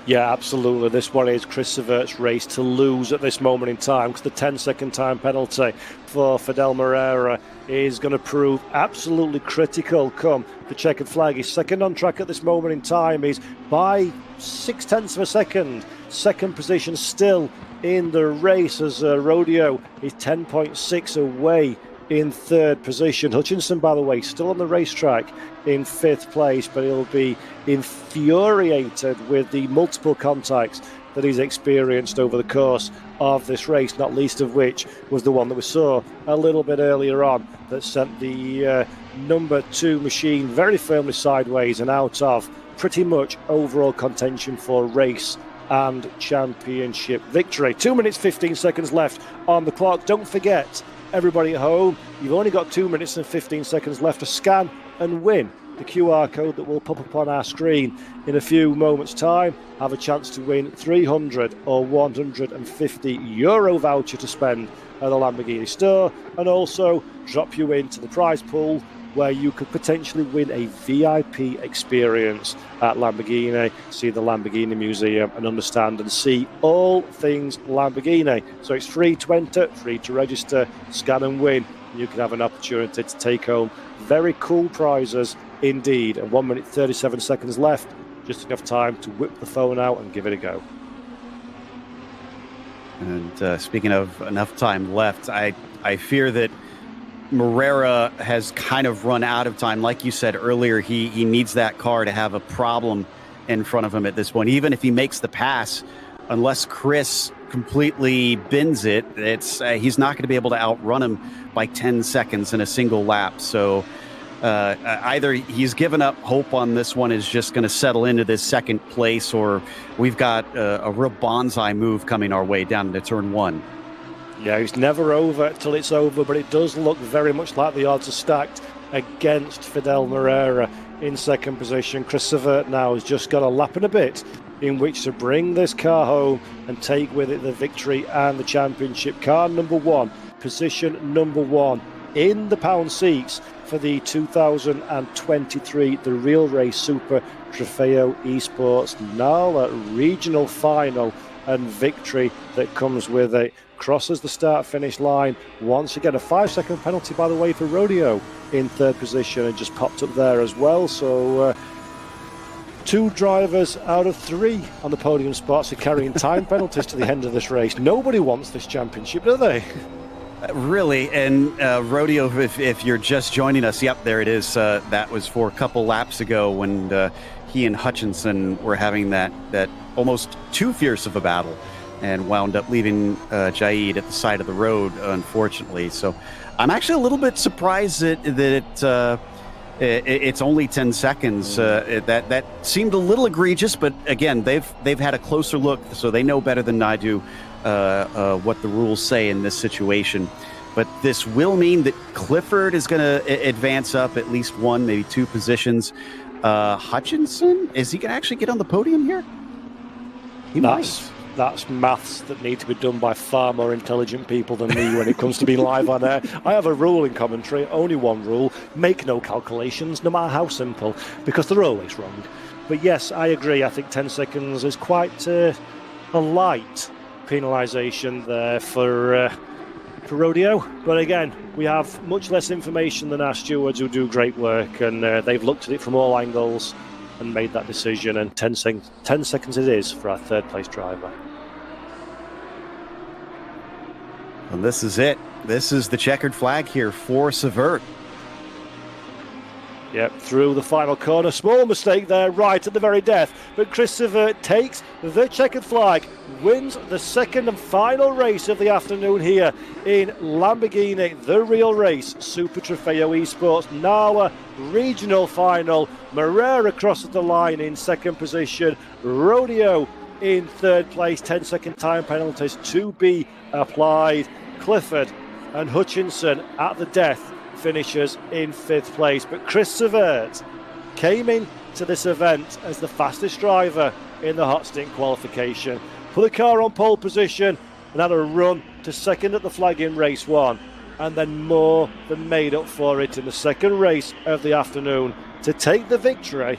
Yeah, absolutely. This one is Chris Severt's race to lose at this moment in time, because the 10-second time penalty for Fidel Moreira is going to prove absolutely critical come the checkered flag. He's second on track at this moment in time. He's by 0.6 of a second. Second position still in the race, as Rodeo is 10.6 away in third position. Hutchinson, by the way, still on the racetrack in fifth place, but he'll be infuriated with the multiple contacts that he's experienced over the course of this race, not least of which was the one that we saw a little bit earlier on that sent the number 2 machine very firmly sideways and out of pretty much overall contention for race and championship victory. 2 minutes 15 seconds left on the clock. Don't forget, everybody at home, you've only got 2 minutes and 15 seconds left to scan and win the QR code that will pop up on our screen in a few moments' time. Have a chance to win 300 or 150 euro voucher to spend at the Lamborghini store, and also drop you into the prize pool where you could potentially win a VIP experience at Lamborghini, see the Lamborghini Museum, and understand and see all things Lamborghini. So it's free to enter, free to register, scan and win. You can have an opportunity to take home very cool prizes indeed. And 1 minute 37 seconds left, just enough time to whip the phone out and give it a go. And speaking of enough time left, I fear that Moreira has kind of run out of time. Like you said earlier, he needs that car to have a problem in front of him at this point. Even if he makes the pass, unless Chris completely bins it, he's not going to be able to outrun him by 10 seconds in a single lap. So either he's given up hope on this one, is just going to settle into this second place, or we've got a real bonsai move coming our way down into turn 1. Yeah, it's never over till it's over, but it does look very much like the odds are stacked against Fidel Moreira in second position. Chris Severt now has just got a lap and a bit in which to bring this car home and take with it the victory and the championship. Car number 1, position number 1 in the pound seats for the 2023 The Real Race Super Trofeo Esports NALA regional final, and victory that comes with it. Crosses the start-finish line once again. A 5-second penalty, by the way, for Rodeo in third position, and just popped up there as well. So 2 drivers out of 3 on the podium spots are carrying time penalties to the end of this race. Nobody wants this championship, do they? Really, and Rodeo, if you're just joining us, yep, there it is. That was for a couple laps ago when he and Hutchinson were having that almost too fierce of a battle, and wound up leaving Jaid at the side of the road, unfortunately. So I'm actually a little bit surprised that it's only 10 seconds. That seemed a little egregious, but again, they've had a closer look, so they know better than I do what the rules say in this situation. But this will mean that Clifford is going to advance up at least 1, maybe 2 positions. Hutchinson, is he going to actually get on the podium here? That's maths that need to be done by far more intelligent people than me when it comes to being live on air. I have a rule in commentary, only one rule: make no calculations, no matter how simple, because they're always wrong. But yes, I agree. I think 10 seconds is quite a light penalisation there for Rodeo. But again, we have much less information than our stewards, who do great work, and they've looked at it from all angles and made that decision, and 10 seconds it is for our third place driver. And this is it. This is the checkered flag here for Severt. Yep, through the final corner. Small mistake there, right at the very death. But Chris Severt takes the checkered flag, wins the second and final race of the afternoon here in Lamborghini, The Real Race Super Trofeo Esports NALA regional final. Moreira crosses the line in second position. Rodeo in third place. 10-second time penalties to be applied. Clifford and Hutchinson at the death finishes in fifth place. But Chris Severt came into this event as the fastest driver in the hot stint qualification, put the car on pole position and had a run to second at the flag in race 1, and then more than made up for it in the second race of the afternoon to take the victory.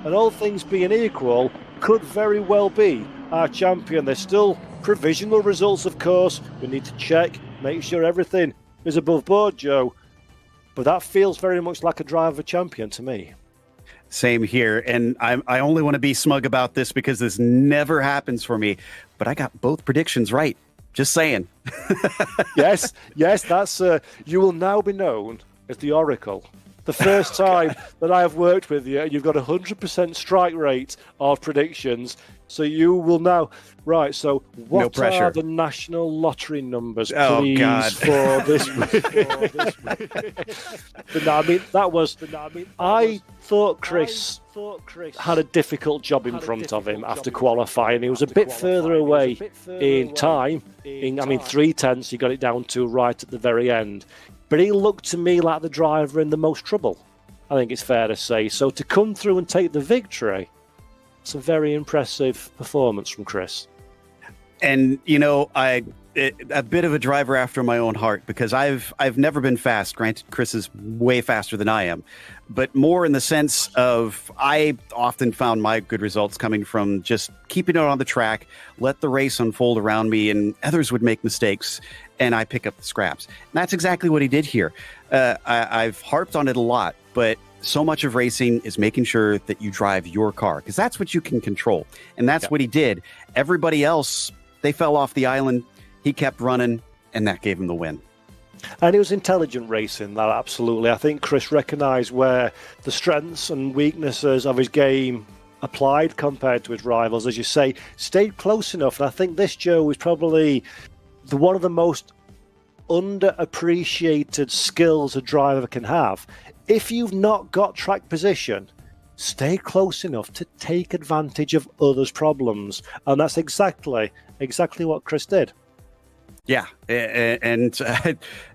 And all things being equal, could very well be our champion. There's still provisional results, of course. We need to check, make sure everything is above board, Joe. But that feels very much like a driver champion to me. Same here. And I only want to be smug about this because this never happens for me. But I got both predictions right. Just saying. yes, that's you will now be known as the Oracle. The first time that I have worked with you, you've got 100% strike rate of predictions. So you will now... Right, so what are the national lottery numbers, please, for this week? I thought Chris had a difficult job in front of him after qualifying. He was a bit further away in time. 3/10, he got it down to right at the very end. But he looked to me like the driver in the most trouble, I think it's fair to say. So to come through and take the victory, it's a very impressive performance from Chris. And, you know, a bit of a driver after my own heart, because I've never been fast. Granted, Chris is way faster than I am, but more in the sense of I often found my good results coming from just keeping it on the track, let the race unfold around me, and others would make mistakes, and I pick up the scraps. And that's exactly what he did here. I've harped on it a lot, but so much of racing is making sure that you drive your car, because that's what you can control. And that's what he did. Everybody else, they fell off the island. He kept running, and that gave him the win. And it was intelligent racing, that absolutely. I think Chris recognised where the strengths and weaknesses of his game applied compared to his rivals. As you say, stayed close enough. And I think this, Joe, is probably one of the most underappreciated skills a driver can have. If you've not got track position, stay close enough to take advantage of others' problems. And that's exactly what Chris did. Yeah, and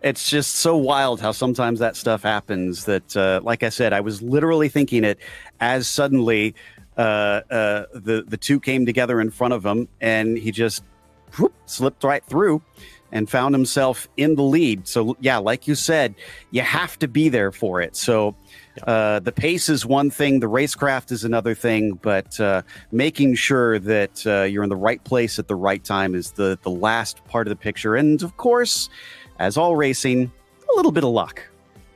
it's just so wild how sometimes that stuff happens that, like I said, I was literally thinking it as suddenly the two came together in front of him, and he just slipped right through and found himself in the lead. So, yeah, like you said, you have to be there for it. So the pace is one thing, the racecraft is another thing, but making sure that you're in the right place at the right time is the last part of the picture. And, of course, as all racing, a little bit of luck.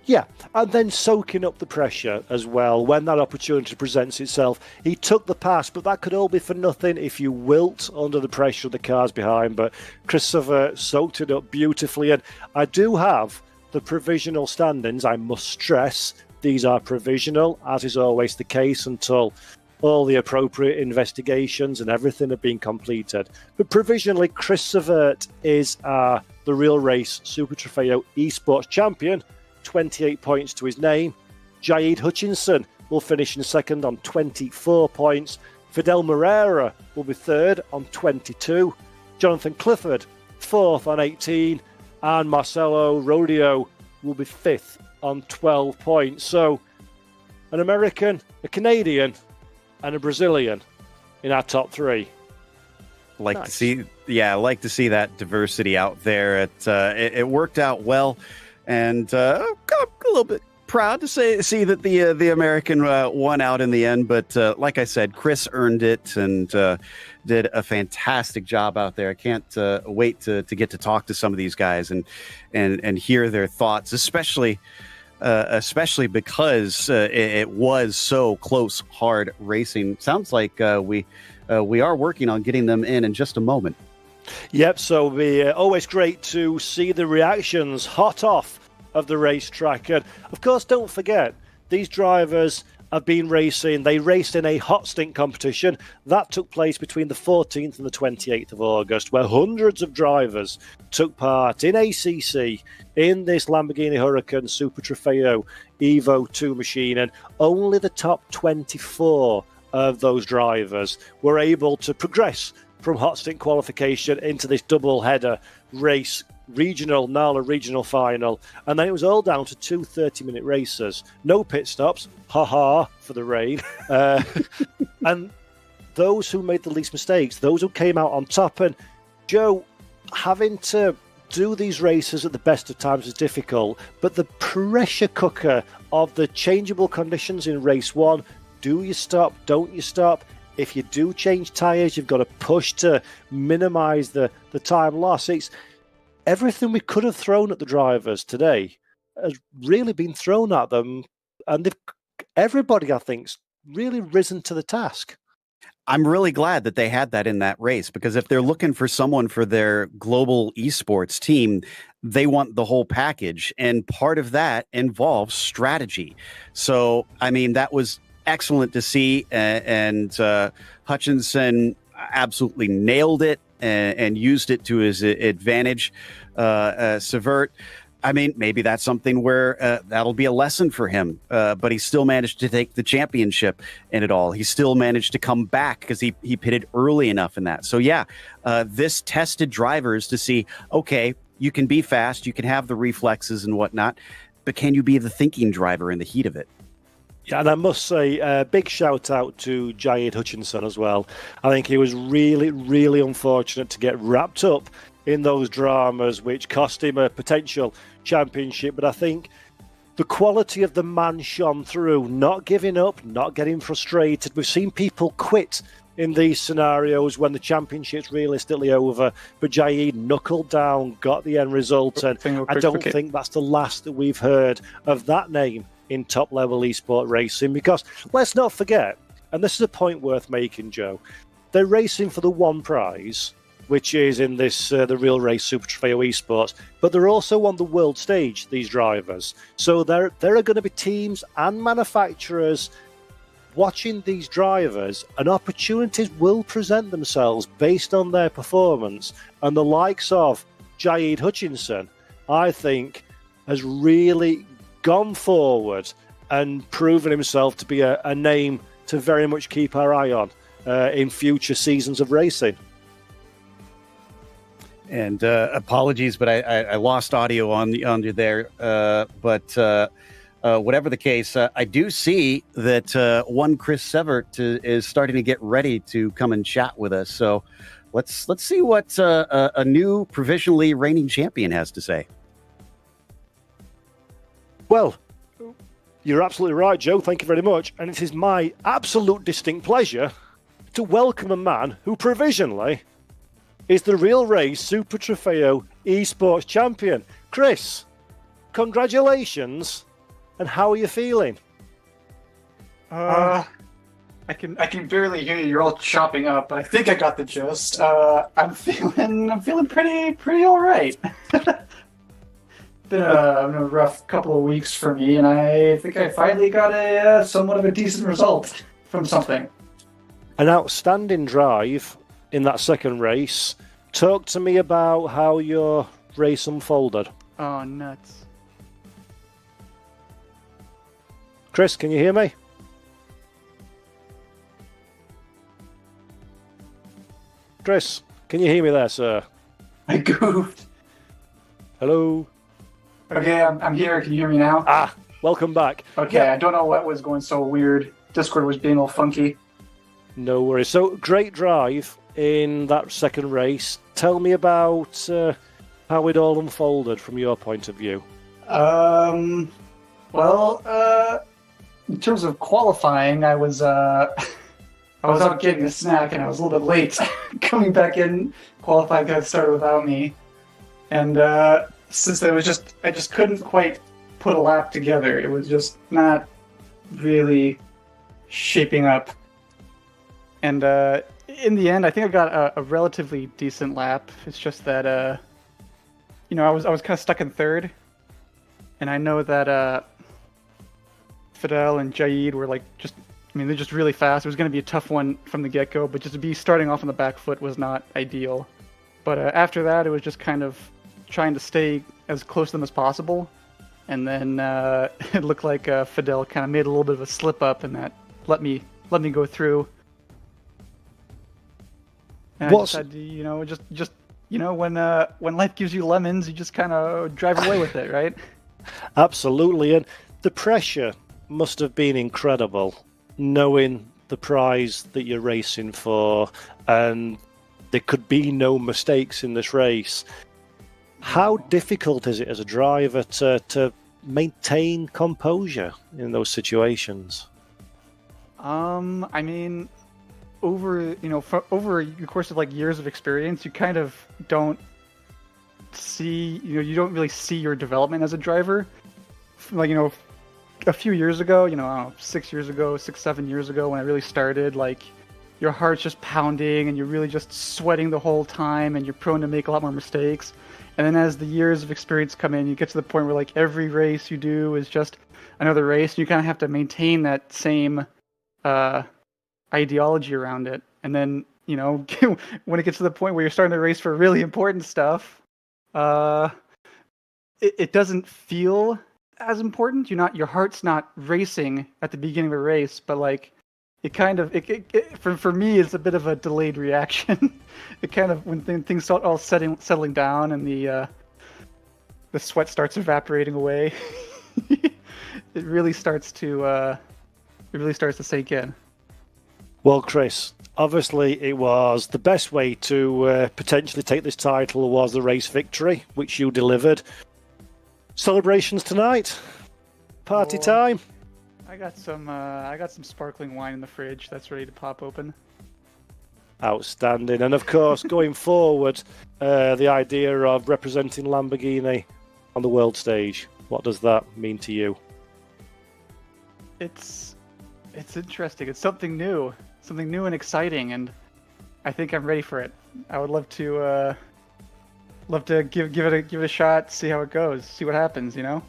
Yeah, and then soaking up the pressure as well when that opportunity presents itself. He took the pass, but that could all be for nothing if you wilt under the pressure of the cars behind. But Christopher soaked it up beautifully. And I do have the provisional standings. I must stress these are provisional, as is always the case until all the appropriate investigations and everything have been completed. But provisionally, Chris Savert is the Real Race Super Trofeo Esports champion. 28 points to his name. Jaid Hutchinson will finish in second on 24 points. Fidel Moreira will be third on 22. Jonathan Clifford, fourth on 18. And Marcelo Rodeo will be fifth on 12 points. So, an American, a Canadian, and a Brazilian in our top three. Like to see that diversity out there. It worked out well. And got a little bit proud to see that the American won out in the end. But like I said, Chris earned it and did a fantastic job out there. I can't wait to get to talk to some of these guys and hear their thoughts, especially because it was so close, hard racing. Sounds like we are working on getting them in just a moment. Yep, so it'll be always great to see the reactions hot off of the racetrack. And of course, don't forget, these drivers have been racing. They raced in a hot stint competition that took place between the 14th and the 28th of August, where hundreds of drivers took part in ACC in this Lamborghini Huracan Super Trofeo Evo 2 machine. And only the top 24 of those drivers were able to progress from hot stint qualification into this double header race, NALA regional final. And then it was all down to two 30-minute races. No pit stops, ha for the rain. And those who made the least mistakes, those who came out on top. And Joe, having to do these races at the best of times is difficult, but the pressure cooker of the changeable conditions in race one, do you stop, don't you stop, if you do change tyres, you've got to push to minimise the time loss. It's everything we could have thrown at the drivers today has really been thrown at them, and everybody, I think, really risen to the task. I'm really glad that they had that in that race, because if they're looking for someone for their global esports team, they want the whole package. And part of that involves strategy. So, I mean, that was excellent to see. And Hutchinson absolutely nailed it and used it to his advantage. Severt, I mean, maybe that's something where that'll be a lesson for him. But he still managed to take the championship in it all. He still managed to come back because he pitted early enough in that. So, yeah, this tested drivers to see, okay, you can be fast, you can have the reflexes and whatnot, but can you be the thinking driver in the heat of it? Yeah, and I must say, a big shout out to Jaid Hutchinson as well. I think he was really, really unfortunate to get wrapped up in those dramas, which cost him a potential championship. But I think the quality of the man shone through, not giving up, not getting frustrated. We've seen people quit in these scenarios when the championship's realistically over, but Jaid knuckled down, got the end result, and I don't think that's the last that we've heard of that name in top-level esport racing, because let's not forget, and this is a point worth making, Joe, they're racing for the one prize, which is in this the Real Race Super Trofeo Esports, but they're also on the world stage, these drivers. So there are going to be teams and manufacturers watching these drivers, and opportunities will present themselves based on their performance. And the likes of Jaid Hutchinson, I think, has really gone forward and proven himself to be a name to very much keep our eye on in future seasons of racing. And apologies, but I lost audio on you there. But whatever the case, I do see that one Chris Severt is starting to get ready to come and chat with us. So let's see what a new provisionally reigning champion has to say. Well, you're absolutely right, Joe. Thank you very much. And it is my absolute distinct pleasure to welcome a man who provisionally is the Real Race Super Trofeo Esports champion. Chris, congratulations. And how are you feeling? I can barely hear you. You're all chopping up, but I think I got the gist. I'm feeling pretty all right. Been a rough couple of weeks for me, and I think I finally got a somewhat of a decent result from something. An outstanding drive in that second race. Talk to me about how your race unfolded. Oh, nuts. Chris, can you hear me? Chris, can you hear me there, sir? I goofed. Hello? Okay, I'm here. Can you hear me now? Ah, welcome back. Okay, yeah. I don't know what was going so weird. Discord was being all funky. No worries. So, great drive in that second race. Tell me about how it all unfolded from your point of view. Well, in terms of qualifying, I was out getting a snack, and I was a little bit late coming back in. Qualifying got started without me, and since I just couldn't quite put a lap together. It was just not really shaping up. And in the end, I think I got a relatively decent lap. It's just that I was kind of stuck in third, and I know that Fidel and Jaid were they're just really fast. It was going to be a tough one from the get-go, but just to be starting off on the back foot was not ideal. But after that, it was just kind of trying to stay as close to them as possible. And then it looked like Fidel kind of made a little bit of a slip-up, and that let me go through. And I just had to, when life gives you lemons, you just kind of drive away with it, right? Absolutely, and the pressure must have been incredible, knowing the prize that you're racing for, and there could be no mistakes in this race. How difficult is it as a driver to maintain composure in those situations? I mean, over over the course of like years of experience, you kind of don't see, you don't really see your development as a driver. Like, a few years ago, I don't know, 6 years ago, 7 years ago, when I really started, like, your heart's just pounding and you're really just sweating the whole time and you're prone to make a lot more mistakes. And then as the years of experience come in, you get to the point where like every race you do is just another race. And you kind of have to maintain that same ideology around it. And then, when it gets to the point where you're starting to race for really important stuff, it doesn't feel as important. Your heart's not racing at the beginning of a race, but like it kind of for me it's a bit of a delayed reaction. It kind of, when things start all settling down and the sweat starts evaporating away, it really starts to sink in. Well, Chris, obviously it was the best way to potentially take this title was the race victory, which you delivered. Celebrations tonight, party time. I got some sparkling wine in the fridge that's ready to pop open. Outstanding. And of course, going forward, the idea of representing Lamborghini on the world stage, what does that mean to you? It's interesting. It's something new and exciting, and I think I'm ready for it. I would love to give it a shot, see how it goes, see what happens, Yep.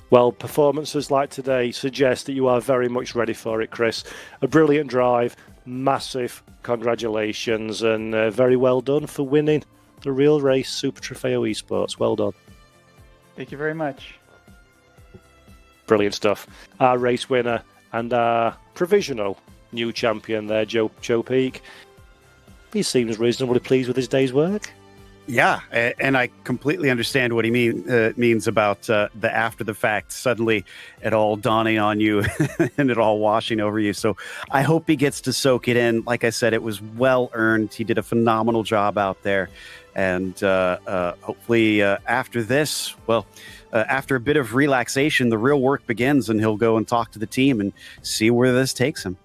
Well, performances like today suggest that you are very much ready for it, Chris. A brilliant drive, massive congratulations, and very well done for winning the real race, Super Trofeo Esports. Well done. Thank you very much. Brilliant stuff. Our race winner and our provisional new champion there, Joe Peak. He seems reasonably pleased with his day's work. Yeah, and I completely understand what he means about the after the fact, suddenly it all dawning on you and it all washing over you. So I hope he gets to soak it in. Like I said, it was well earned. He did a phenomenal job out there. And hopefully after this, after a bit of relaxation, the real work begins and he'll go and talk to the team and see where this takes him.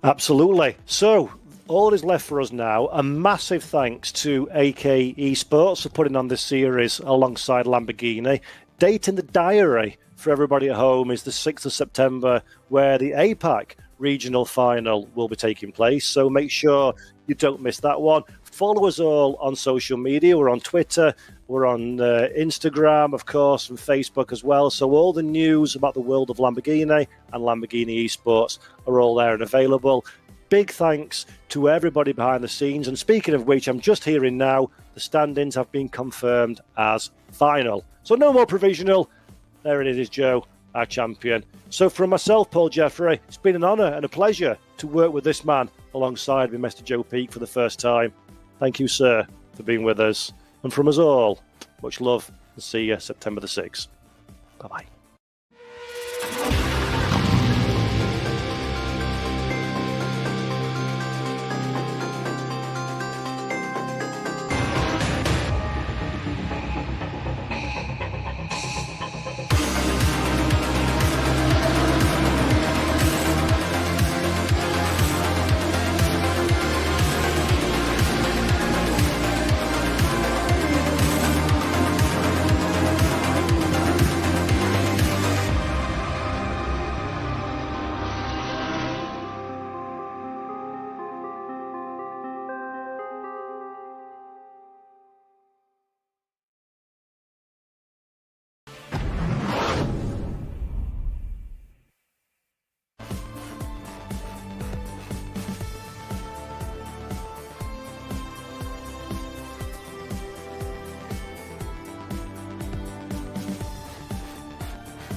Absolutely. So all that is left for us now, a massive thanks to AK Esports for putting on this series alongside Lamborghini. Date in the diary for everybody at home is the 6th of September, where the APAC regional final will be taking place. So make sure you don't miss that one. Follow us all on social media. We're on Twitter, we're on Instagram, of course, and Facebook as well. So all the news about the world of Lamborghini and Lamborghini Esports are all there and available. Big thanks to everybody behind the scenes. And speaking of which, I'm just hearing now, the standings have been confirmed as final. So no more provisional. There it is, Joe, our champion. So from myself, Paul Jeffrey, it's been an honour and a pleasure to work with this man alongside me, Mr. Joe Peak, for the first time. Thank you, sir, for being with us. And from us all, much love, and see you September the 6th. Bye-bye.